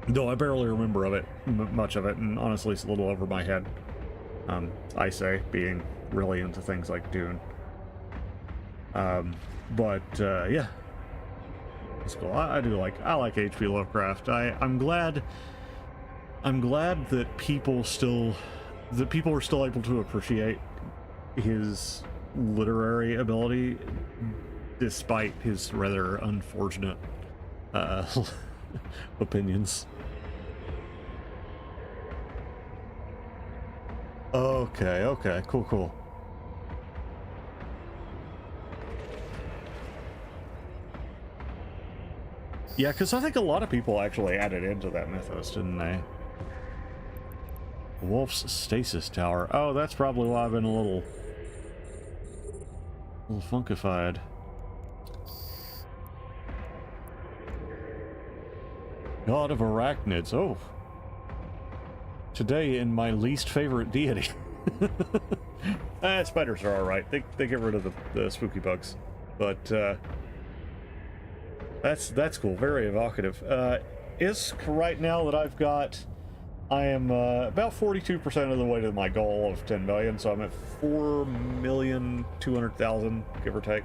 Though I barely remember of it, much of it, and honestly it's a little over my head. I say, being really into things like Dune. Yeah, it's cool. I like H.P. Lovecraft. I'm glad that people are still able to appreciate his literary ability despite his rather unfortunate opinions. Okay, cool. Yeah, because I think a lot of people actually added into that mythos, didn't they? Wolf's Stasis Tower. Oh, that's probably why I've been a little funkified. God of Arachnids. Oh. Today in my least favorite deity. Spiders are alright. They get rid of the spooky bugs. But, that's cool. Very evocative. Is right now that I am about 42% of the way to my goal of 10 million, so I'm at 4,200,000, give or take.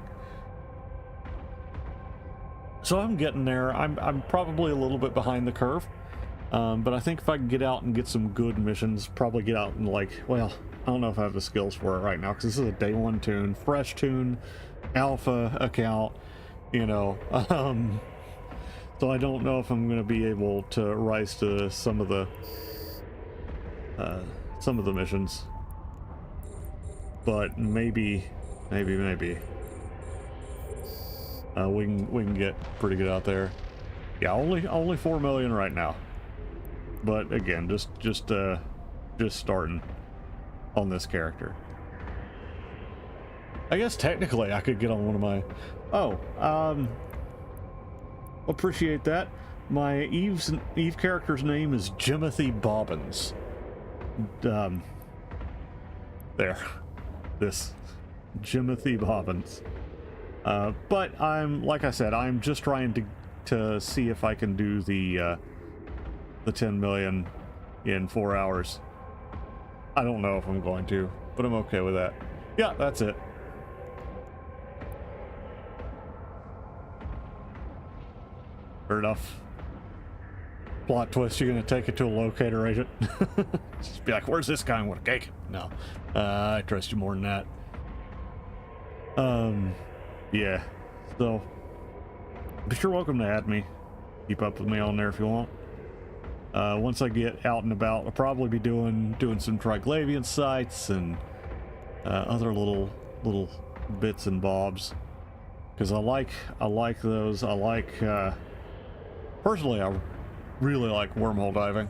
So I'm getting there. I'm probably a little bit behind the curve. But I think if I can get out and get some good missions, probably get out and like, well, I don't know if I have the skills for it right now, because this is a day one tune, fresh tune, alpha account, you know. So I don't know if I'm going to be able to rise to some of the missions. But maybe. We can get pretty good out there. Yeah, only 4 million right now. But again, just starting on this character. I guess technically I could get on one of my... appreciate that. My Eve character's name is Jimothy Bobbins. There. This. Jimothy Bobbins. But like I said, I'm just trying to see if I can do the 10 million in 4 hours. I don't know if I'm going to, but I'm okay with that. Yeah, that's it. Fair enough. Plot twist, you're gonna take it to a locator agent. Just be like, where's this guy? I want to cake him. No. I trust you more than that. Yeah. So, be sure welcome to add me. Keep up with me on there if you want. Once I get out and about, I'll probably be doing some Triglavian sites and other little bits and bobs, because I like those. I like personally, I really like wormhole diving.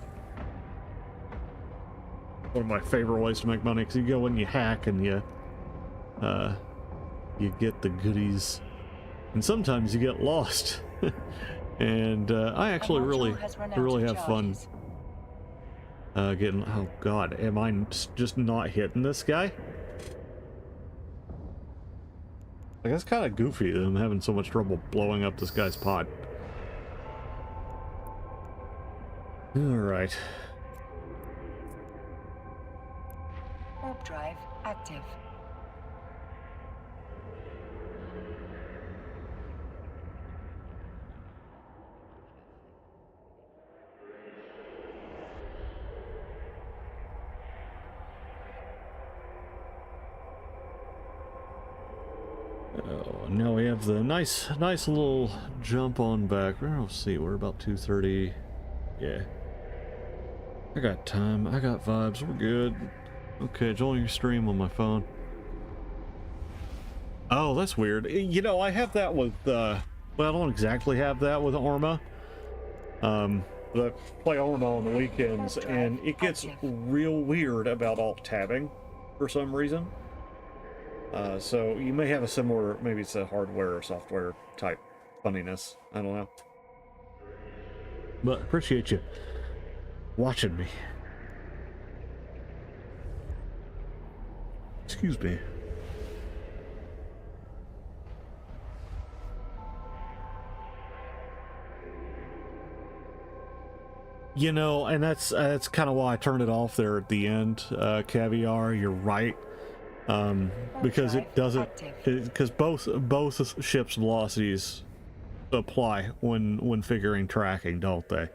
One of my favorite ways to make money, because you go and you hack and you get the goodies, and sometimes you get lost. And I actually really have fun getting... Oh god, am I just not hitting this guy? Like, that's kind of goofy that I'm having so much trouble blowing up this guy's pod. Alright. Warp drive active. Oh, now we have the nice little jump on back. Let's see, we're about 2:30. Yeah. I got time, I got vibes, we're good. Okay, join your stream on my phone. Oh, that's weird. You know, I have that with, well, I don't exactly have that with Orma. But I play Orma on the weekends, and it gets real weird about alt-tabbing for some reason. So you may have a similar, maybe it's a hardware or software type funniness. I don't know. But appreciate you watching me. Excuse me. You know, and that's kind of why I turned it off there at the end. Caviar, you're right. Because it doesn't, because both ships' velocities apply when figuring tracking, don't they?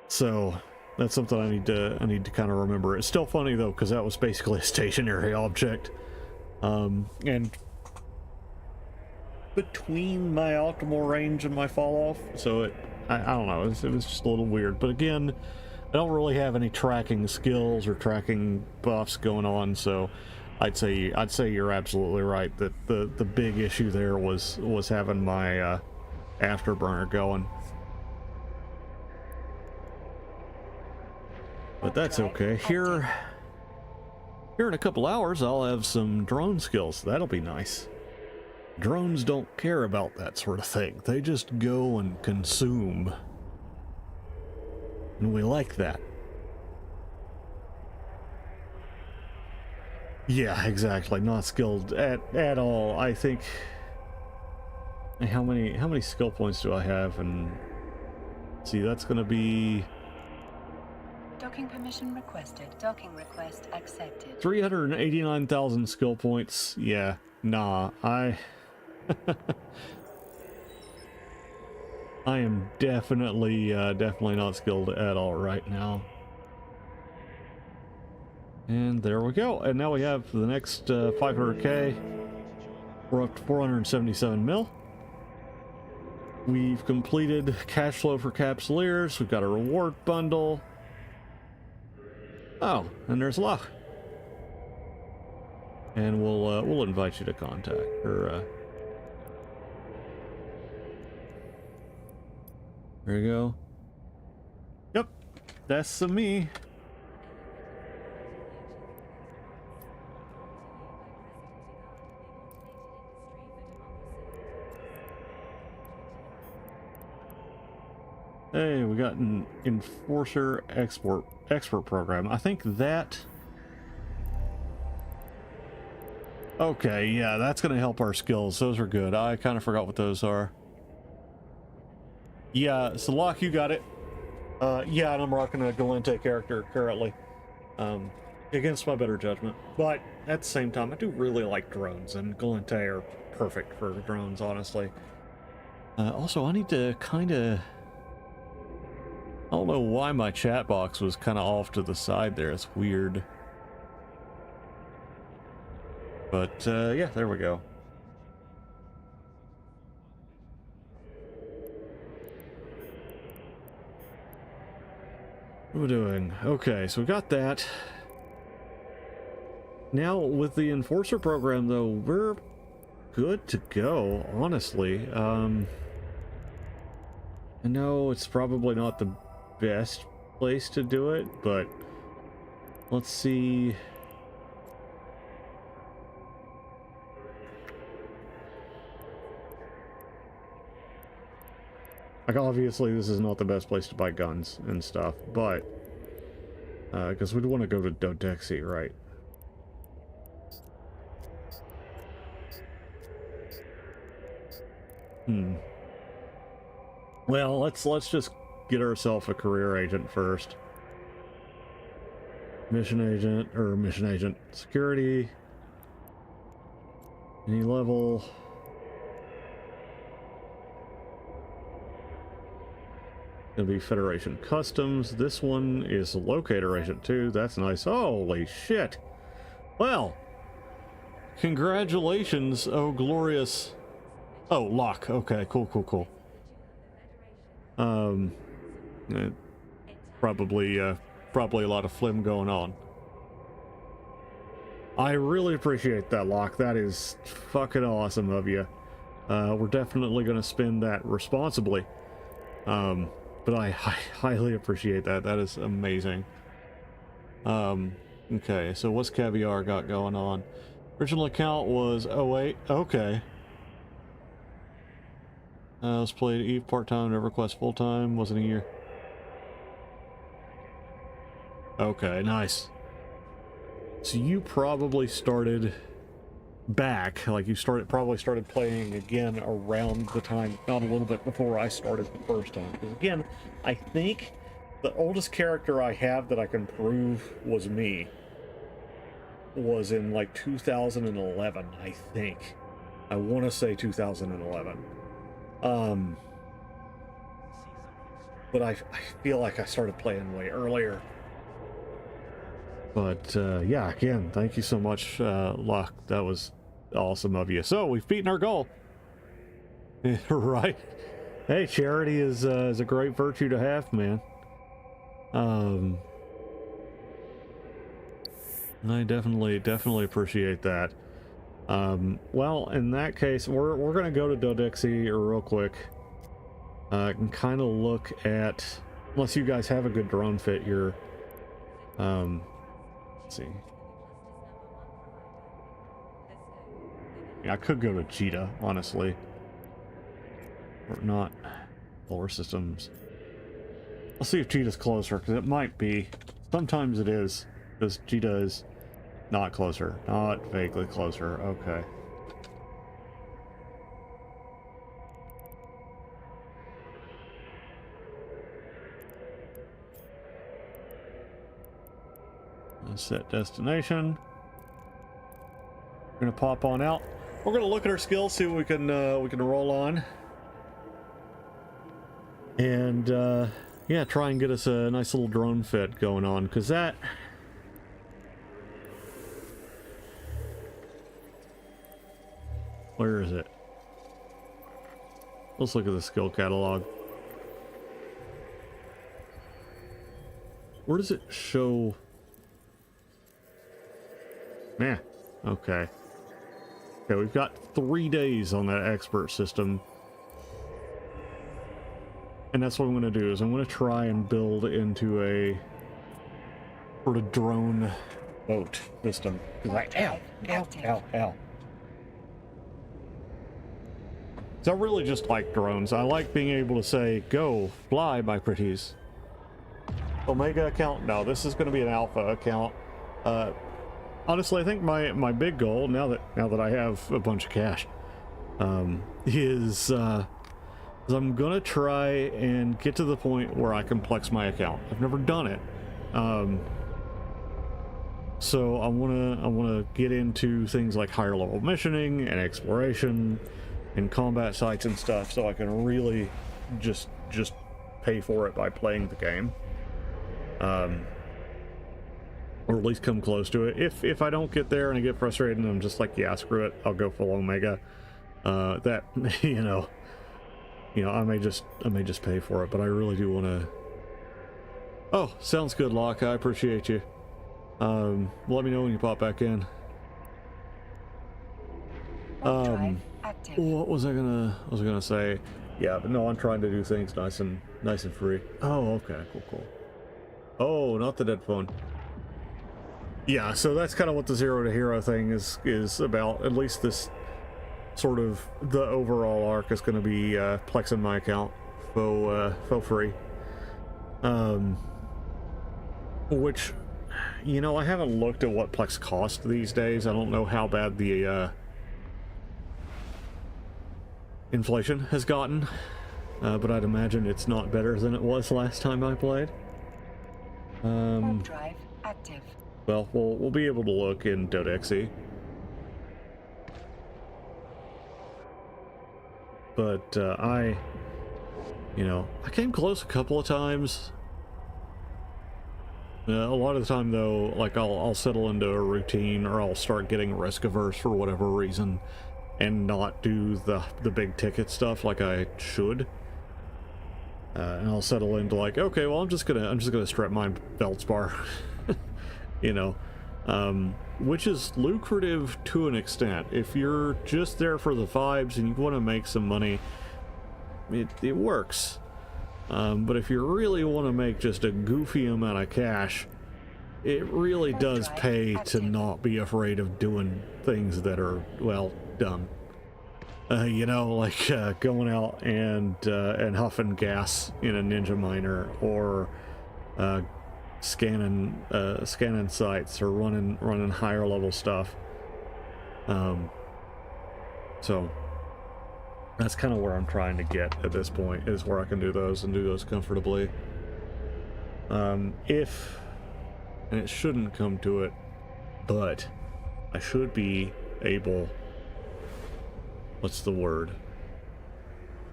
So that's something I need to kind of remember. It's still funny though, because that was basically a stationary object, and between my optimal range and my fall off, so I don't know, it was just a little weird. But again, I don't really have any tracking skills or tracking buffs going on, so I'd say you're absolutely right that the big issue there was having my afterburner going. But that's okay. Here in a couple hours, I'll have some drone skills. That'll be nice. Drones don't care about that sort of thing. They just go and consume. And we like that. Yeah, exactly. Not skilled at all. I think... How many skill points do I have? And see, that's going to be... Docking permission requested. Docking request accepted. 389,000 skill points. Yeah, nah, I am definitely not skilled at all right now. And there we go. And now we have the next 500k. We're up to 477 mil. We've completed cash flow for Capsuleers. We've got a reward bundle. Oh, and there's Locke. And we'll invite you to contact her. There you go. Yep, that's me. Hey, we got an Enforcer expert program. I think that... Okay, yeah, that's going to help our skills. Those are good. I kind of forgot what those are. Yeah, so Locke, you got it. Yeah, and I'm rocking a Galente character currently. Against my better judgment. But at the same time, I do really like drones, and Galente are perfect for drones, honestly. Also, I need to kind of... I don't know why my chat box was kind of off to the side there. It's weird. But, yeah, there we go. What are we doing? Okay, so we got that. Now, with the Enforcer program, though, we're good to go, honestly. I know it's probably not the best place to do it, but let's see. Like, obviously this is not the best place to buy guns and stuff, but because we'd want to go to Dodexy, right? Well, let's just get ourselves a career agent first. Mission agent, security, any level. Gonna be Federation Customs. This one is locator agent too. That's nice. Holy shit! Well, congratulations, oh glorious. Oh, Locke. Okay, cool. Probably a lot of phlegm going on. I really appreciate that, Locke. That is fucking awesome of you. We're definitely going to spend that responsibly. But I highly appreciate that. That is amazing. Okay, so what's Caviar got going on? Original account was 08. Okay. Let's play Eve part-time, EverQuest full-time. Wasn't a year. Okay, nice. So you probably started back, like you probably started playing again around the time, not a little bit before I started the first time. Because again, I think the oldest character I have that I can prove was me was in like 2011, I think. I want to say 2011. But I feel like I started playing way earlier. But yeah, again, thank you so much, Locke. That was awesome of you. So we've beaten our goal. Right? Hey, charity is a great virtue to have, man. I definitely appreciate that. Well, in that case, we're gonna go to Dodexy real quick. I can kind of look at, unless you guys have a good drone fit here. Let's see. Yeah, I could go to Cheetah, honestly. Or not. Polar Systems. I'll see if Cheetah's closer, because it might be. Sometimes it is, because Cheetah is not closer. Not vaguely closer. Okay. Let's set destination. We're gonna pop on out. We're gonna look at our skills, see what we can roll on. And yeah, try and get us a nice little drone fit going on, because that... Where is it? Let's look at the skill catalog. Where does it show? Nah, okay. Okay, we've got 3 days on that expert system. And that's what I'm going to do, is I'm going to try and build into a sort of drone boat system. Ow. So I really just like drones. I like being able to say, go, fly, my pretties. Omega account? No, this is going to be an alpha account. Honestly, I think my big goal, now that I have a bunch of cash, is I'm going to try and get to the point where I can plex my account. I've never done it. So I want to get into things like higher level missioning and exploration and combat sites and stuff, so I can really just pay for it by playing the game, or at least come close to it. If I don't get there and I get frustrated and I'm just like, yeah, screw it, I'll go full Omega. That you know, I may just pay for it, but I really do want to. Oh, sounds good, Locke. I appreciate you. Let me know when you pop back in. What was I gonna say? Yeah, but no, I'm trying to do things nice and free. Oh, okay, cool. Oh, not the dead phone. Yeah, so that's kind of what the Zero to Hero thing is about. At least this sort of the overall arc is going to be plexing my account for free. Which, I haven't looked at what Plex cost these days. I don't know how bad the inflation has gotten, but I'd imagine it's not better than it was last time I played. Drive active. Well, we'll be able to look in Dodexy. But I came close a couple of times. A lot of the time, though, like I'll settle into a routine, or I'll start getting risk averse for whatever reason, and not do the big ticket stuff like I should. And I'll settle into like, okay, well, I'm just gonna strip my Feldspar, which is lucrative to an extent. If you're just there for the vibes and you want to make some money, it works. But if you really want to make just a goofy amount of cash, it really does pay to not be afraid of doing things that are, well, dumb. Like going out and huffing gas in a ninja miner, or scanning sites, or running higher level stuff. So that's kind of where I'm trying to get at this point, is where I can do those and do those comfortably. And it shouldn't come to it, but I should be able, what's the word?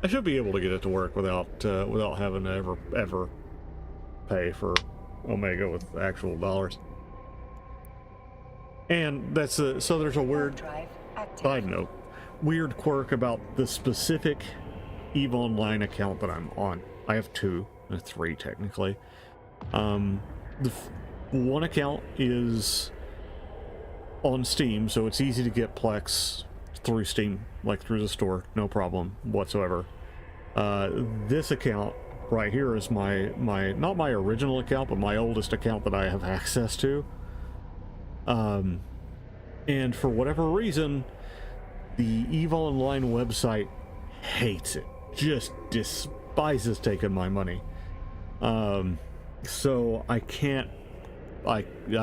I should be able to get it to work without having to ever pay for Omega with actual dollars. And that's so there's a weird side note, weird quirk about the specific EVE Online account that I'm on. I have 2, 3 technically. The one account is on Steam, so it's easy to get Plex through Steam, like through the store, no problem whatsoever. This account right here is my not my original account, but my oldest account that I have access to. And for whatever reason, the EVE Online website hates it, just despises taking my money. So I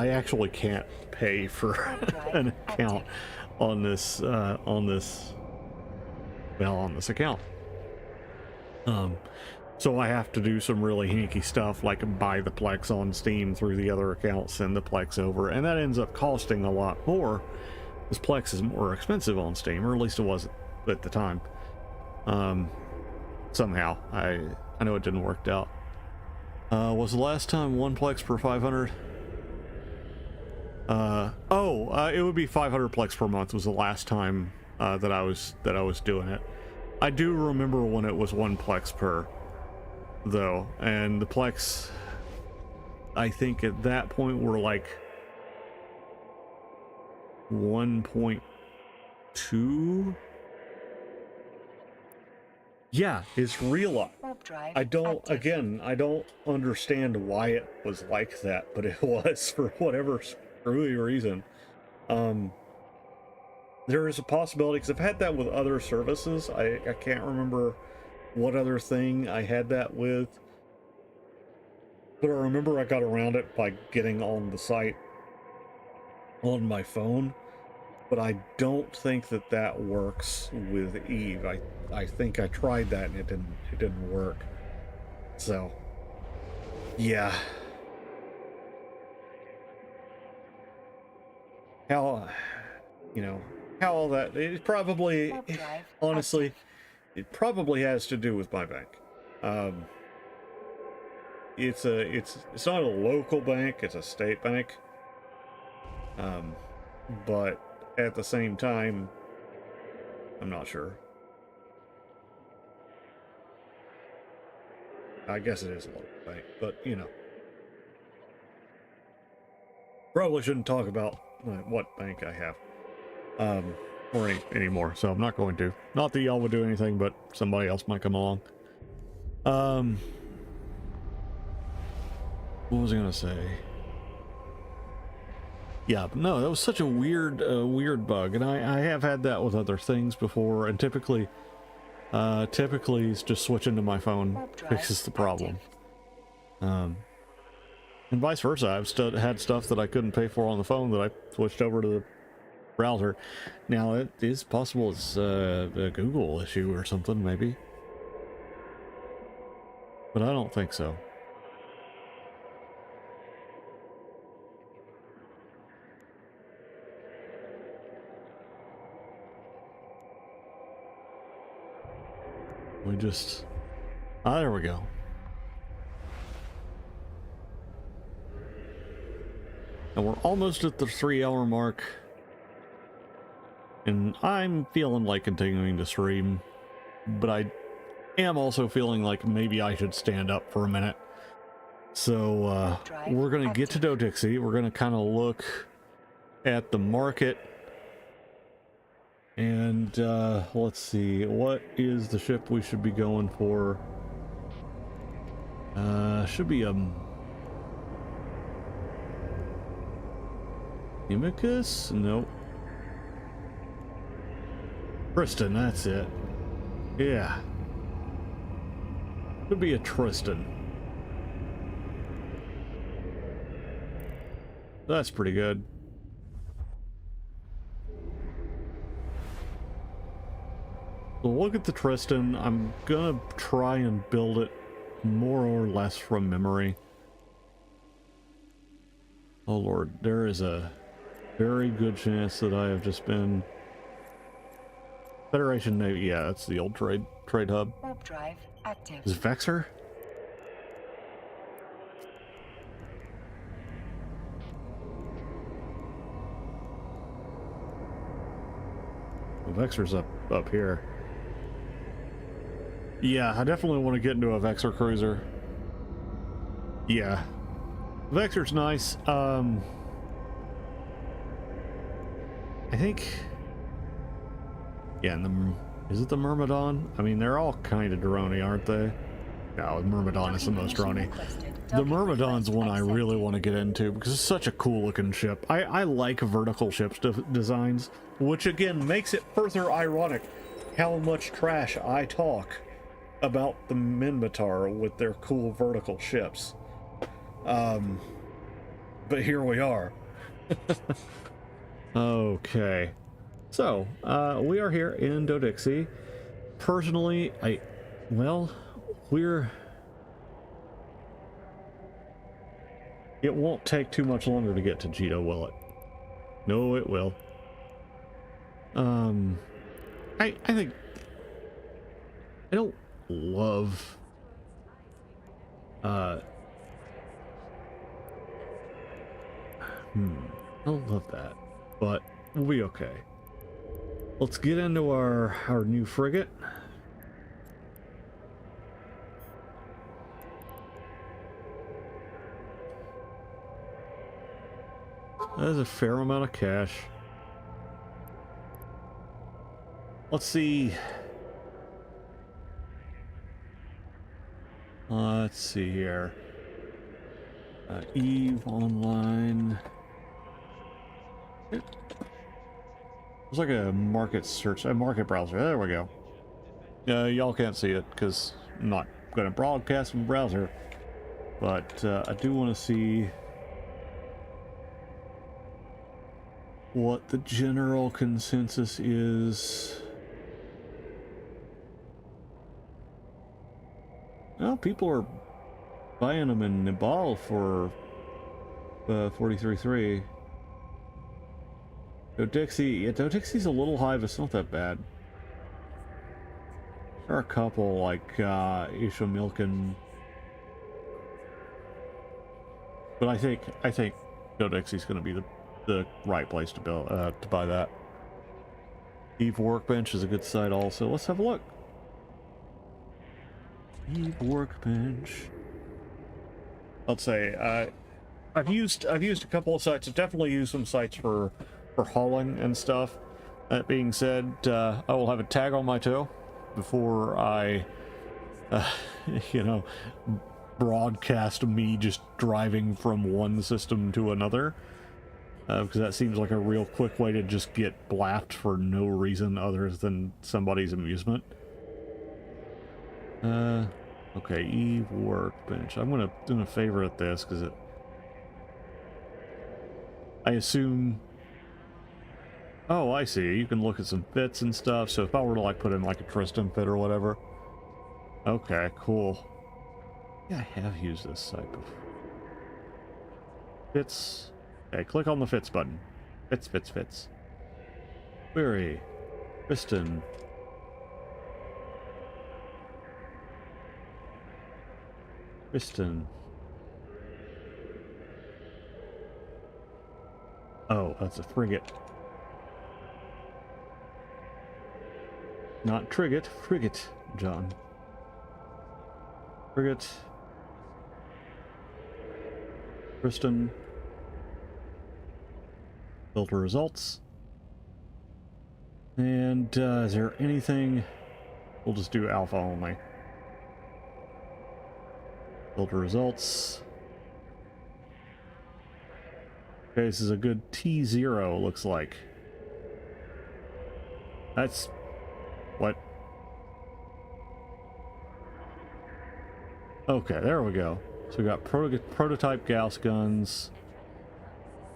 actually can't pay for an account on this account. So I have to do some really hinky stuff, like buy the Plex on Steam through the other account, send the Plex over, and that ends up costing a lot more, because Plex is more expensive on Steam, or at least it was at the time. Somehow I know it didn't work out. Was the last time 1 plex per 500? It would be 500 plex per month was the last time that I was doing it. I do remember when it was 1 plex per, though, and the plex, I think at that point were like 1.2. Yeah, it's real. I don't understand why it was like that, but it was for whatever screwy reason. There is a possibility, because I've had that with other services. I can't remember what other thing I had that with, but I remember I got around it by getting on the site on my phone, but I don't think that that works with Eve. I think I tried that and it didn't work. So, yeah. How all that, it probably, honestly, it probably has to do with my bank. It's not a local bank, it's a state bank. But at the same time, I'm not sure. I guess it is a local bank, but probably shouldn't talk about what bank I have. Or anymore, so I'm not going to. Not that y'all would do anything, but somebody else might come along. What was I gonna say? Yeah, but no, that was such a weird bug, and I have had that with other things before, and typically it's just switching to my phone fixes the problem. And vice versa, I've had stuff that I couldn't pay for on the phone that I switched over to the browser. Now, it is possible it's a Google issue or something, maybe. But I don't think so. We just... Ah, there we go. And we're almost at the 3-hour mark. And I'm feeling like continuing to stream, but I am also feeling like maybe I should stand up for a minute. So we're going to get to Do-Dixie. We're going to kind of look at the market. And let's see, what is the ship we should be going for? Should be Imicus? Nope. Tristan, that's it. Yeah. Could be a Tristan. That's pretty good. So look at the Tristan. I'm gonna try and build it more or less from memory. Oh Lord, there is a very good chance that I have just been... Federation Navy, yeah, that's the old trade hub. Warp drive active. Is it Vexor? Well, Vexor's up here. Yeah, I definitely want to get into a Vexor cruiser. Yeah. Vexor's nice. I think... Yeah, and is it the Myrmidon? I mean, they're all kind of drony, aren't they? No, the Myrmidon is the most drony. The Myrmidon's one I really want to get into because it's such a cool looking ship. I like vertical ship designs, which again makes it further ironic how much trash I talk about the Minmatar with their cool vertical ships. But here we are. Okay. So, we are here in Do-Dixie. Personally, it won't take too much longer to get to Jito, will it? No, it will. I think... I don't love I don't love that, but we'll be okay. Let's get into our new frigate. There's a fair amount of cash. Let's see. Let's see here. Eve Online. It's like a market search, a market browser. There we go. Y'all can't see it because I'm not going to broadcast from the browser. But I do want to see what the general consensus is. Well, people are buying them in Nepal for 43.3. Dixie, yeah, Dixie's a little high, but it's not that bad. There are a couple like Isha Milken, but I think Dixie's going to be the right place to buy that. Eve Workbench is a good site also. Let's have a look. Eve Workbench. Let's say I've used a couple of sites. I've definitely used some sites for hauling and stuff. That being said, I will have a tag on my toe before I you know, broadcast me just driving from one system to another, because that seems like a real quick way to just get blapped for no reason other than somebody's amusement. Okay, Eve Workbench. I'm gonna favorite this because I assume. Oh, I see. You can look at some fits and stuff. So if I were to like put in like a Tristan fit or whatever. Okay, cool. Yeah, I have used this site before. Fits. Okay, click on the fits button. Fits. Query. Tristan. Oh, that's a frigate. Not Trigget, frigate, John. Frigate. Tristan. Filter results. And is there anything? We'll just do alpha only. Filter results. Okay, this is a good T0, looks like. That's... what? Okay, there we go. So we got prototype Gauss guns,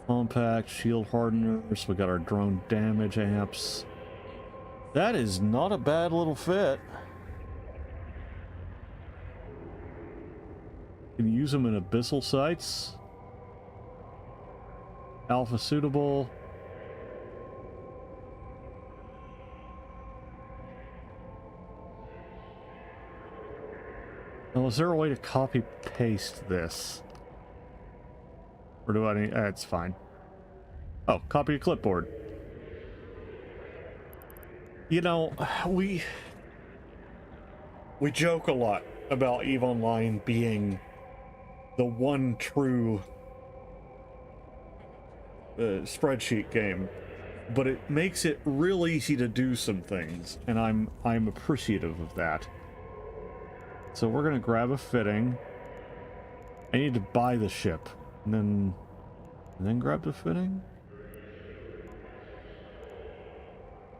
compact shield hardeners, we got our drone damage amps. That is not a bad little fit. Can use them in abyssal sites. Alpha suitable. Now, is there a way to copy paste this? Or do I need... it's fine. Oh, copy to clipboard. You know, we joke a lot about EVE Online being the one true spreadsheet game, but it makes it real easy to do some things, and I'm appreciative of that. So we're gonna grab a fitting. I need to buy the ship, and then grab the fitting.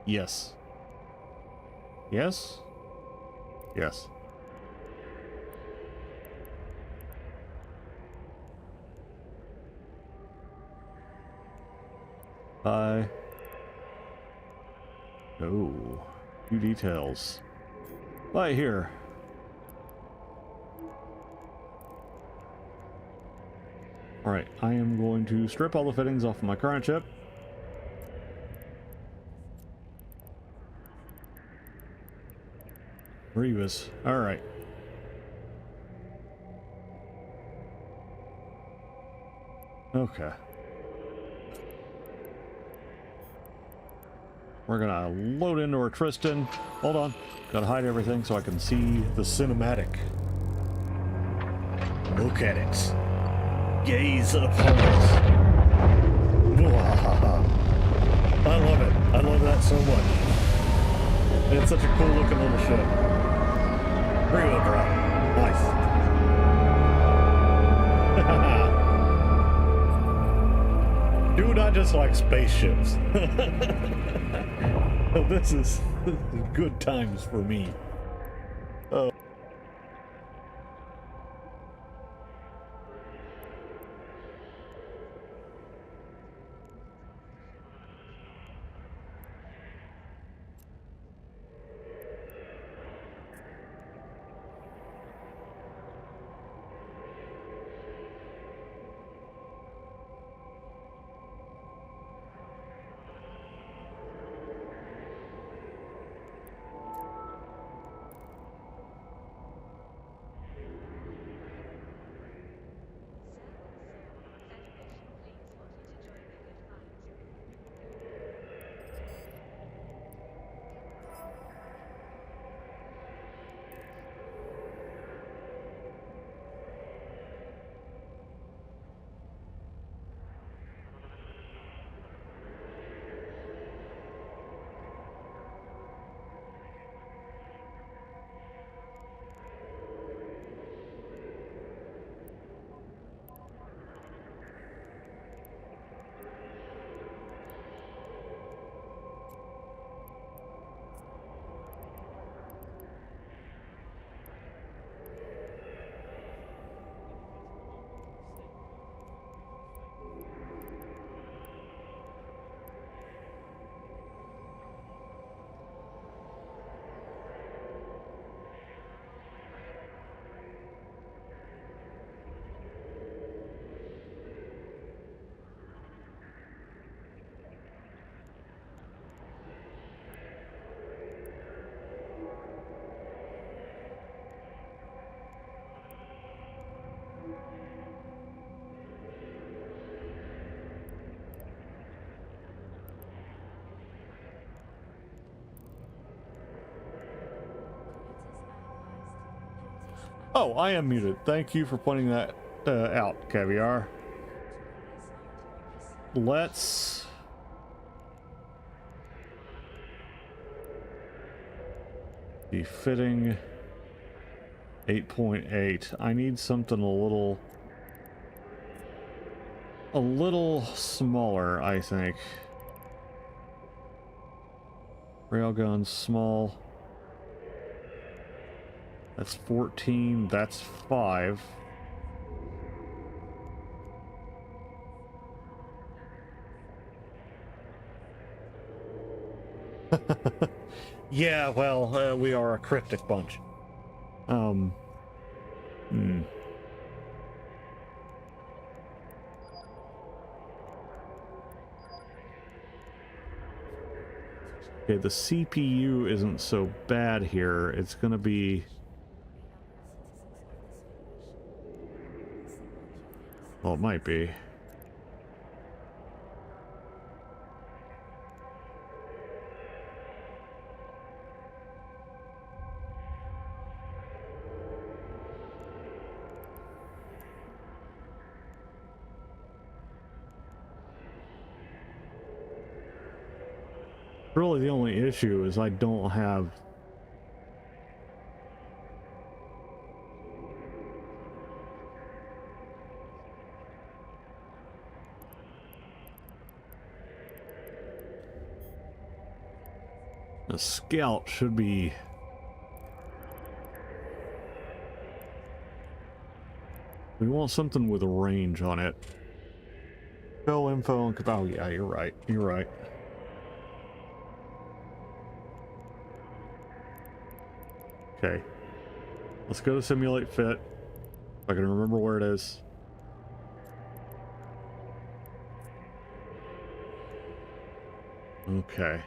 Yes. Yes. Yes. Oh, few details. Buy here. Alright, I am going to strip all the fittings off of my current chip. Grievous. Alright. Okay. We're gonna load into our Tristan. Hold on. Gotta hide everything so I can see the cinematic. Look at it. Gaze upon it. I love it. I love that so much. It's such a cool looking little ship. Bring it up, bro. Nice. Dude, I just like spaceships. This is good times for me. Oh, I am muted. Thank you for pointing that out, Caviar. Let's... be fitting 8.8. I need something a little smaller, I think. Railgun small. That's 14, that's 5. Yeah, well, we are a cryptic bunch. Okay, the CPU isn't so bad here. It's gonna be... well, it might be. Really, the only issue is I don't have... a scout should be... we want something with a range on it. Spell info and... oh yeah, you're right. You're right. Okay. Let's go to simulate fit. If I can remember where it is. Okay.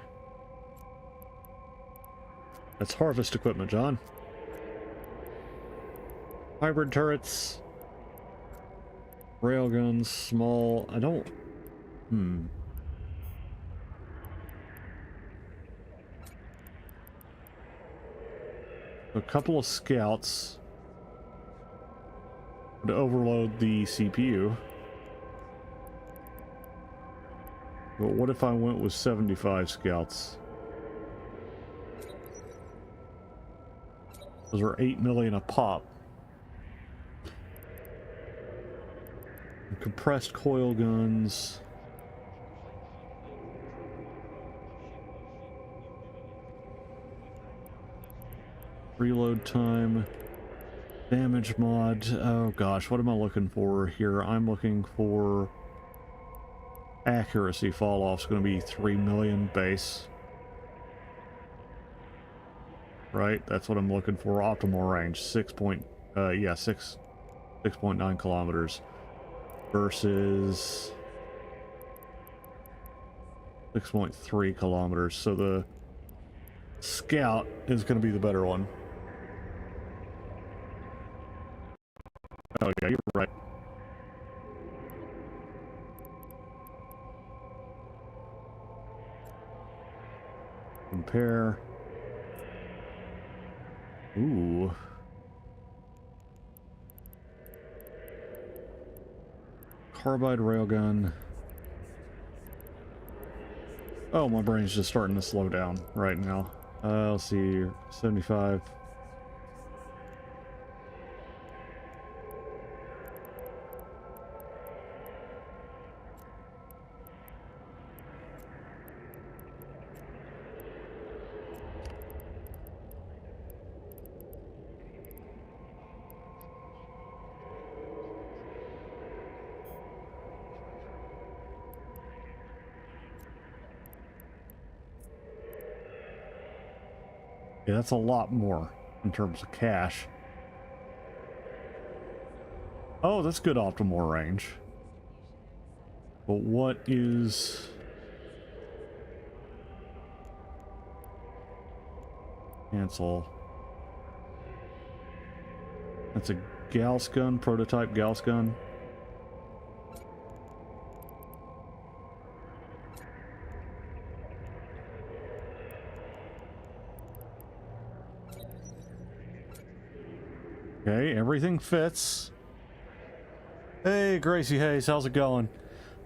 That's harvest equipment, John. Hybrid turrets. Railguns, small. I don't... A couple of scouts would overload the CPU. But what if I went with 75 scouts? Those are 8 million a pop. And compressed coil guns. Reload time. Damage mod. Oh gosh, what am I looking for here? I'm looking for accuracy fall off is going to be 3 million base. Right, that's what I'm looking for. Optimal range 6.9 kilometers versus 6.3 kilometers. So the Scout is going to be the better one. Oh yeah, you're right. Compare. Ooh. Carbide railgun. Oh, my brain's just starting to slow down right now. Let's see, 75. Yeah, that's a lot more in terms of cash. Oh, that's good optimal range. But what is... Cancel. That's a Gauss gun, prototype Gauss gun. Okay, everything fits. Hey, Gracie Hayes, how's it going?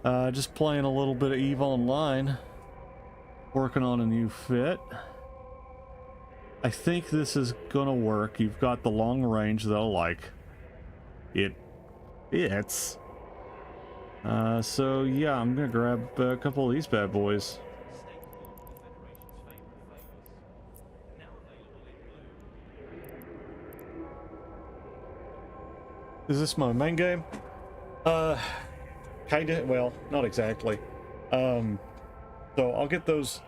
Just playing a little bit of EVE Online. Working on a new fit. I think this is gonna work. You've got the long range that I like. It fits. So yeah, I'm gonna grab a couple of these bad boys. Is this my main game? Kinda, well, not exactly. So I'll get those,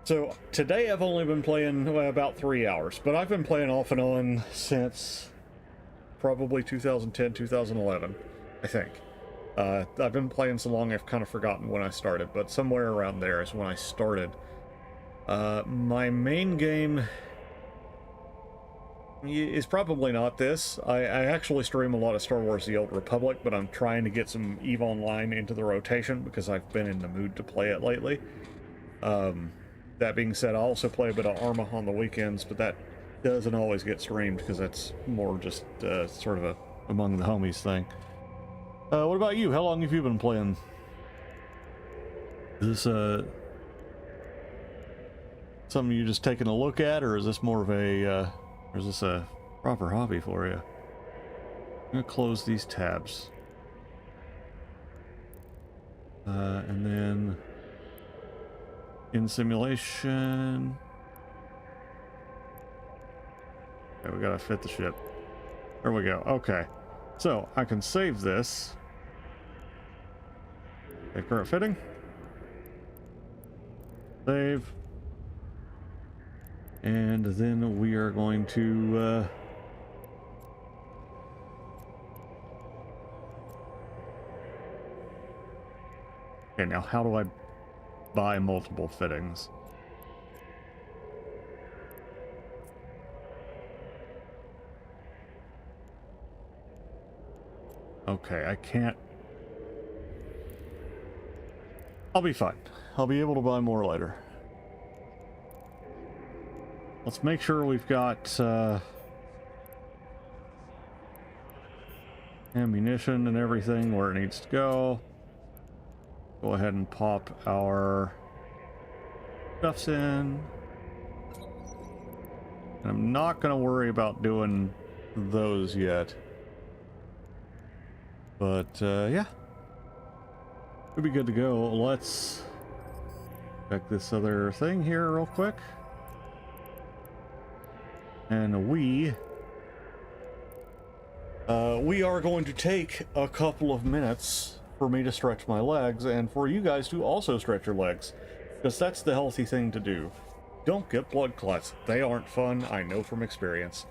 so today I've only been playing about 3 hours, but I've been playing off and on since probably 2010, 2011, I think. I've been playing so long I've kind of forgotten when I started, but somewhere around there is when I started. My main game is probably not this. I actually stream a lot of Star Wars The Old Republic, but I'm trying to get some EVE Online into the rotation because I've been in the mood to play it lately. That being said, I also play a bit of Arma on the weekends, but that doesn't always get streamed because that's more just sort of a among the homies thing. What about you? How long have you been playing? Is this something you're just taking a look at, or is this more of a or is this a proper hobby for you? I'm gonna close these tabs. And then in simulation. Okay, we gotta fit the ship. There we go. Okay. So I can save this. Okay, current fitting. Save. And then we are going to okay, now how do I buy multiple fittings? Okay, I can't... I'll be fine. I'll be able to buy more later. Let's make sure we've got ammunition and everything where it needs to go. Go ahead and pop our stuffs in. And I'm not going to worry about doing those yet. But, yeah. We'll be good to go. Let's check this other thing here real quick. And we are going to take a couple of minutes for me to stretch my legs and for you guys to also stretch your legs, because that's the healthy thing to do. Don't get blood clots. They aren't fun, I know from experience.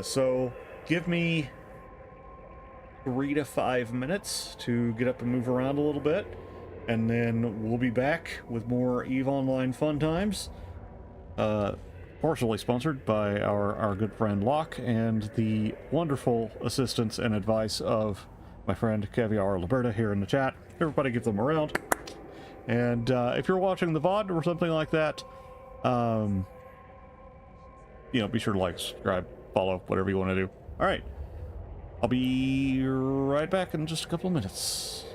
So give me 3 to 5 minutes to get up and move around a little bit, and then we'll be back with more EVE Online fun times. Partially sponsored by our good friend Locke and the wonderful assistance and advice of my friend Caviar Liberta here in the chat. Everybody give them a round. And if you're watching the VOD or something like that, you know, be sure to like, subscribe, follow, whatever you want to do. All right. I'll be right back in just a couple of minutes.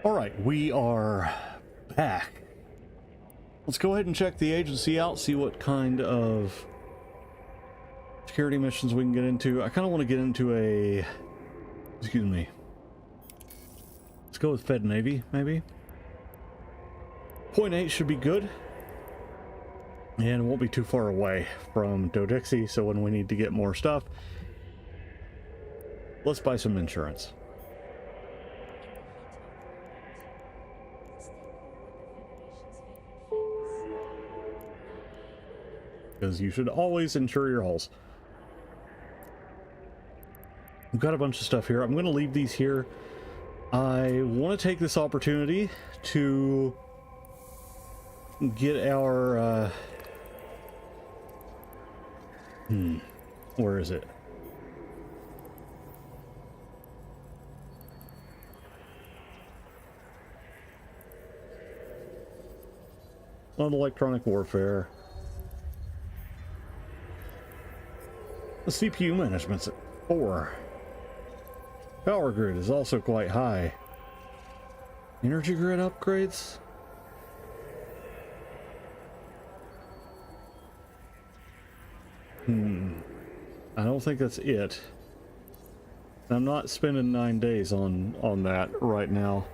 All right, we are back. Let's go ahead and check the agency out, see what kind of security missions we can get into. I kind of want to get into a... Excuse me. Let's go with Fed Navy, maybe. Point 8 should be good. And it won't be too far away from Dodixie, so when we need to get more stuff, let's buy some insurance. Because you should always insure your hulls. We've got a bunch of stuff here. I'm going to leave these here. I want to take this opportunity to get our... where is it? On electronic warfare. The CPU management's at 4. Power grid is also quite high. Energy grid upgrades? I don't think that's it. I'm not spending 9 days on that right now.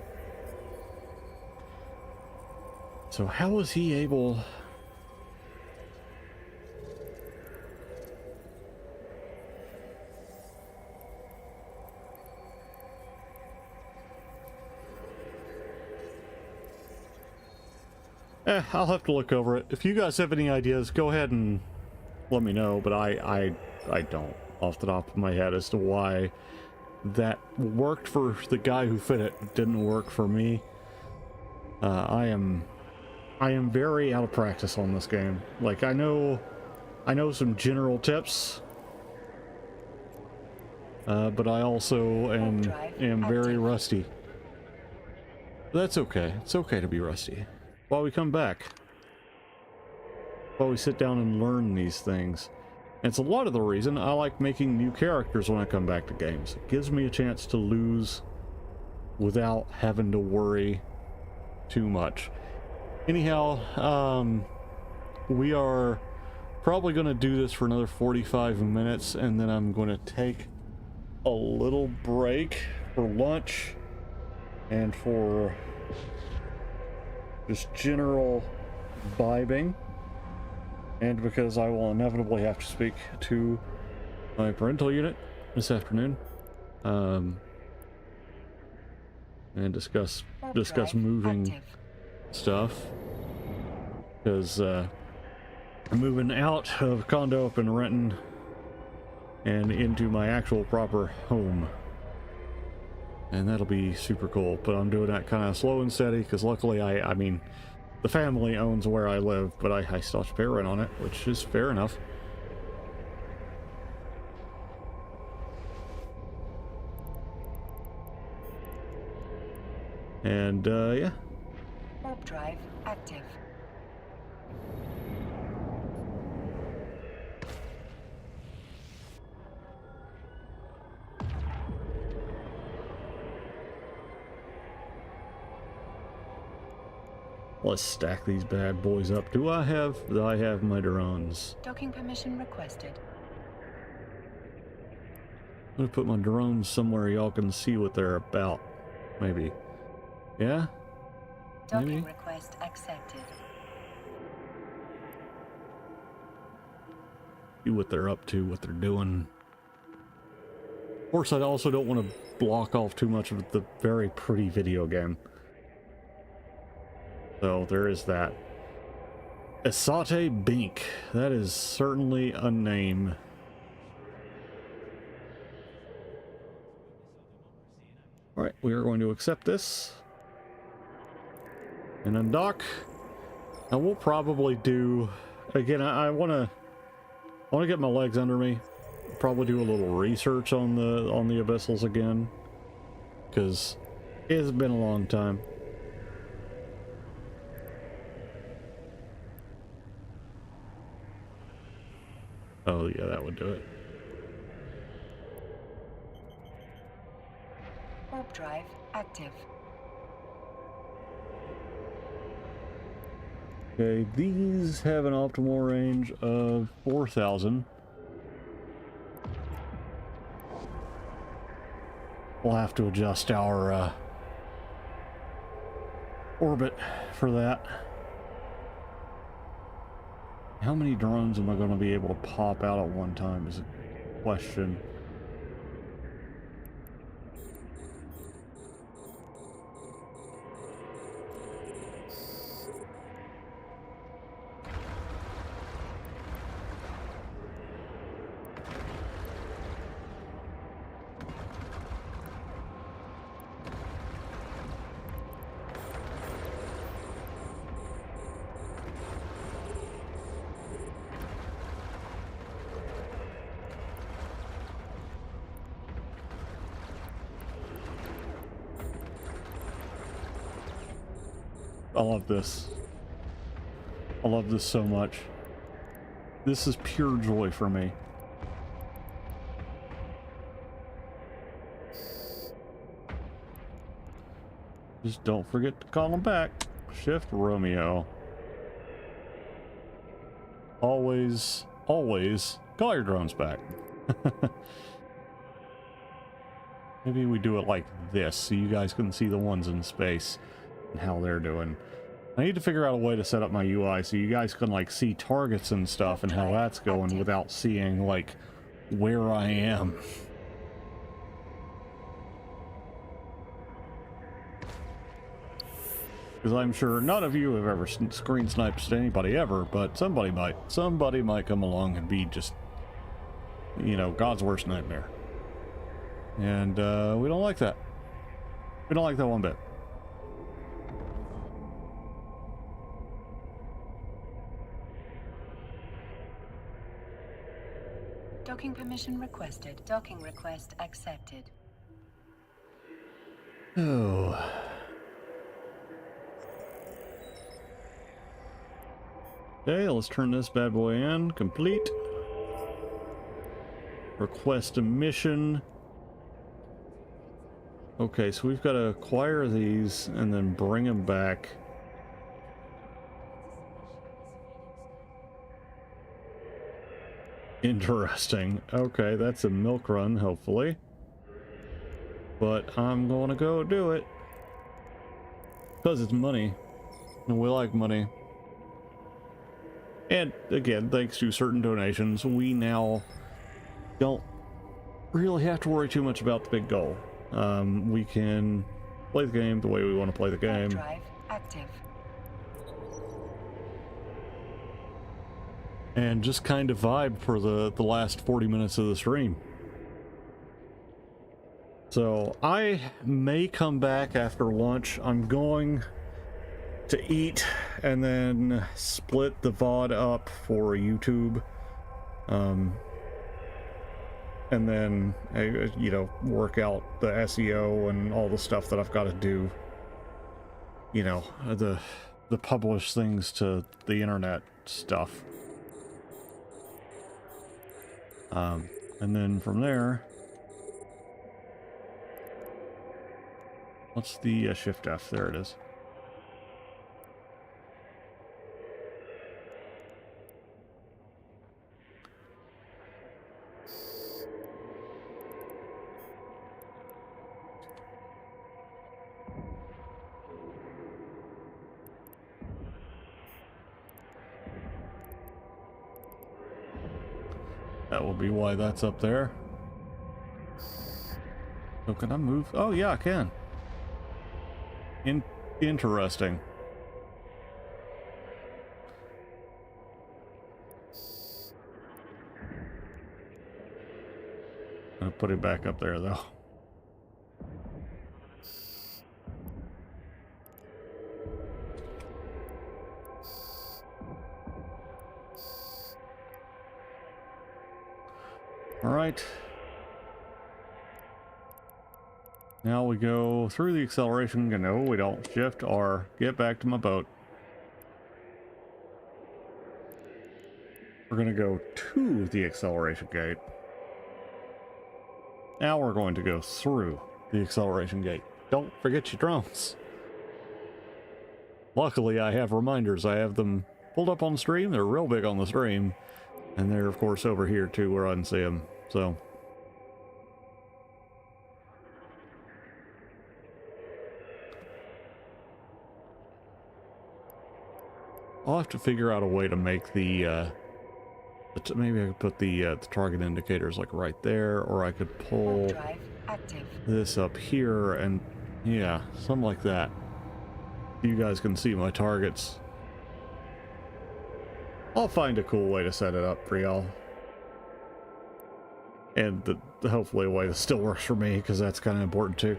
So how was he able... I'll have to look over it. If you guys have any ideas, go ahead and let me know, but I don't off the top of my head as to why that worked for the guy who fit it, didn't work for me. I am very out of practice on this game. Like, I know some general tips, but I also am very rusty. That's okay. It's okay to be rusty. While we come back, while we sit down and learn these things. And it's a lot of the reason I like making new characters when I come back to games. It gives me a chance to lose without having to worry too much. Anyhow, we are probably going to do this for another 45 minutes, and then I'm going to take a little break for lunch and for just general vibing, and because I will inevitably have to speak to my parental unit this afternoon, and discuss moving stuff, because I'm moving out of condo up in Renton and into my actual proper home. And that'll be super cool, but I'm doing that kind of slow and steady, because luckily, I mean, the family owns where I live, but I still have to pay rent on it, which is fair enough. And, yeah. Warp drive active. Let's stack these bad boys up. Do I have my drones? Docking permission requested. I'm gonna put my drones somewhere y'all can see what they're about. Maybe. Yeah? Docking Maybe? request accepted. See what they're up to, what they're doing. Of course, I also don't want to block off too much of the very pretty video game. So there is that. Esate Bink. That is certainly a name. Alright, we are going to accept this. And undock. Now we'll probably do... Again, I want to get my legs under me. Probably do a little research on the Abyssals again. Because it's been a long time. Oh yeah, that would do it. Warp drive active. Okay, these have an optimal range of 4,000. We'll have to adjust our orbit for that. How many drones am I going to be able to pop out at one time is a question. I love this. I love this so much. This is pure joy for me. Just don't forget to call them back. Shift Romeo. Always, always call your drones back. Maybe we do it like this so you guys can see the ones in space and how they're doing. I need to figure out a way to set up my UI so you guys can like see targets and stuff and how that's going without seeing like where I am. Because I'm sure none of you have ever screen sniped anybody ever, but somebody might. Somebody might come along and be just, you know, God's worst nightmare. And we don't like that. We don't like that one bit. Docking permission requested. Docking request accepted. Oh. Okay, let's turn this bad boy in. Complete. Request a mission. Okay, so we've got to acquire these and then bring them back. Interesting. Okay, that's a milk run, hopefully. But I'm going to go do it. Because it's money. And we like money. And again, thanks to certain donations, we now don't really have to worry too much about the big goal. We can play the game the way we want to play the game. Drive active. And just kind of vibe for the last 40 minutes of the stream. So I may come back after lunch. I'm going to eat and then split the VOD up for YouTube. And then, you know, work out the SEO and all the stuff that I've got to do. You know, the publish things to the internet stuff. And then from there, what's the Shift F? There it is. That will be why that's up there. So can I move? Oh yeah, I can. Interesting. I'll put it back up there though. All right. Now we go through the acceleration. No, we don't. Shift R. Get back to my boat. We're going to go to the acceleration gate. Now we're going to go through the acceleration gate. Don't forget your drones. Luckily, I have reminders. I have them pulled up on the stream. They're real big on the stream. And they're, of course, over here, too, where I can see them. So... I'll have to figure out a way to make the maybe I could put the target indicators like right there, or I could pull Drive active. this up here and yeah, something like that. You guys can see my targets. I'll find a cool way to set it up for y'all. And hopefully a way that still works for me, because that's kind of important too.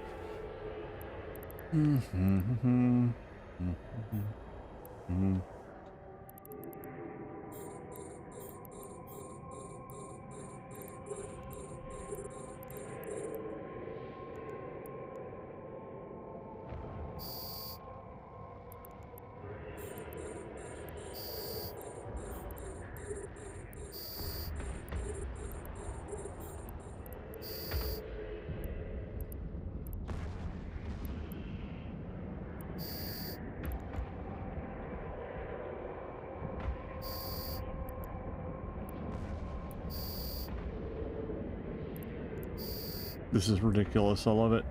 This is ridiculous. I love it.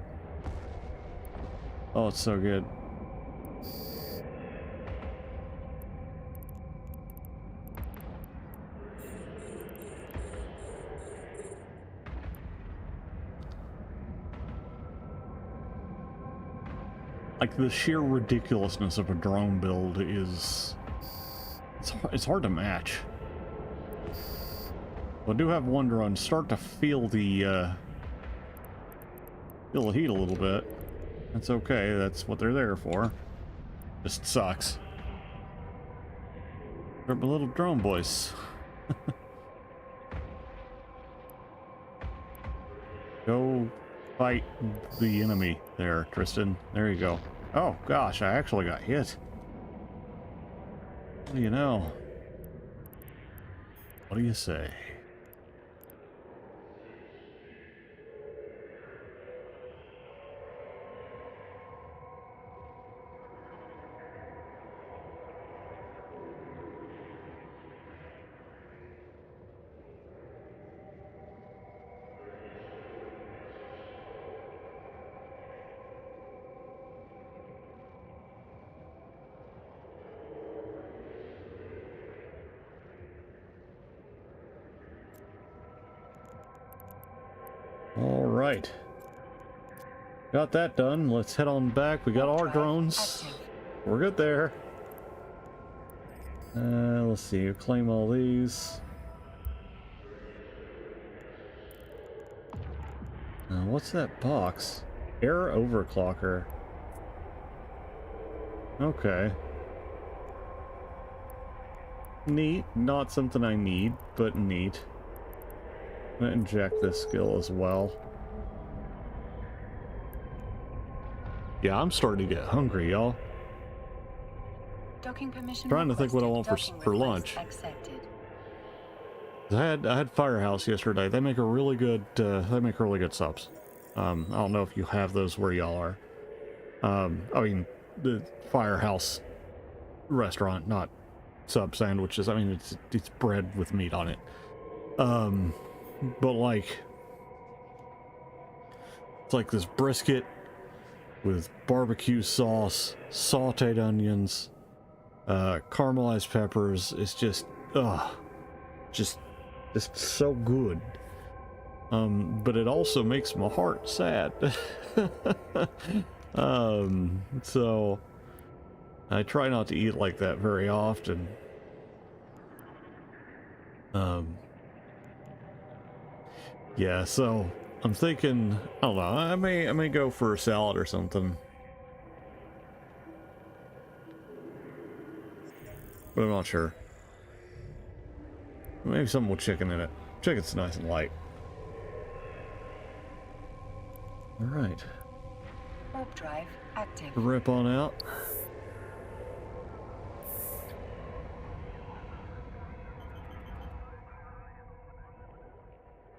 Oh, it's so good. Like, the sheer ridiculousness of a drone build is... It's hard to match. I do have one drone start to feel the heat a little bit. That's okay, that's what they're there for. Just sucks. They're my little drone boys. Go fight the enemy there, Tristan. There you go. Oh gosh, I actually got hit. What do you know? What do you say? Alright. Got that done. Let's head on back. We got our drones. We're good there. Let's see. Claim all these. What's that box? Air overclocker. Okay. Neat. Not something I need, but neat. I'm gonna inject this skill as well. Yeah, I'm starting to get hungry, y'all. Docking permission Trying to think what I want requested. for Docking lunch. request accepted. I had Firehouse yesterday. They make a really good subs. I don't know if you have those where y'all are. I mean the Firehouse restaurant, not sub sandwiches. I mean it's bread with meat on it. But like it's like this brisket with barbecue sauce, sauteed onions, caramelized peppers. It's just just so good. But it also makes my heart sad. So I try not to eat like that very often. Yeah, so I'm thinking, I don't know, I may go for a salad or something. But I'm not sure. Maybe something with chicken in it. Chicken's nice and light. Alright. Warp drive active. Rip on out.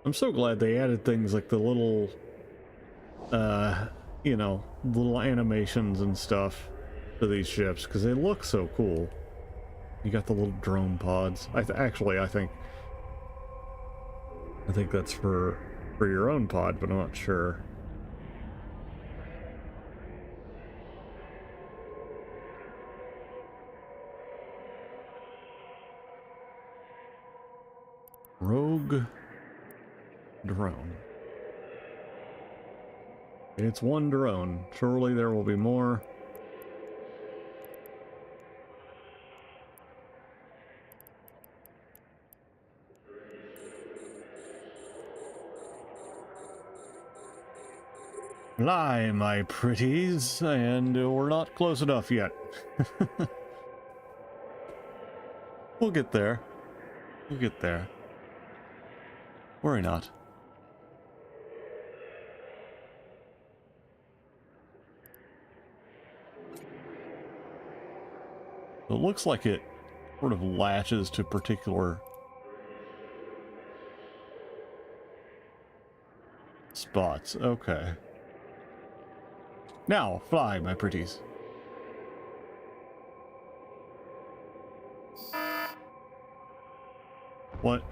I'm so glad they added things like the little, you know, little animations and stuff to these ships because they look so cool. You got the little drone pods. Actually, I think that's for your own pod, but I'm not sure. Rogue drone. It's one drone. Surely there will be more. Fly, my pretties, and we're not close enough yet. We'll get there. We'll get there. Worry not. It looks like it sort of latches to particular spots. Okay. Now, fly, my pretties. What?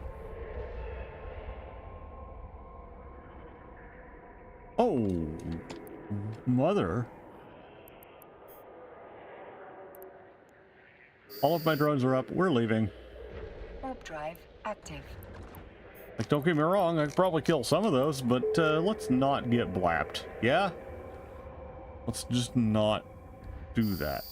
Oh, mother. All of my drones are up. We're leaving. Warp drive active. Like, don't get me wrong, I could probably kill some of those, but let's not get blapped. Yeah? Let's just not do that.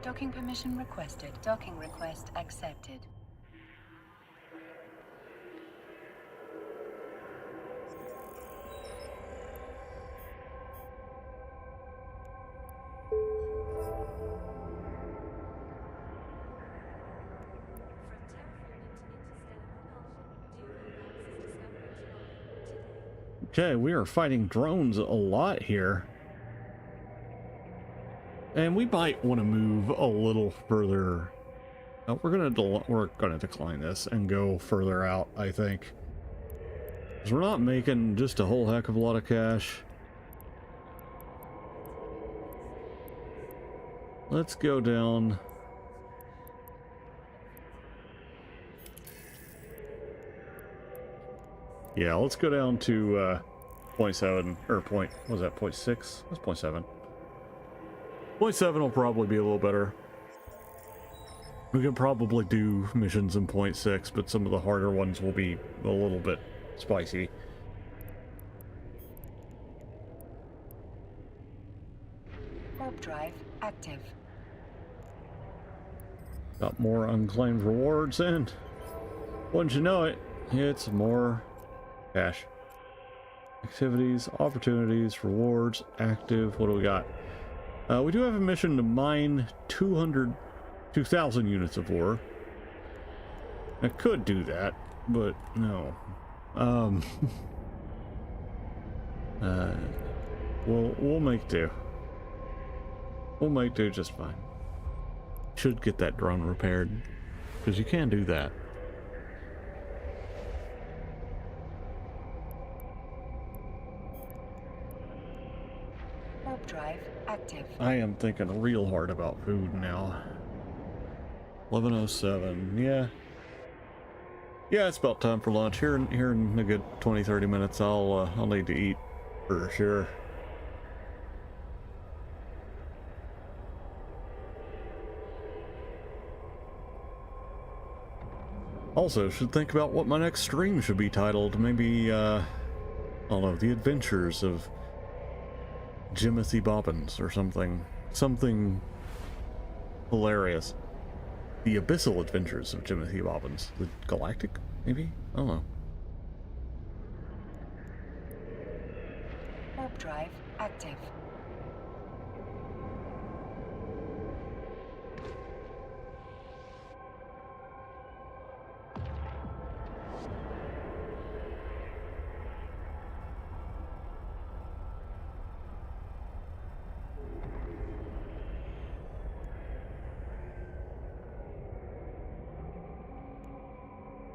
Docking permission requested. Docking request accepted. Okay, we are fighting drones a lot here. And we might want to move a little further. We're gonna decline this and go further out, I think. Because we're not making just a whole heck of a lot of cash. Let's go down. Yeah, let's go down to 0.7 or point. What was that? 0.6? That's 0.7. 0.7 will probably be a little better. We can probably do missions in 0.6, but some of the harder ones will be a little bit spicy. Warp drive active. Got more unclaimed rewards, and wouldn't you know it, it's more cash. Activities, opportunities, rewards, active. What do we got? We do have a mission to mine 2,000 units of ore. I could do that, but no. We'll make do. We'll make do just fine. Should get that drone repaired, because you can do that. Warp drive active. I am thinking real hard about food now. 11:07. Yeah. Yeah, it's about time for lunch. Here in a good 20-30 minutes, I'll need to eat for sure. Also, should think about what my next stream should be titled. Maybe, I don't know, The Adventures of Jimothy Bobbins or something. Something hilarious. The Abyssal Adventures of Jimothy Bobbins. The Galactic, maybe? I don't know. Warp drive active.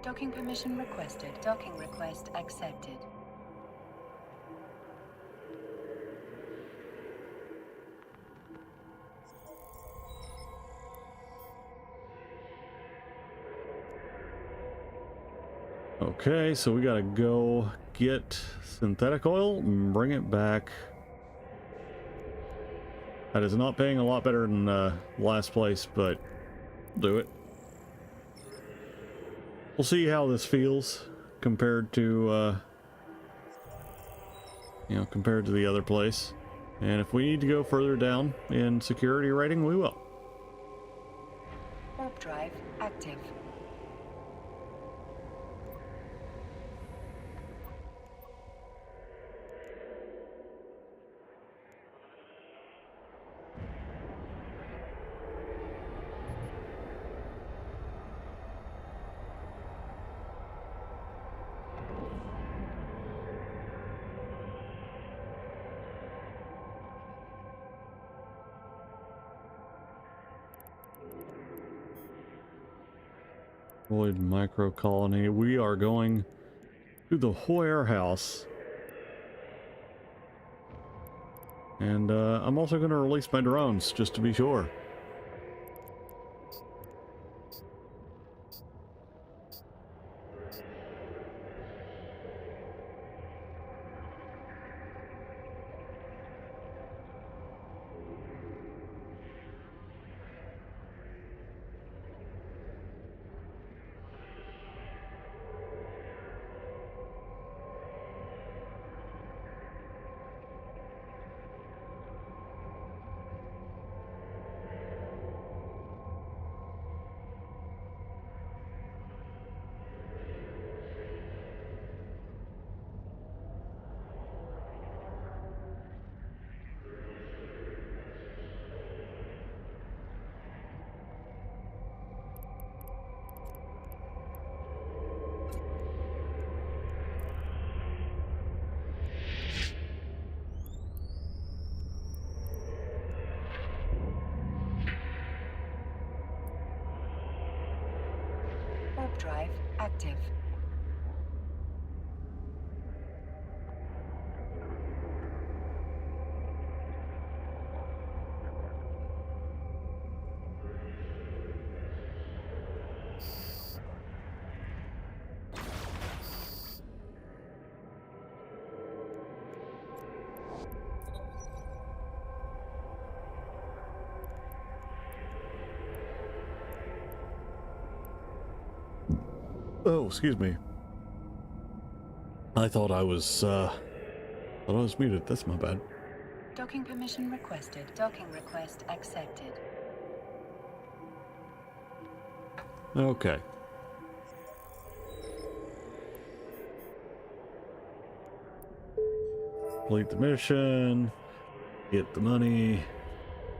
Docking permission requested. Docking request accepted. Okay, so we gotta go get synthetic oil and bring it back. That is not paying a lot better than last place, but do it. We'll see how this feels compared to, you know, compared to the other place. And if we need to go further down in security rating, we will. Warp drive active. Void micro colony. We are going to the warehouse. And I'm also going to release my drones just to be sure. Warp drive active. Oh, excuse me. I thought I was muted. That's my bad. Docking permission requested. Docking request accepted. Okay. Complete the mission. Get the money.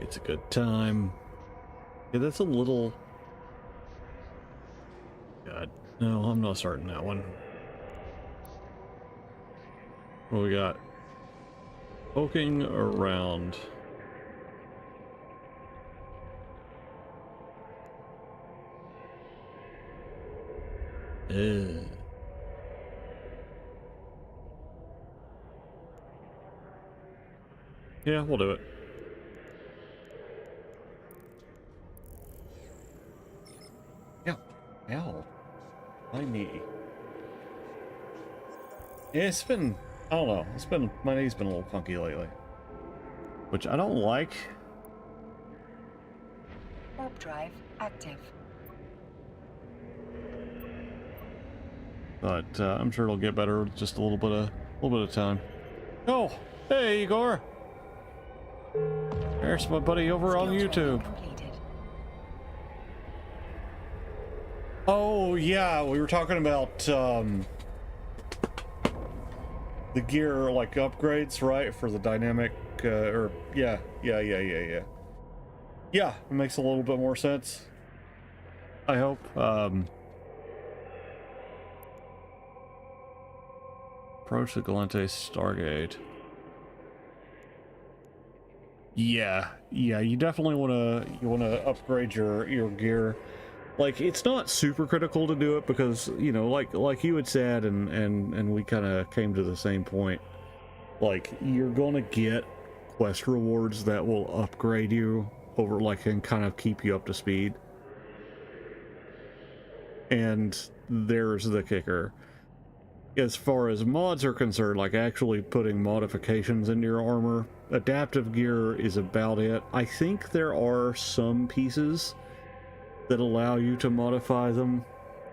It's a good time. Yeah, that's a little... God. No, I'm not starting that one. What do we got? Poking around. Yeah, we'll do it. Yeah. Ow. My knee. Yeah, it's been, I don't know, my knee's been a little funky lately. Which I don't like. Warp drive active. But I'm sure it'll get better with just a little bit of time. Oh, hey Igor. There's my buddy over on YouTube. Completed. Oh yeah, we were talking about the gear like upgrades, right? For the dynamic yeah, it makes a little bit more sense, I hope. Approach the Galente Stargate. Yeah, you definitely want to upgrade your gear like, it's not super critical to do it because, you know, like you had said, and we kind of came to the same point. Like, you're gonna get quest rewards that will upgrade you over, like, and kind of keep you up to speed. And there's the kicker. As far as mods are concerned, like actually putting modifications into your armor, adaptive gear is about it. I think there are some pieces that allow you to modify them,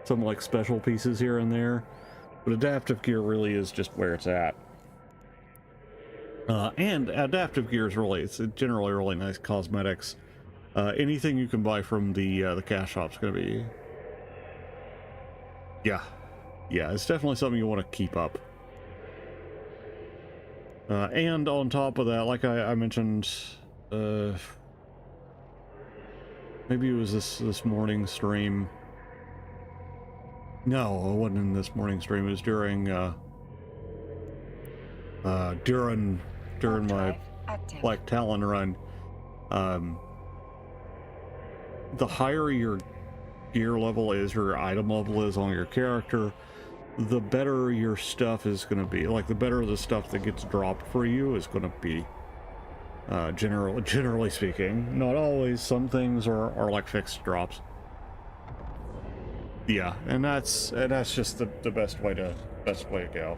some like special pieces here and there, but adaptive gear really is just where it's at. And adaptive gear is really, it's generally really nice cosmetics. Anything you can buy from the cash shop's gonna be, yeah, it's definitely something you want to keep up. And on top of that, like I mentioned, maybe it was this morning stream. No, it wasn't in this morning stream. It was during my Black Talon run. The higher your gear level is, or your item level is on your character, the better your stuff is going to be. Like, the better the stuff that gets dropped for you is going to be. Generally speaking, not always. Some things are like fixed drops. Yeah, and that's just the best way to go.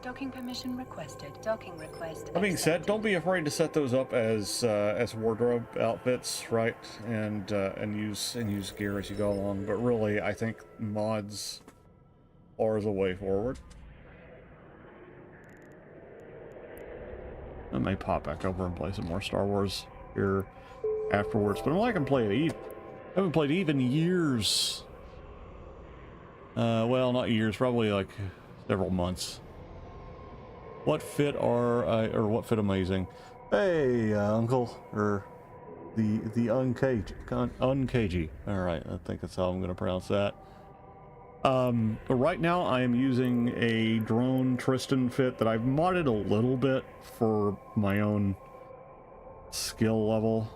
Docking permission requested. Docking request. That being said, don't be afraid to set those up as wardrobe outfits, right? And use gear as you go along. But really, I think mods are the way forward. I may pop back over and play some more Star Wars here afterwards. But I'm not gonna play it. I haven't played Eve in years. Well, not years, probably like several months. What fit amazing? Hey, Uncle, or the uncagey. All right, I think that's how I'm gonna pronounce that. Right now I am using a drone Tristan fit that I've modded a little bit for my own skill level.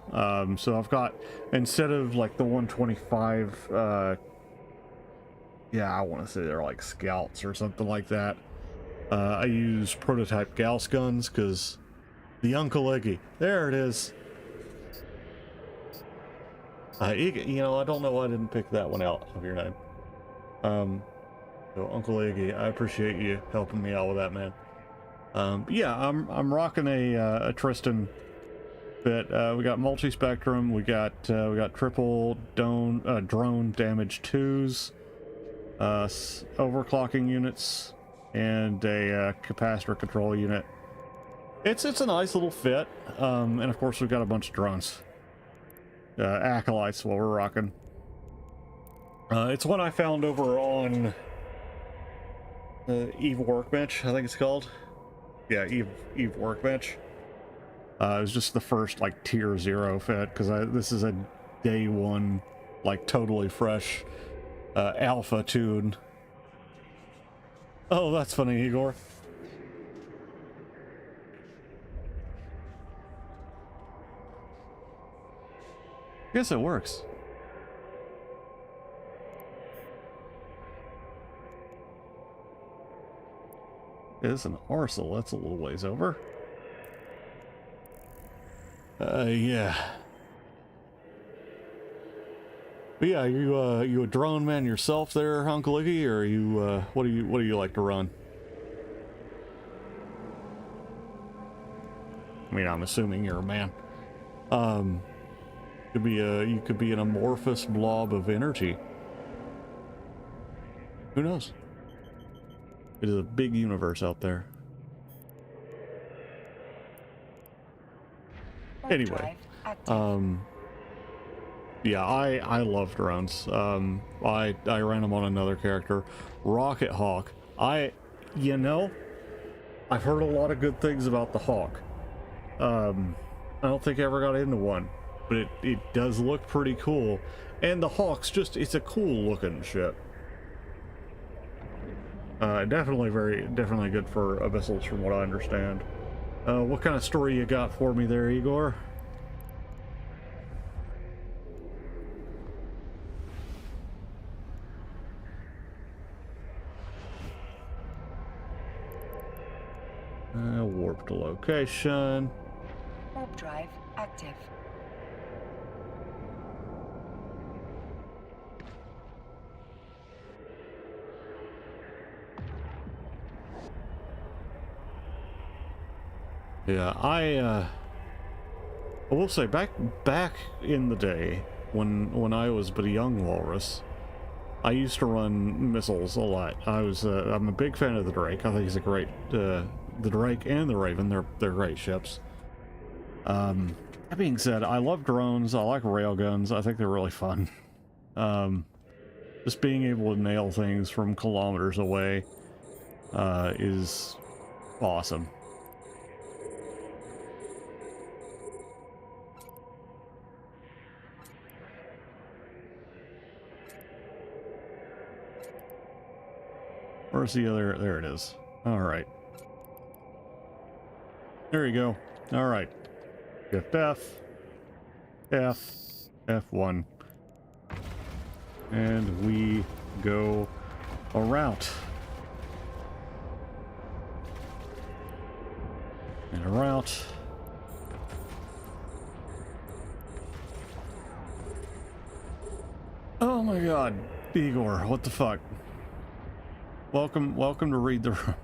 So I've got, instead of like the 125, yeah, I want to say they're like scouts or something like that. I use prototype Gauss guns because the Uncle Iggy. There it is. Iggy, you know, I don't know why I didn't pick that one out of your name. So Uncle Iggy, I appreciate you helping me out with that, man. Yeah, I'm rocking a Tristan fit. We got multi-spectrum. We got triple drone damage 2s, overclocking units, and a capacitor control unit. It's a nice little fit, and of course we've got a bunch of drones. Acolytes, what we're rocking. It's one I found over on Eve Workbench, I think it's called. Yeah, Eve Workbench. It was just the first like tier 0 fit, because this is a day 1, like totally fresh alpha tune. Oh, that's funny, Igor. Guess it works. It's an Arsenal. That's a little ways over. Yeah. But yeah, you a drone man yourself there, Uncle Iggy, or you what do you like to run? I mean, I'm assuming you're a man. You could be an amorphous blob of energy. Who knows? It is a big universe out there. Anyway, yeah, I love drones. I ran them on another character, Rocket Hawk. You know, I've heard a lot of good things about the Hawk. I don't think I ever got into one, but it does look pretty cool. And the Hawk's it's a cool looking ship. Definitely good for abyssals from what I understand. What kind of story you got for me there, Igor? Warp to location. Warp drive active. Yeah, I will say back in the day when I was but a young walrus, I used to run missiles a lot. I'm a big fan of the Drake. I think he's a great the Drake and the Raven. They're great ships. That being said, I love drones. I like railguns. I think they're really fun. Just being able to nail things from kilometers away is awesome. Where's the other? There it is. All right. There you go. All right. Shift F, F1, and we go around and around. Oh my God, Igor! What the fuck? Welcome to Read the Room.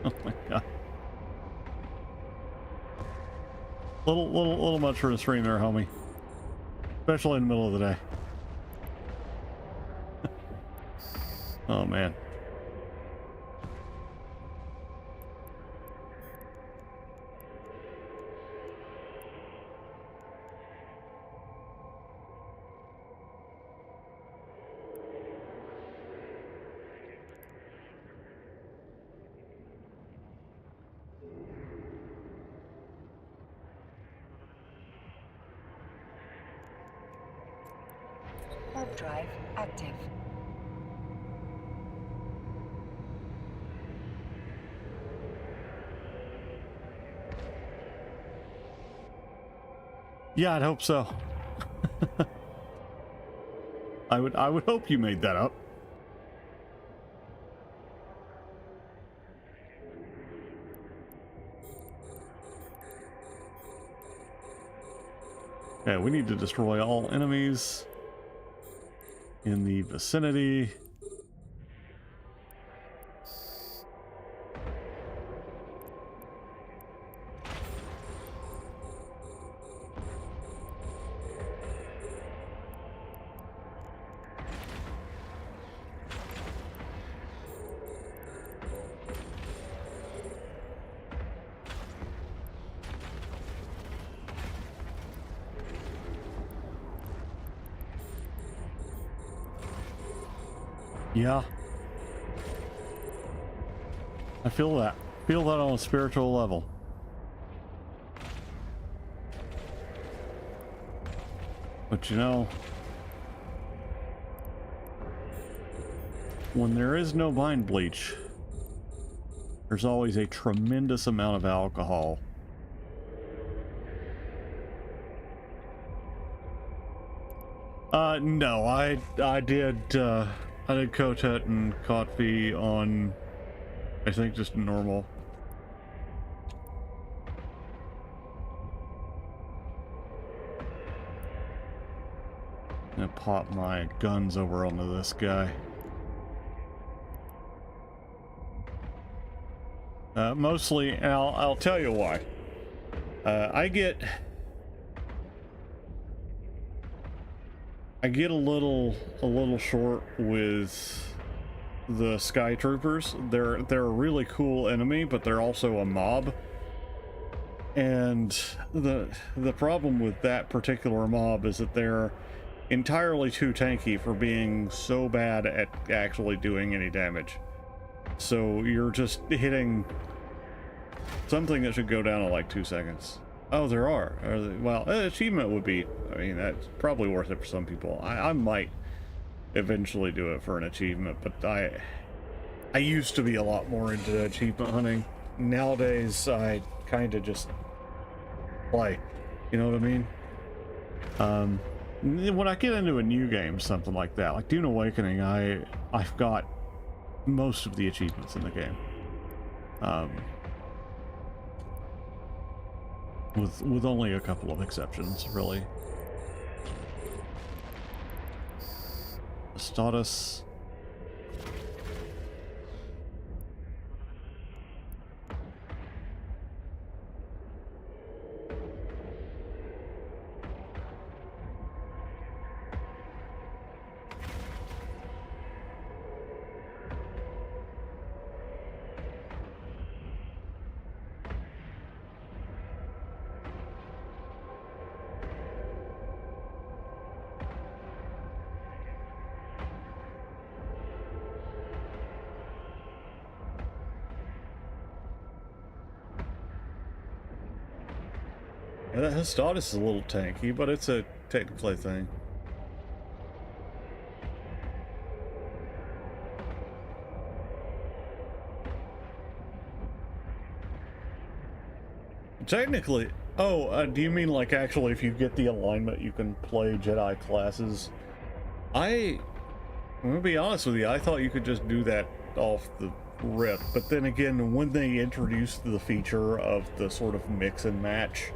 Oh my God. Little much for the stream there, homie. Especially in the middle of the day. Oh man. Warp drive active. Yeah, I'd hope so. I would hope you made that up. Yeah, we need to destroy all enemies in the vicinity. Yeah. I feel that. Feel that on a spiritual level. But you know, when there is no mind bleach, there's always a tremendous amount of alcohol. No, I did Kotet and Kotfi on, I think, just normal. I'm gonna pop my guns over onto this guy. Mostly, and I'll tell you why. I get a little short with the Sky Troopers. They're a really cool enemy, but they're also a mob. And the problem with that particular mob is that they're entirely too tanky for being so bad at actually doing any damage. So you're just hitting something that should go down in like 2 seconds. Oh, there are. Well, an achievement would be, I mean, that's probably worth it for some people. I might eventually do it for an achievement, but I used to be a lot more into achievement hunting. Nowadays, I kind of just play. You know what I mean? When I get into a new game, something like that, like Dune Awakening, I've got most of the achievements in the game. Um, with only a couple of exceptions, really. Status. Yeah, his status is a little tanky, but it's a technically thing. Technically, do you mean like actually if you get the alignment you can play Jedi classes? I'm gonna be honest with you, I thought you could just do that off the rip, but then again, when they introduced the feature of the sort of mix and match,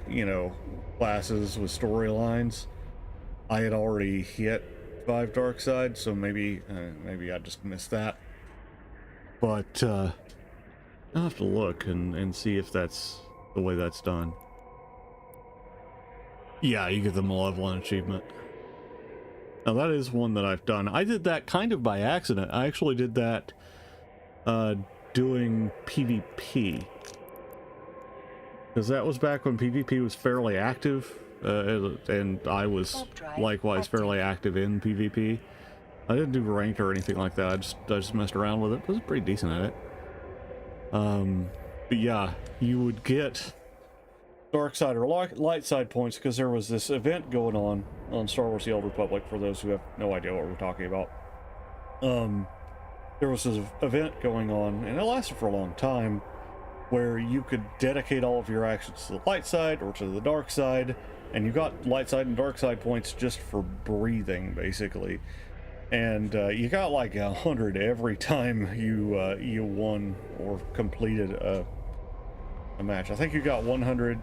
you know, classes with storylines, I had already hit 5 dark side, so maybe I just missed that. But I'll have to look and see if that's the way that's done. Yeah, you get the Malevolent achievement. Now that is one that I've done. I did that kind of by accident. I actually did that doing PvP. Because that was back when PvP was fairly active, and I was likewise fairly active in PvP. I didn't do ranked or anything like that. I just messed around with it. I was pretty decent at it. But yeah, you would get dark side or light side points because there was this event going on Star Wars: The Old Republic. For those who have no idea what we're talking about, there was this event going on, and it lasted for a long time, where you could dedicate all of your actions to the light side or to the dark side, and you got light side and dark side points just for breathing, basically. And you got like 100 every time you won or completed a match. I think you got 100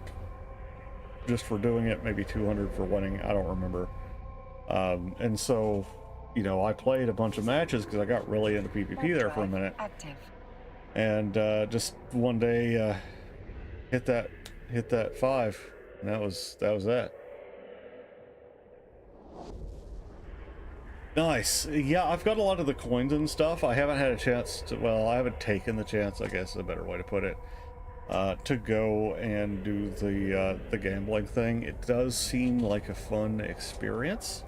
just for doing it, maybe 200 for winning. I don't remember. And so, you know, I played a bunch of matches because I got really into PvP there for a minute. And just one day hit that 5, and that was that. Nice. Yeah, I've got a lot of the coins and stuff. I haven't had a chance to, well, I haven't taken the chance, I guess is a better way to put it, to go and do the gambling thing. It does seem like a fun experience.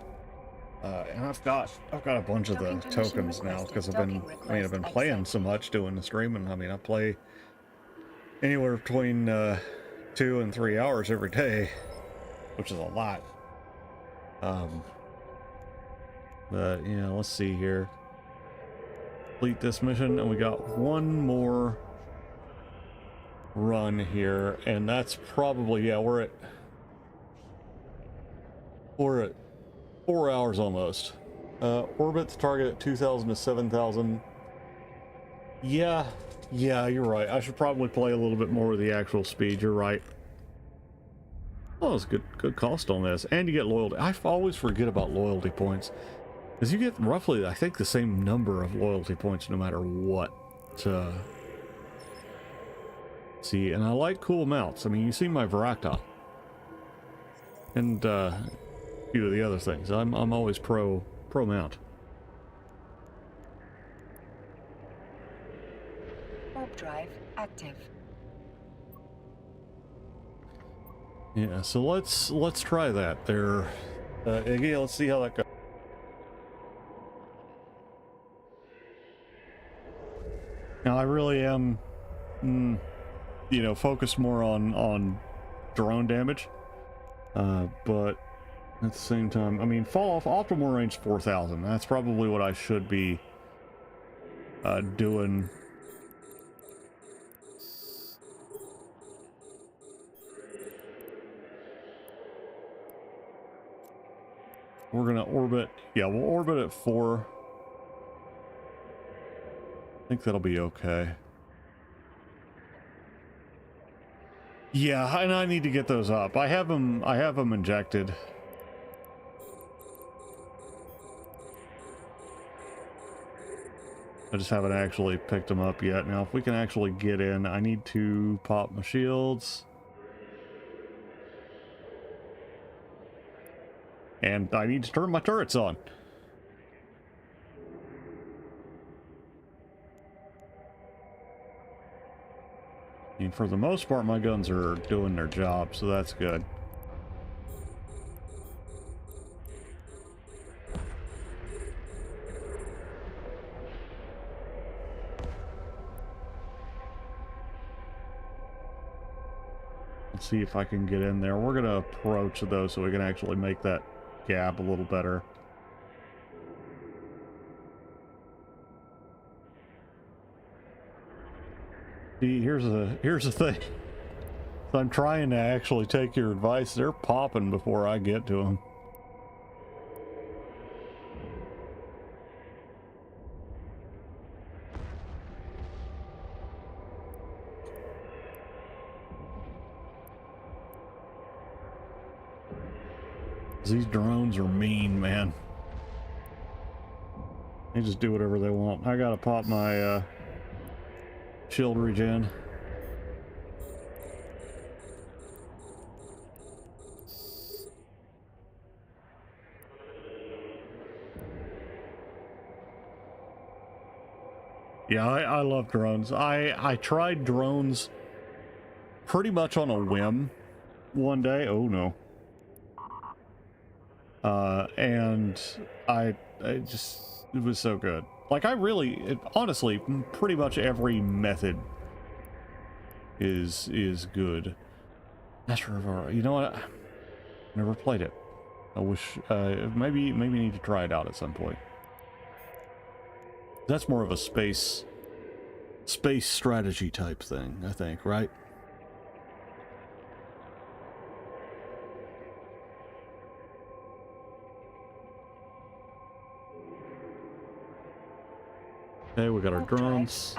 And I've got a bunch of the tokens now because I've been playing so much doing the streaming. I mean, I play anywhere between 2 and 3 hours every day, which is a lot. But yeah, let's see here. Complete this mission, and we got one more run here, and that's probably, yeah, we're at 4 hours almost. Orbit the target at 2,000 to 7,000. Yeah, you're right. I should probably play a little bit more with the actual speed. You're right. Oh, it's good cost on this, and you get loyalty. I always forget about loyalty points. Because you get roughly, I think, the same number of loyalty points no matter what. See, and I like cool mounts. I mean, you see my Varakta. And a few of the other things. I'm always pro mount. Warp drive active. Yeah, so let's try that. There, again, let's see how that goes. Now I really am, you know, focused more on drone damage, but at the same time, I mean, fall off optimal range 4,000. That's probably what I should be doing. We're gonna orbit. Yeah, we'll orbit at 4. I think that'll be okay. Yeah, and I need to get those up. I have them injected. I just haven't actually picked them up yet. Now, if we can actually get in, I need to pop my shields. And I need to turn my turrets on. And for the most part, my guns are doing their job, so that's good. Let's see if I can get in there. We're going to approach those so we can actually make that gap a little better. See, here's the thing. So I'm trying to actually take your advice. They're popping before I get to them. These drones are mean, man. They just do whatever they want. I gotta pop my shield regen. Yeah, I love drones. I tried drones pretty much on a whim one day. Oh no. And I just, it was so good. Like, honestly, pretty much every method is good. Master of Aura, you know what? Never played it. I wish, maybe need to try it out at some point. That's more of a space strategy type thing, I think, right? Okay, we got our drones.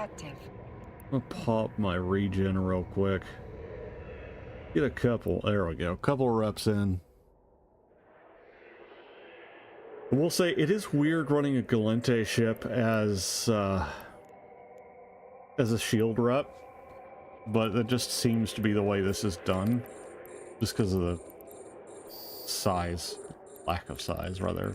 I'll pop my regen real quick. Get a couple. There we go. A couple reps in. I will say it is weird running a Galente ship as a shield rep, but it just seems to be the way this is done, just because of the size, lack of size, rather.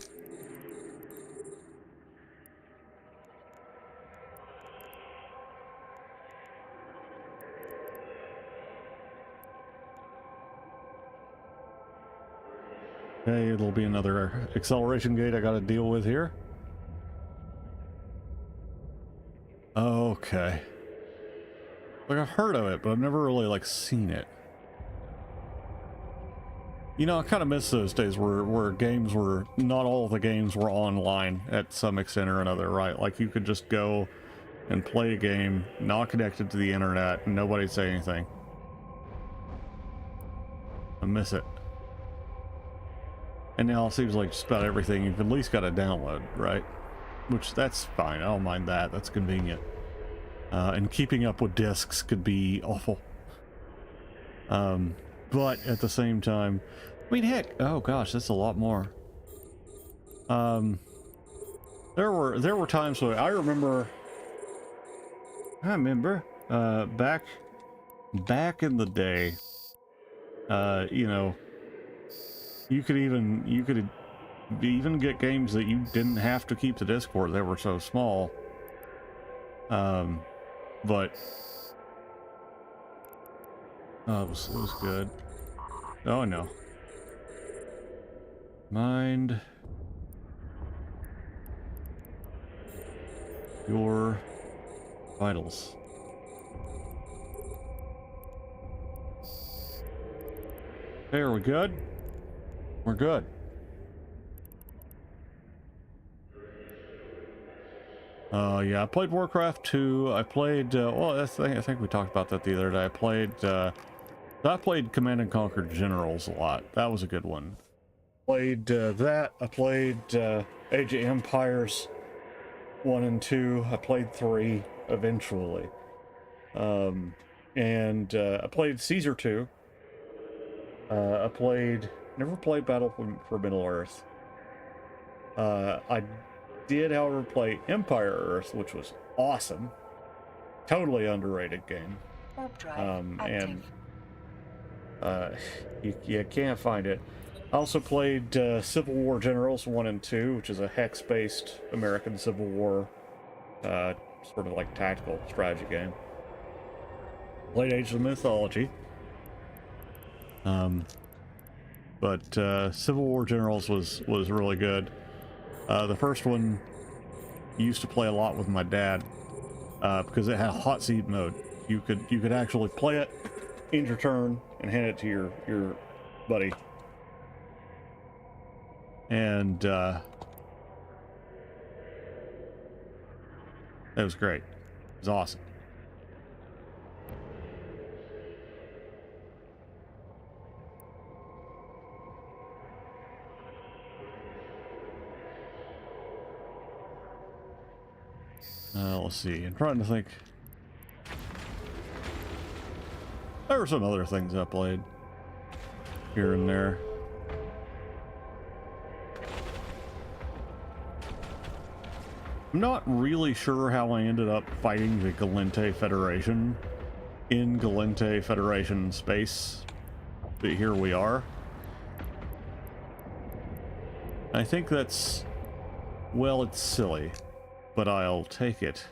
Okay, it'll be another acceleration gate I gotta deal with here. Okay. Like, I've heard of it, but I've never really, like, seen it. You know, I kind of miss those days where games were, not all of the games were online at some extent or another, right? Like, you could just go and play a game, not connected to the internet, and nobody'd say anything. I miss it. And now it seems like just about everything you've at least got to download, right? Which, that's fine. I don't mind that. That's convenient. And keeping up with discs could be awful. But at the same time, I mean, heck, oh gosh, that's a lot more. There were times where I remember back in the day, you know, you could even get games that you didn't have to keep the disc for. They were so small. But oh, it was good. Oh no. Mind your vitals. Okay, are we good? We're good. Yeah, I played Warcraft 2. I played, well, I think we talked about that the other day. I played Command and Conquer Generals a lot. That was a good one. Played that. I played Age of Empires 1 and 2. I played 3. eventually. And I played Caesar 2. Never played Battle for Middle Earth. I did, however, play Empire Earth, which was awesome. Totally underrated game. Warp drive And active. you can't find it. I also played Civil War Generals 1 and 2, which is a hex-based American Civil War, sort of like tactical strategy game. Played Age of Mythology. But Civil War Generals was really good. The first one used to play a lot with my dad because it had a hot seat mode. You could actually play it, end your turn, and hand it to your buddy. And it was great. It was awesome. Let's see. I'm trying to think. There were some other things I played here and there. I'm not really sure how I ended up fighting the Galente Federation in Galente Federation space, but here we are. I think that's, well, it's silly, but I'll take it.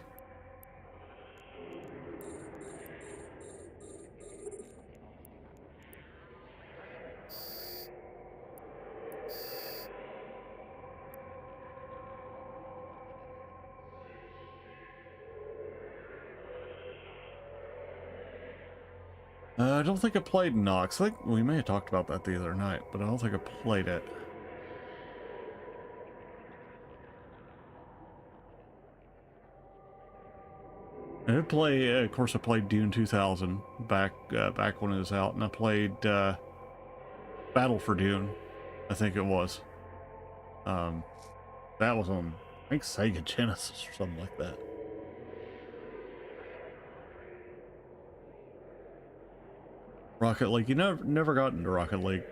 I don't think I played Nox. I think we may have talked about that the other night, but I don't think I played it. I did play, of course, I played Dune 2000 back when it was out, and I played Battle for Dune, I think it was. That was on, I think, Sega Genesis or something like that. Rocket League, you never got into Rocket League.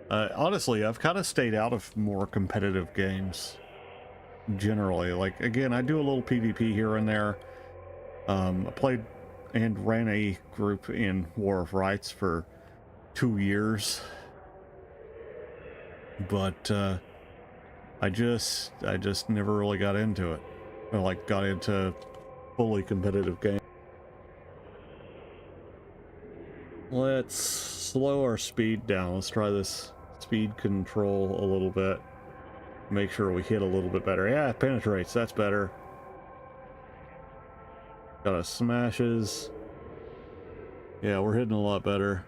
Honestly, I've kind of stayed out of more competitive games generally. Like, again, I do a little PvP here and there. I played and ran a group in War of Rights for 2 years, but I just never really got into it. I like got into fully competitive games. Let's slow our speed down. Let's try this speed control a little bit. Make sure we hit a little bit better. Yeah, it penetrates. That's better. Got a smashes. Yeah, we're hitting a lot better.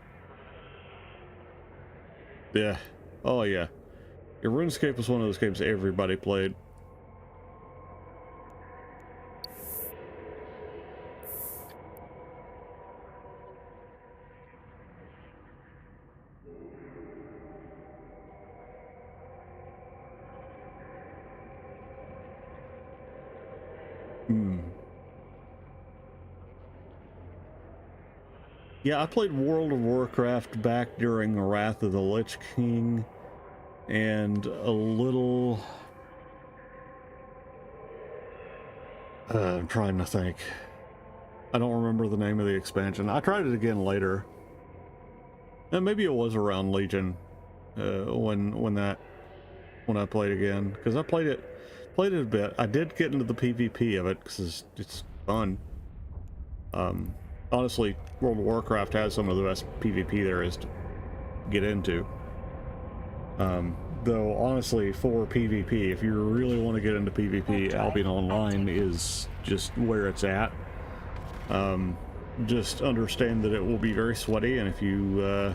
Yeah. Oh, yeah. Yeah, RuneScape was one of those games everybody played. Yeah, I played World of Warcraft back during Wrath of the Lich King, and a little... I'm trying to think. I don't remember the name of the expansion. I tried it again later. And maybe it was around Legion, when I played again, because I played it a bit. I did get into the PvP of it because it's fun. Honestly, World of Warcraft has some of the best PvP there is to get into. Though, honestly, for PvP, if you really want to get into PvP, Albion Online is just where it's at. Just understand that it will be very sweaty, and if you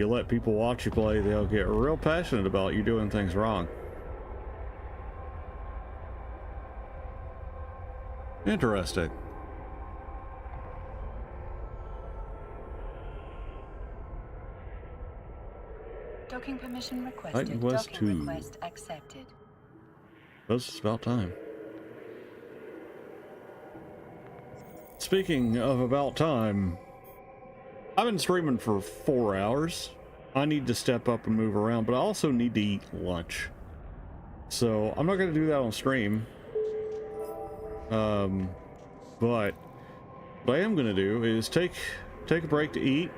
let people watch you play, they'll get real passionate about you doing things wrong. Interesting. Docking permission requested. Titan Quest 2. Docking request accepted. It's about time. Speaking of about time, I've been streaming for 4 hours. I need to step up and move around, but I also need to eat lunch. So I'm not going to do that on stream. But what I am going to do is take a break to eat,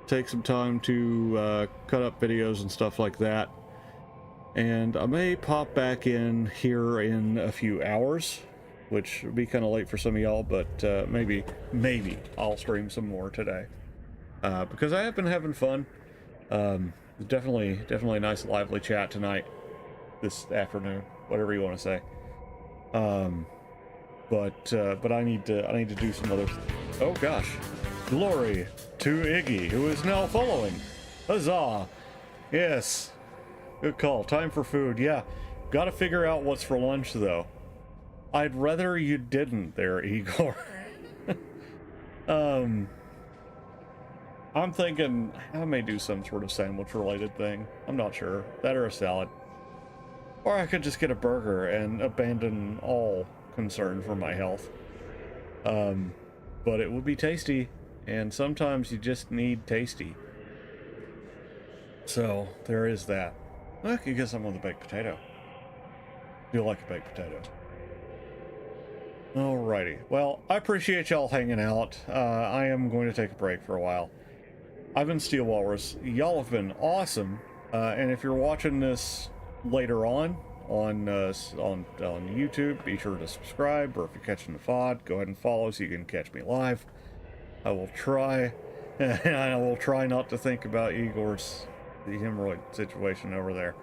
take some time to cut up videos and stuff like that. And I may pop back in here in a few hours, which would be kind of late for some of y'all, but maybe I'll stream some more today. Because I have been having fun. Definitely a nice lively chat tonight, this afternoon, whatever you want to say. But I need to do some other. Oh gosh, glory to Iggy, who is now following. Huzzah! Yes, good call. Time for food. Yeah, got to figure out what's for lunch though. I'd rather you didn't, there, Igor. I'm thinking I may do some sort of sandwich-related thing. I'm not sure. That or a salad. Or I could just get a burger and abandon all concern for my health. But it would be tasty, and sometimes you just need tasty. So, there is that. I could get some with a baked potato. Do like a baked potato. Alrighty. Well, I appreciate y'all hanging out. I am going to take a break for a while. I've been Steel Walrus. Y'all have been awesome. And if you're watching this later on YouTube, be sure to subscribe. Or if you're catching the VOD, go ahead and follow so you can catch me live. I will try, and I will try not to think about Igor's the hemorrhoid situation over there.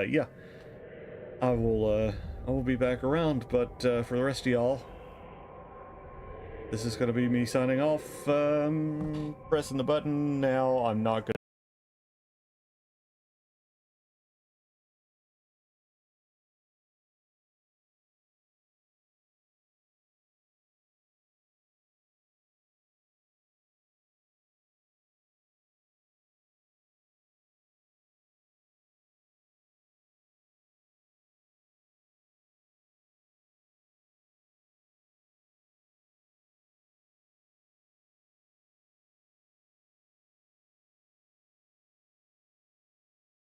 Yeah, I will be back around. But for the rest of y'all, this is going to be me signing off. Pressing the button now. I'm not going